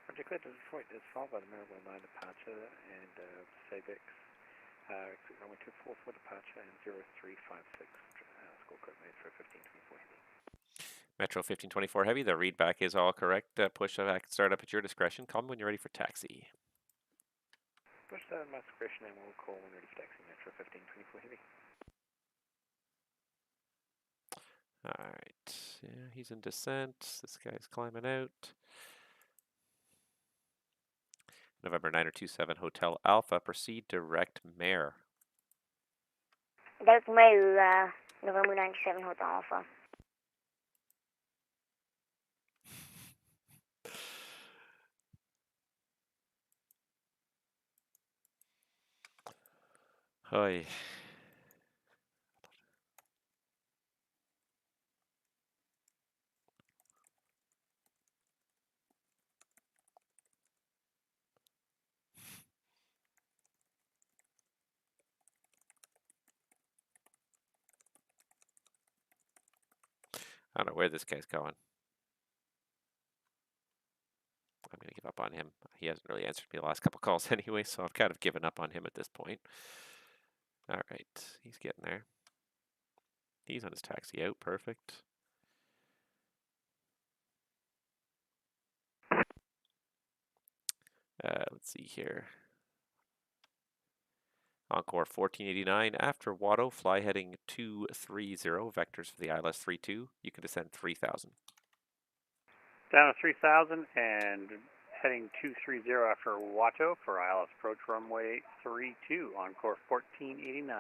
Roger, clear to Detroit is followed by the Mirabel 9 departure and SAVEX. Exit runway 24 for departure and 0356. Score code Metro 1524 Heavy. Metro 1524 Heavy, the readback is all correct. Push back start up at your discretion. Call me when you're ready for taxi. Push that at my discretion and we'll call when ready for taxi. Metro 1524 Heavy. Alright, yeah, he's in descent. This guy's climbing out. November 927 Hotel Alpha, proceed direct Mare. Direct Mare, November 97 Hotel Alpha. Hoi. I don't know where this guy's going. I'm going to give up on him. He hasn't really answered me the last couple calls anyway, so I've kind of given up on him at this point. All right, he's getting there. He's on his taxi out. Perfect. Let's see here. Encore 1489. After Watto, fly heading 230. Vectors for the ILS 32. You can descend 3000. Down to 3,000 and heading 230 after Watto for ILS approach runway 32, Encore 1489.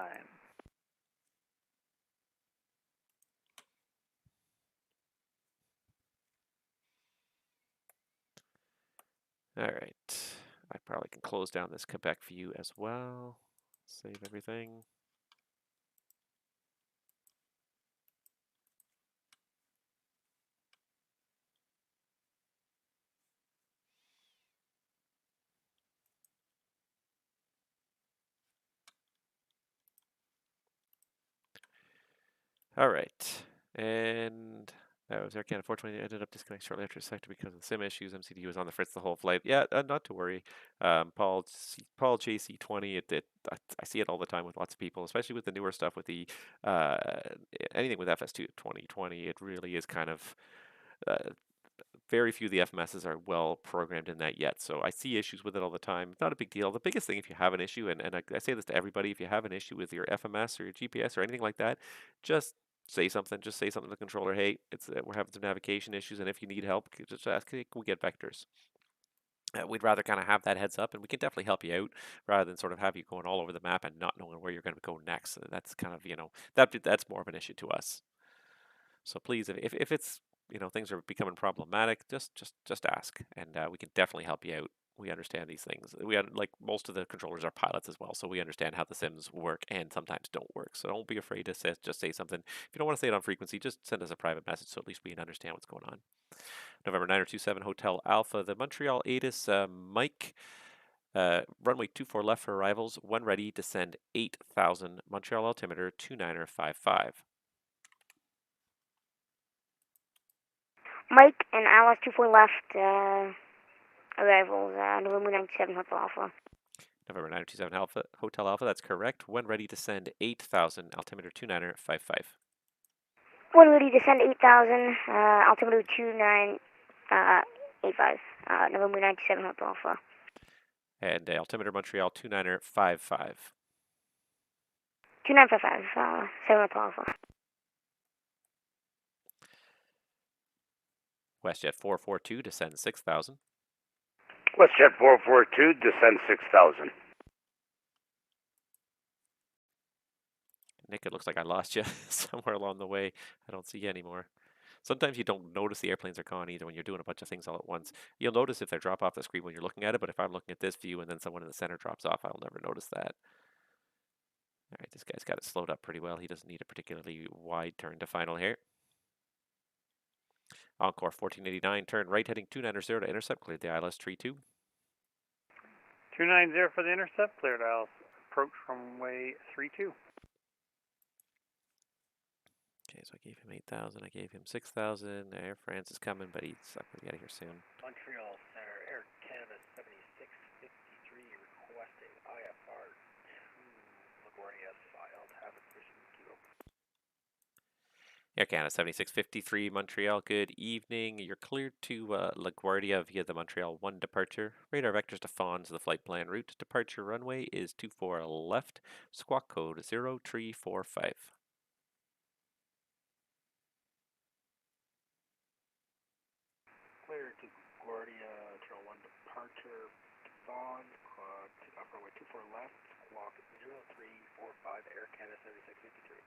All right. I probably can close down this Quebec view as well. Save everything. All right, and that was Air Canada 420. Ended up disconnecting shortly after sector because of the SIM issues. MCD was on the fritz the whole flight. Yeah, not to worry. Paul JC20. I see it all the time with lots of people, especially with the newer stuff with the anything with FS2 2020. It really is kind of very few of the FMSs are well programmed in that yet. So I see issues with it all the time. Not a big deal. The biggest thing if you have an issue, and I say this to everybody, if you have an issue with your FMS or your GPS or anything like that, just say something. Just say something to the controller. Hey, we're having some navigation issues, and if you need help, just ask. Can we get vectors? We'd rather kind of have that heads up, and we can definitely help you out rather than sort of have you going all over the map and not knowing where you're going to go next. That's kind of that's more of an issue to us. So please, if it's things are becoming problematic, just ask, and we can definitely help you out. We understand these things. Like most of the controllers are pilots as well, so we understand how the sims work and sometimes don't work. So don't be afraid to just say something. If you don't want to say it on frequency, just send us a private message so at least we can understand what's going on. November 927 Hotel Alpha, the Montreal ATIS Mike, runway 24 left for arrivals, when ready, descend 8,000, Montreal altimeter 2955. Mike and Alice 24 left, arrivals, November 97 Hotel Alpha. November 927 Alpha, Hotel Alpha, that's correct. When ready, descend 8,000, altimeter 2955. When ready, descend 8,000, altimeter 2985, November 97 Hotel Alpha. And altimeter Montreal 2955. 2955, 7 Hotel Alpha. WestJet 442, descend 6,000. WestJet 442, descend 6,000. Nick, it looks like I lost you somewhere along the way. I don't see you anymore. Sometimes you don't notice the airplanes are gone either when you're doing a bunch of things all at once. You'll notice if they drop off the screen when you're looking at it, but if I'm looking at this view and then someone in the center drops off, I'll never notice that. All right, this guy's got it slowed up pretty well. He doesn't need a particularly wide turn to final here. Encore 1489, turn right heading 290 to intercept, cleared the ILS tree 2. 290 for the intercept, cleared ILS approach runway 32. Okay, so I gave him 8,000, I gave him 6,000. Air France is coming, but he's not going to get out of here soon. Montreal Center, Air Canada 7653 requesting IFR 2 LaGuardia filed. Have a person queue up. Air Canada 7653 Montreal, good evening. You're cleared to LaGuardia via the Montreal 1 departure. Radar vectors to Fawns, the flight plan route. Departure runway is 24 left, squawk code 0345. Clear to LaGuardia, Montreal 1 departure, Vaughan, take off runway 24 left, squawk 0345, Air Canada 7653.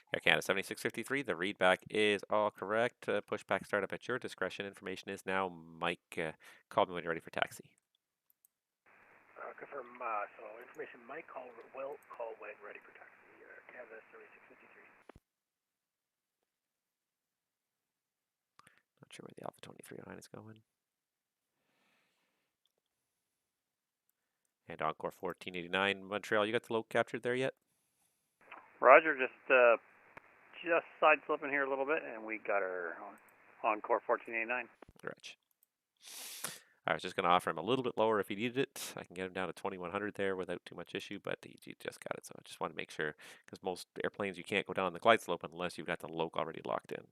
Air Canada 7653, the readback is all correct. Pushback startup at your discretion. Information is now Mike. Call me when you're ready for taxi. Confirm, so information Mike will call when ready for taxi. Air Canada 7653. Not sure where the Alpha 2309 is going. And Encore 1489 Montreal, you got the low captured there yet? Roger, just side slipping here a little bit, and we got our Encore 1489. Gotcha. I was just going to offer him a little bit lower if he needed it. I can get him down to 2100 there without too much issue, but he just got it. So I just want to make sure, because most airplanes you can't go down the glide slope unless you've got the loc already locked in.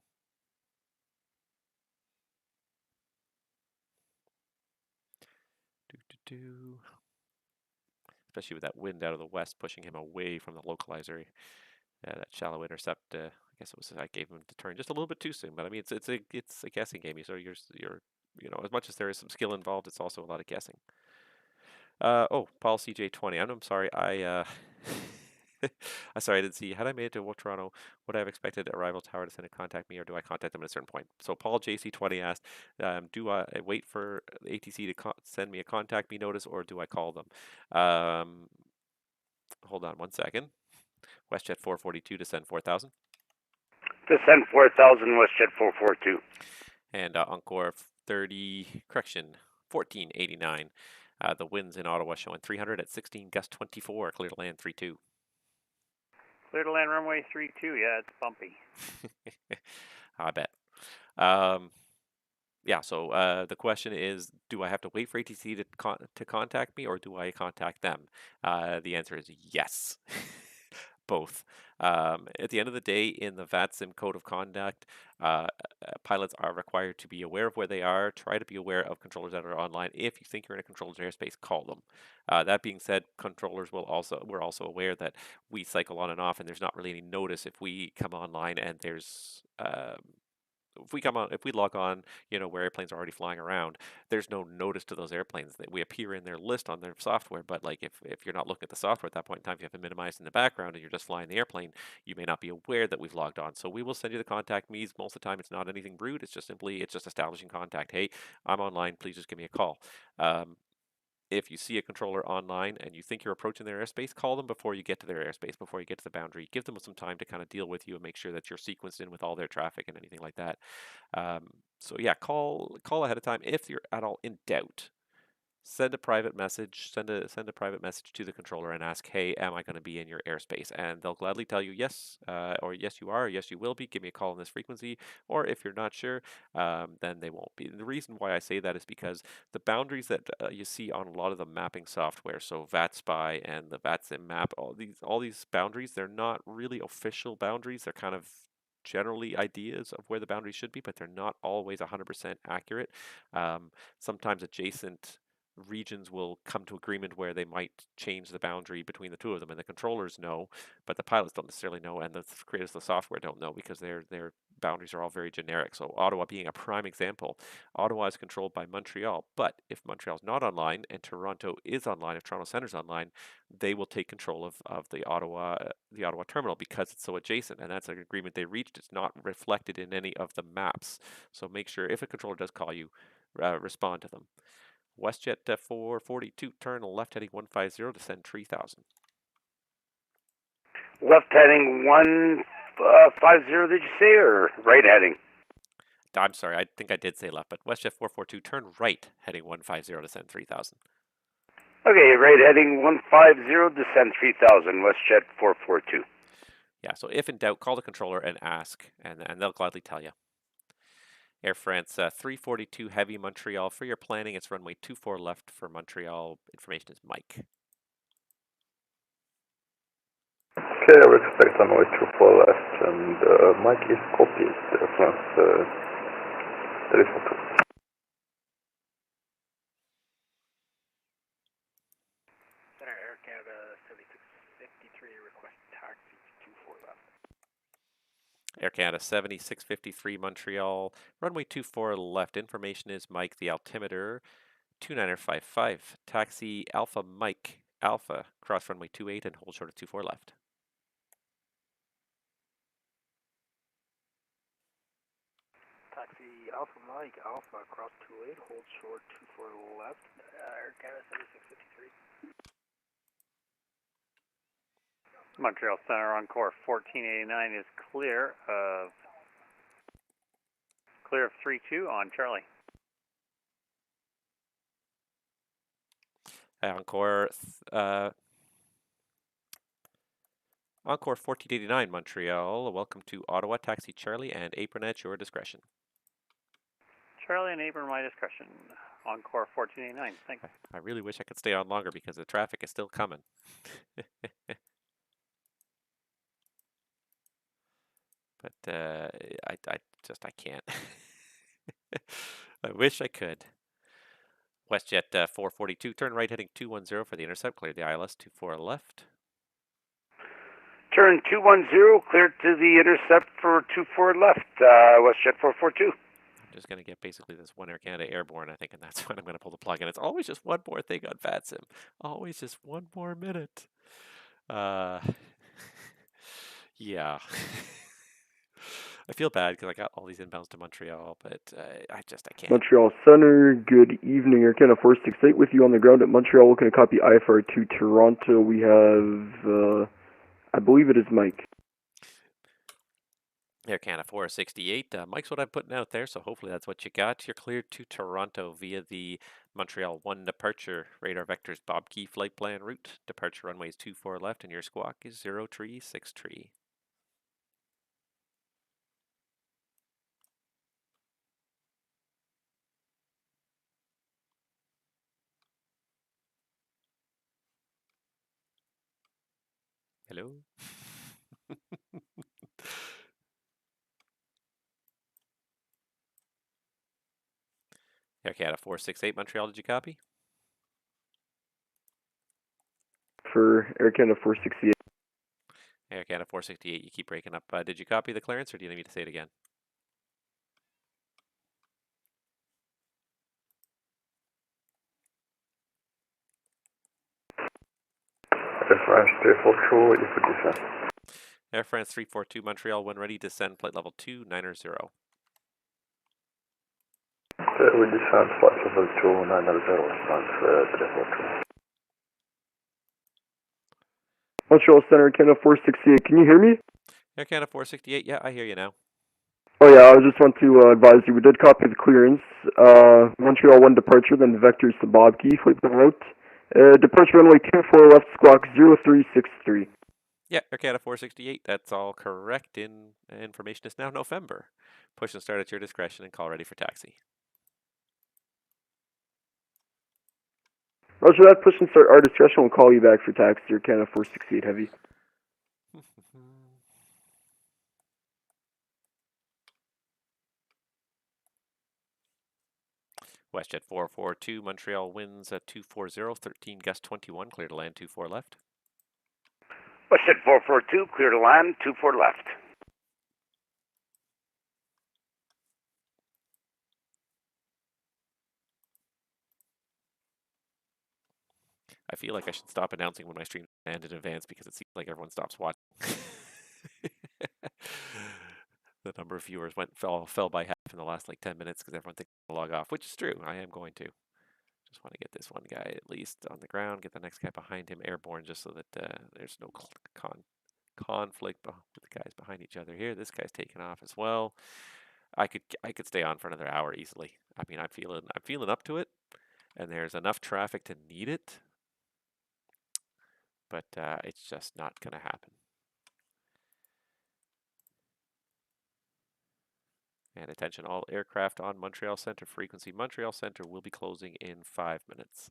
Especially with that wind out of the west pushing him away from the localizer. That shallow intercept, I guess it was I gave him the turn just a little bit too soon, but I mean it's a guessing game. So you're as much as there is some skill involved, it's also a lot of guessing. Oh, Paul CJ20. I'm sorry. I'm sorry, I didn't see. Had I made it to Toronto, would I have expected Arrival Tower to send a contact me, or do I contact them at a certain point? So Paul JC20 asked, do I wait for the ATC to send me a contact me notice, or do I call them? Hold on one second. WestJet 442, descend 4,000. Descend 4,000, WestJet 442. And Encore 1489. The winds in Ottawa showing 300 at 16, gust 24, clear to land 32. Clear to land runway 32, yeah, it's bumpy. I bet. Yeah, so the question is, do I have to wait for ATC to contact me, or do I contact them? The answer is yes. both. At the end of the day, in the VATSIM code of conduct, pilots are required to be aware of where they are. Try to be aware of controllers that are online. If you think you're in a controller's airspace, call them. That being said, controllers we're also aware that we cycle on and off, and there's not really any notice if we come online and there's if we log on, where airplanes are already flying around, there's no notice to those airplanes. That we appear in their list on their software, but like if you're not looking at the software at that point in time, if you have it minimized in the background and you're just flying the airplane, you may not be aware that we've logged on. So we will send you the contact me's. Most of the time, it's not anything rude. It's just establishing contact. Hey, I'm online. Please just give me a call. If you see a controller online and you think you're approaching their airspace, call them before you get to their airspace, before you get to the boundary. Give them some time to kind of deal with you and make sure that you're sequenced in with all their traffic and anything like that. So yeah, call ahead of time if you're at all in doubt. Send a private message. Send a private message to the controller and ask, "Hey, am I going to be in your airspace?" And they'll gladly tell you yes, or yes you are, or yes you will be. Give me a call on this frequency. Or if you're not sure, then they won't be. And the reason why I say that is because the boundaries that you see on a lot of the mapping software, so VATSPY and the VATSIM map, all these boundaries, they're not really official boundaries. They're kind of generally ideas of where the boundaries should be, but they're not always 100% accurate. Sometimes adjacent regions will come to agreement where they might change the boundary between the two of them, and the controllers know, but the pilots don't necessarily know, and the creators of the software don't know because their boundaries are all very generic. So Ottawa being a prime example, Ottawa is controlled by Montreal, but if Montreal's not online and Toronto is online, if Toronto Center's online, they will take control of the Ottawa terminal because it's so adjacent, and that's an agreement they reached. It's not reflected in any of the maps. So make sure if a controller does call you, respond to them. WestJet 442, turn left heading 150, descend 3000. Left heading 150, did you say, or right heading? I'm sorry, I think I did say left, but WestJet 442, turn right heading 150, descend 3000. Okay, right heading 150, descend 3000, WestJet 442. Yeah, so if in doubt, call the controller and ask, and they'll gladly tell you. Air France 342 Heavy Montreal. For your planning, it's runway 24 left for Montreal. Information is Mike. Okay, I would expect runway 24 left, and Mike is copied. Air France 342. Center Air Canada 7653, request taxi 24 left. Air Canada 7653 Montreal, runway 24 left. Information is Mike, the altimeter 2955. Taxi Alpha Mike Alpha, cross runway 28 and hold short of 24 left. Taxi Alpha Mike Alpha, cross 28, hold short 24 left, Air Canada 7653. Montreal Center Encore 1489 is clear of 32 on Charlie. Encore 1489 Montreal. Welcome to Ottawa. Taxi Charlie and apron at your discretion. Charlie and apron, my discretion. Encore 1489. Thanks. I really wish I could stay on longer because the traffic is still coming. But I can't. I wish I could. WestJet 442, turn right heading 210 for the intercept. Clear the ILS 24 left. Turn 210, clear to the intercept for 24 left, WestJet 442. I'm just going to get basically this one Air Canada airborne, I think, and that's when I'm going to pull the plug. And it's always just one more thing on VATSIM. Always just one more minute. Yeah. I feel bad because I got all these inbounds to Montreal, but I can't. Montreal Center, good evening. Air Canada 468 with you on the ground at Montreal. Looking to copy IFR to Toronto. We have, I believe it is Mike. Air Canada 468. Mike's what I'm putting out there, so hopefully that's what you got. You're cleared to Toronto via the Montreal 1 departure. Radar vectors Bob Key flight plan route. Departure runways 24 left, and your squawk is 0363. Hello? Air Canada 468 Montreal, did you copy? For Air Canada 468. Air Canada 468, you keep breaking up. Did you copy the clearance, or do you need me to say it again? Air France 342, you could descend. Air France 342 Montreal, when ready, descend flight level 290. Okay, we descend flight level 290, France 342. Montreal Center, Canada 468. Can you hear me? Air Canada 468, yeah, I hear you now. Oh yeah, I just want to advise you, we did copy the clearance. Montreal 1 departure, then vectors to Bobkey, flight the route. Departure runway 24 left, squawk 0363. Yeah, Air Canada 468, that's all correct. Information is now November. Push and start at your discretion and call ready for taxi. Roger that, push and start our discretion, we'll call you back for taxi, Air Canada 468 Heavy. WestJet 442, Montreal winds at 240, 13 gust 21, clear to land 24 left. WestJet 442, clear to land, 24 left. I feel like I should stop announcing when my stream ends in advance because it seems like everyone stops watching. The number of viewers fell by half in the last like 10 minutes because everyone thinks to log off, which is true. I am going to. Just want to get this one guy at least on the ground, get the next guy behind him airborne just so that there's no conflict with the guys behind each other here. This guy's taking off as well. I could stay on for another hour easily. I mean, I'm feeling up to it, and there's enough traffic to need it, but it's just not going to happen. And attention, all aircraft on Montreal Center frequency. Montreal Center will be closing in 5 minutes.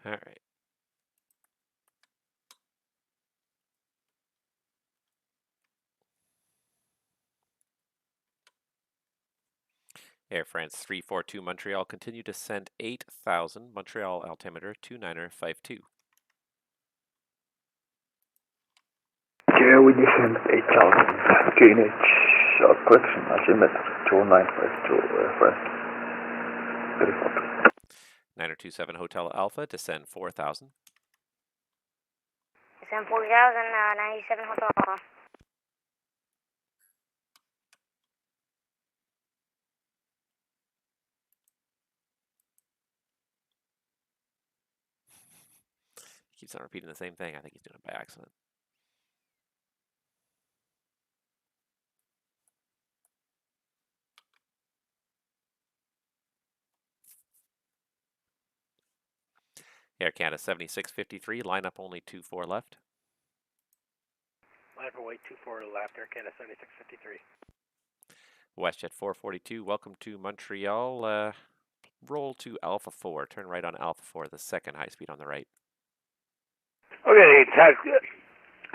All right. Air France 342 Montreal, continue to send 8,000, Montreal altimeter 2952. Okay, we descend 8,000. Greenwich, correction, altimeter 2952, France 342. 9027 Hotel Alpha, descend 4,000. Descend 4,000, 97 Hotel Alpha. He keeps on repeating the same thing. I think he's doing it by accident. Air Canada 7653, line up only 24 left. Line for weight 24 left, Air Canada 7653. WestJet 442, welcome to Montreal. Roll to Alpha 4, turn right on Alpha 4, the second high speed on the right. Okay,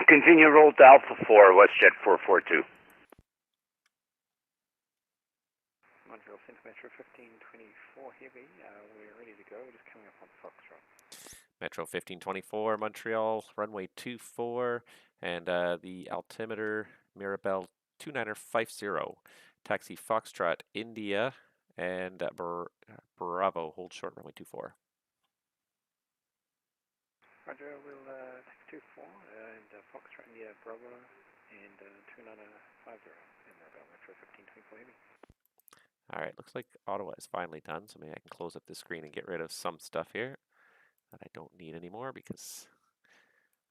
continue roll to Alpha 4, WestJet 442. Montreal Center Metro 1524 Heavy, we're ready to go, just coming up on Foxtrot. Metro 1524, Montreal, runway 24, and the altimeter Mirabel 2950. Taxi Foxtrot, India, and Bravo, hold short, runway 24. Roger, we'll take 24 and Foxtrot India Bravo and 2950 in Marbella Metro 1524 Heavy. All right, looks like Ottawa is finally done, so maybe I can close up this screen and get rid of some stuff here that I don't need anymore, because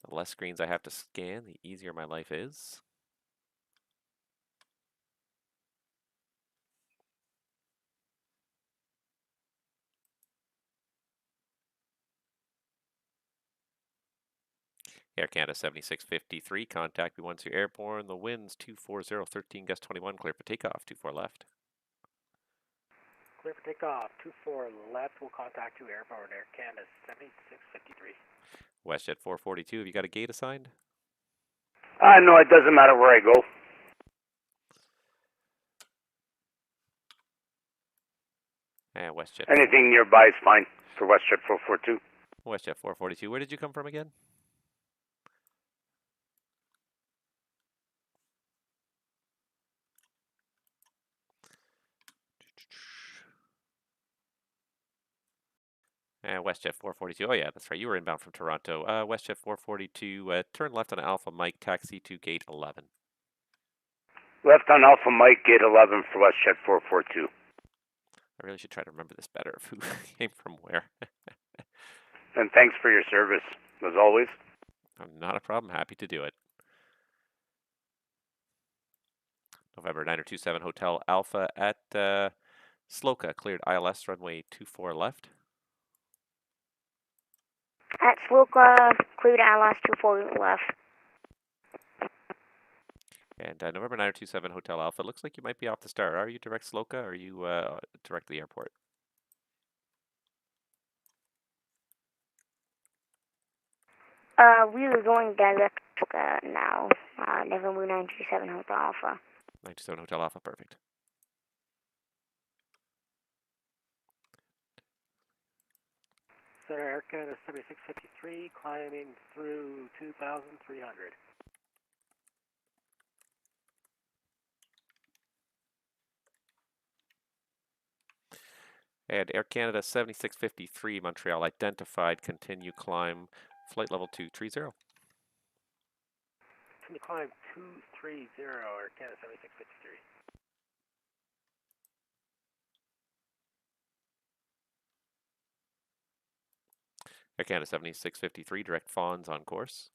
the less screens I have to scan, the easier my life is. Air Canada 7653, contact me once you're airborne. The wind's 240, 13 gust 21, clear for takeoff, 24 left. Clear for takeoff, 24 left, we'll contact you airborne, Air Canada 7653. WestJet 442, have you got a gate assigned? No, it doesn't matter where I go. And WestJet. Anything nearby is fine for WestJet 442. WestJet 442, where did you come from again? And WestJet 442, oh yeah, that's right, you were inbound from Toronto. WestJet 442, turn left on Alpha Mike, taxi to gate 11. Left on Alpha Mike, gate 11 for WestJet 442. I really should try to remember this better, of who came from where. And thanks for your service, as always. Not a problem, happy to do it. November 927 Hotel Alpha at Sloka, cleared ILS, runway 24 left. At Sloka, cleared ILS 24 left. And November 927 Hotel Alpha, looks like you might be off the start. Are you direct Sloka, or are you direct to the airport? We are going direct now. November 927 Hotel Alpha. 927 Hotel Alpha, perfect. Center Air Canada 7653, climbing through 2,300. And Air Canada 7653 Montreal identified, continue climb, flight level 230. Continue climb 230, Air Canada 7653. Air Canada 7653, direct Fawns on course.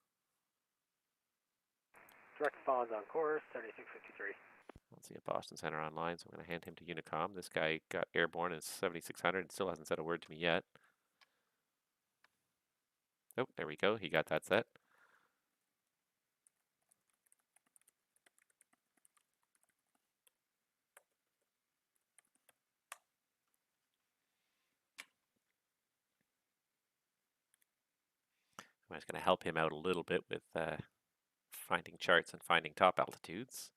Direct Fawns on course, 7653. Let's see a Boston Center online, so I'm going to hand him to Unicom. This guy got airborne in 7600 and still hasn't said a word to me yet. Oh, there we go. He got that set. I'm just going to help him out a little bit with finding charts and finding top altitudes.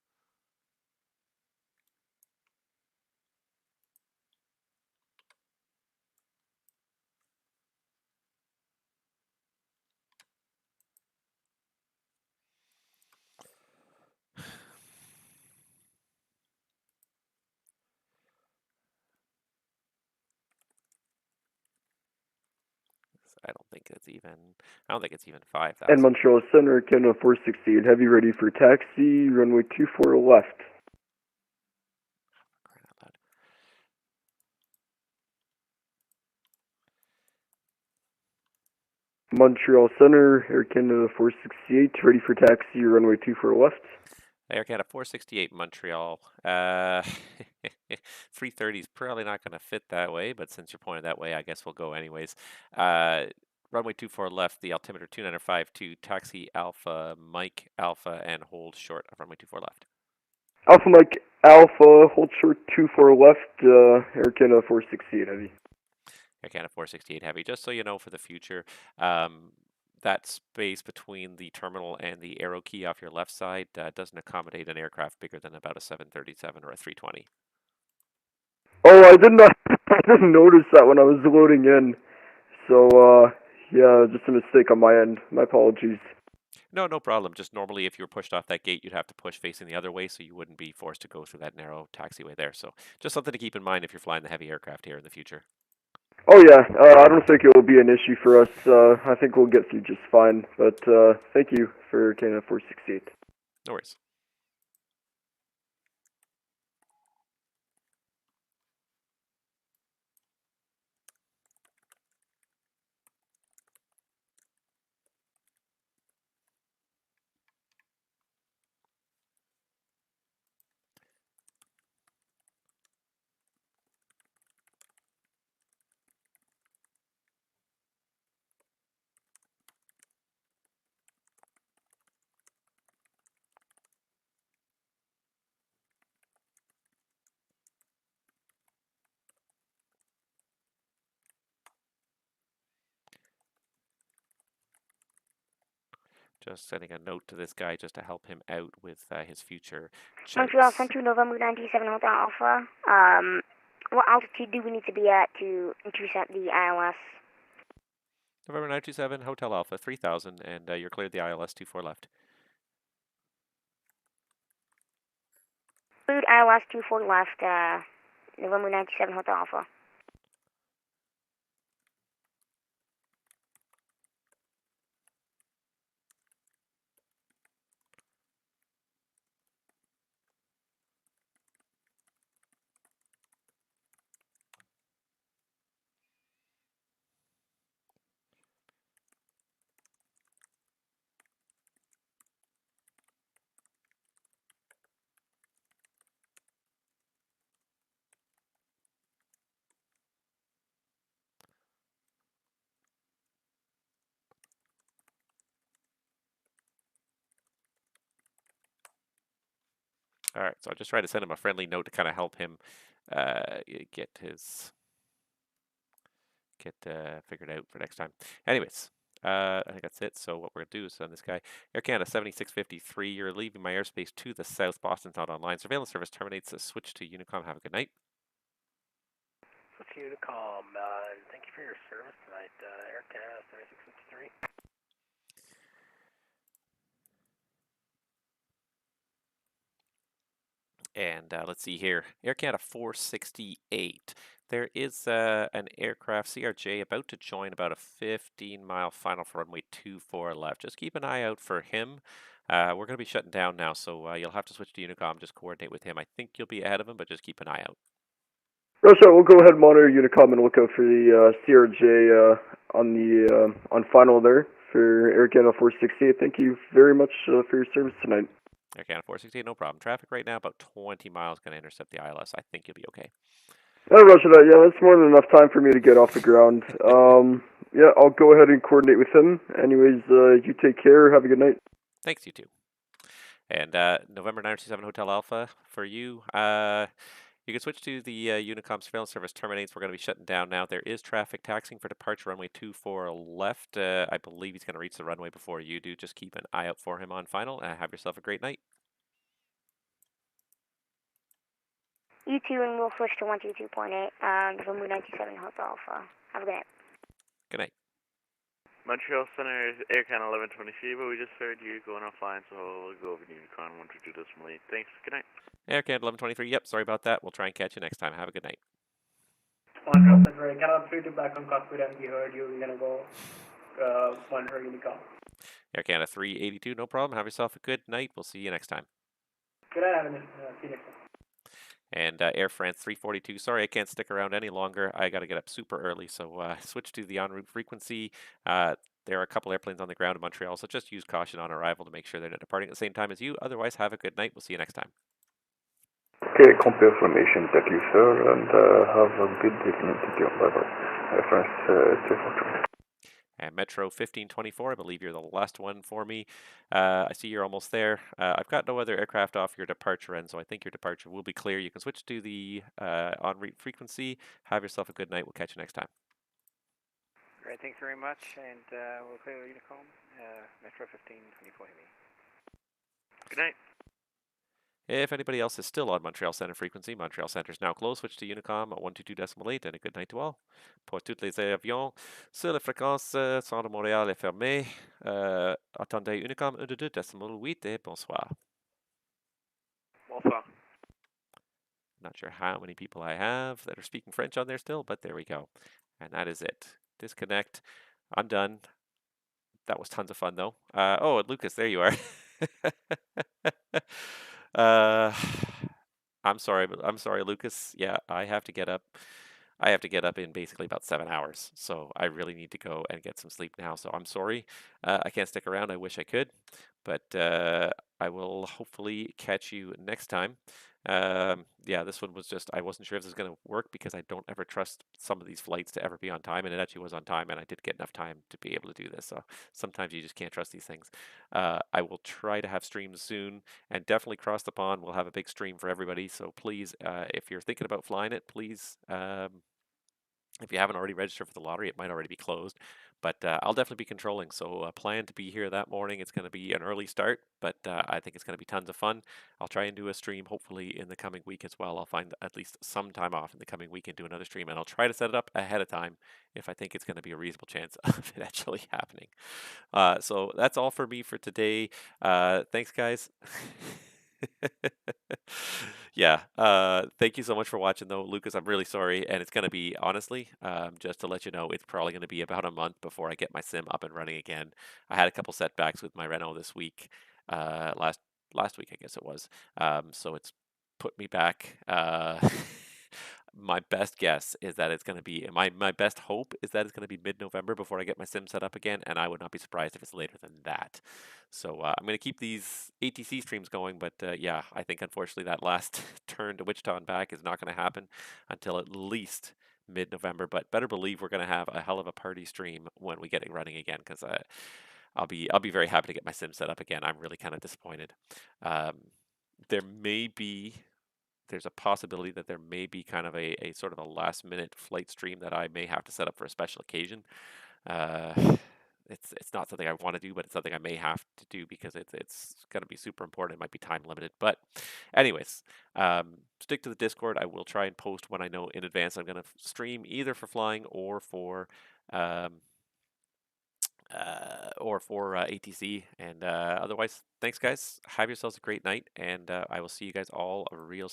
I don't think it's even 5,000. And Montreal Center, Canada 468, heavy ready for taxi, runway 24 left. Montreal Center, Air Canada 468, ready for taxi, runway 24 left. Air Canada 468 Montreal. 330 is probably not going to fit that way, but since you're pointed that way, I guess we'll go anyways. Runway 24 left, the altimeter 2952, taxi Alpha Mike Alpha, and hold short of runway 24 left. Alpha Mike Alpha, hold short 24 left, Air Canada 468 heavy. Air Canada 468 heavy, just so you know for the future, that space between the terminal and the arrow key off your left side doesn't accommodate an aircraft bigger than about a 737 or a 320. Oh, I didn't notice that when I was loading in. So, yeah, just a mistake on my end. My apologies. No, no problem. Just normally if you were pushed off that gate, you'd have to push facing the other way, so you wouldn't be forced to go through that narrow taxiway there. So just something to keep in mind if you're flying the heavy aircraft here in the future. Oh yeah, I don't think it will be an issue for us. I think we'll get through just fine. But thank you for Canada 468. No worries. Just sending a note to this guy just to help him out with his future Montreal, jets. 22 November 97 Hotel Alpha. What altitude do we need to be at to intercept the ILS? November 927, Hotel Alpha, 3000, and you're cleared the ILS 24 left. Cleared ILS 24 left, November 97 Hotel Alpha. All right, so I'll just try to send him a friendly note to kind of help him get figured out for next time. Anyways, I think that's it. So what we're gonna do is send this guy Air Canada 7653. You're leaving my airspace to the south. Boston's not online. Surveillance service terminates. Switch to Unicom. Have a good night. Switch to Unicom. Thank you for your service tonight, Air Canada 7653. And let's see here, Air Canada 468. There is an aircraft, CRJ, about to join about a 15-mile final for runway 24 left. Just keep an eye out for him. We're going to be shutting down now, so you'll have to switch to Unicom. Just coordinate with him. I think you'll be ahead of him, but just keep an eye out. Russia, we'll go ahead and monitor Unicom and look out for the CRJ on final there for Air Canada 468. Thank you very much for your service tonight. Air Canada 468, no problem. Traffic right now about 20 miles, going to intercept the ILS. I think you'll be okay. Roger that. Yeah, that's more than enough time for me to get off the ground. Yeah, I'll go ahead and coordinate with him. Anyways, you take care. Have a good night. Thanks, you too. And November 927 Hotel Alpha for you. You can switch to the Unicom surveillance service terminates. We're going to be shutting down now. There is traffic taxiing for departure runway 24 left. I believe he's going to reach the runway before you do. Just keep an eye out for him on final. Have yourself a great night. You too, and we'll switch to 122.8, November 97 Hotel Alpha. Have a good night. Good night. Montreal Center is Air Canada 1123, but we just heard you going offline, so we'll go over to Unicom 122.8. Thanks. Good night. Air Canada 1123. Yep, sorry about that. We'll try and catch you next time. Have a good night. Montreal Center, Air Canada 32 back on cockpit, and we heard you. We're gonna go monitor Unicom. Air Canada 382. No problem. Have yourself a good night. We'll see you next time. Good night, see you next time. And Air France 342, sorry I can't stick around any longer. I got to get up super early, so switch to the en route frequency. There are a couple airplanes on the ground in Montreal, so just use caution on arrival to make sure they're not departing at the same time as you. Otherwise, have a good night. We'll see you next time. Okay, confirmation. Thank you, sir, and have a good evening. Thank you. Bye-bye. Air France 342. And Metro 1524, I believe you're the last one for me. I see you're almost there. I've got no other aircraft off your departure end, so I think your departure will be clear. You can switch to the en route frequency. Have yourself a good night. We'll catch you next time. Great, thanks very much, and we'll clear Unicom, Metro 1524 Heavy. Good night. If anybody else is still on Montreal Center frequency, Montreal Center is now closed. Switch to Unicom at 122.8 and a good night to all. Pour tous les avions sur la fréquence centre de Montréal est fermée. Attendez Unicom 122.8 et bonsoir. Bonsoir. Not sure how many people I have that are speaking French on there still, but there we go. And that is it. Disconnect. I'm done. That was tons of fun, though. Oh, Lucas, there you are. I'm sorry, Lucas. Yeah, I have to get up. I have to get up in basically about 7 hours, so I really need to go and get some sleep now. So I'm sorry. I can't stick around. I wish I could, but I will hopefully catch you next time. Yeah, this one was just, I wasn't sure if this was going to work because I don't ever trust some of these flights to ever be on time, and it actually was on time, and I did get enough time to be able to do this. So sometimes you just can't trust these things. I will try to have streams soon, and definitely cross the pond. We'll have a big stream for everybody. So please, if you're thinking about flying it, please. If you haven't already registered for the lottery, it might already be closed, but I'll definitely be controlling. So plan to be here that morning. It's going to be an early start, but I think it's going to be tons of fun. I'll try and do a stream hopefully in the coming week as well. I'll find at least some time off in the coming week and do another stream, and I'll try to set it up ahead of time if I think it's going to be a reasonable chance of it actually happening. So that's all for me for today. Thanks, guys. Yeah. Thank you so much for watching, though, Lucas. I'm really sorry, and it's going to be, honestly, just to let you know, it's probably going to be about a month before I get my sim up and running again. I had a couple setbacks with my Renault this week, last week, I guess it was. So it's put me back. My best guess is that it's going to be my best hope is that it's going to be mid-November before I get my sim set up again, and I would not be surprised if it's later than that. So I'm going to keep these ATC streams going, but yeah, I think unfortunately that last turn to Wichita and back is not going to happen until at least mid-November. But better believe we're going to have a hell of a party stream when we get it running again, because I'll be very happy to get my sim set up again. I'm really kind of disappointed. There's a possibility that there may be kind of a sort of a last minute flight stream that I may have to set up for a special occasion. It's not something I want to do, but it's something I may have to do because it's going to be super important. It might be time limited, but anyways, stick to the Discord. I will try and post when I know in advance I'm going to stream either for flying or for ATC. And otherwise, thanks guys. Have yourselves a great night, and I will see you guys all real soon.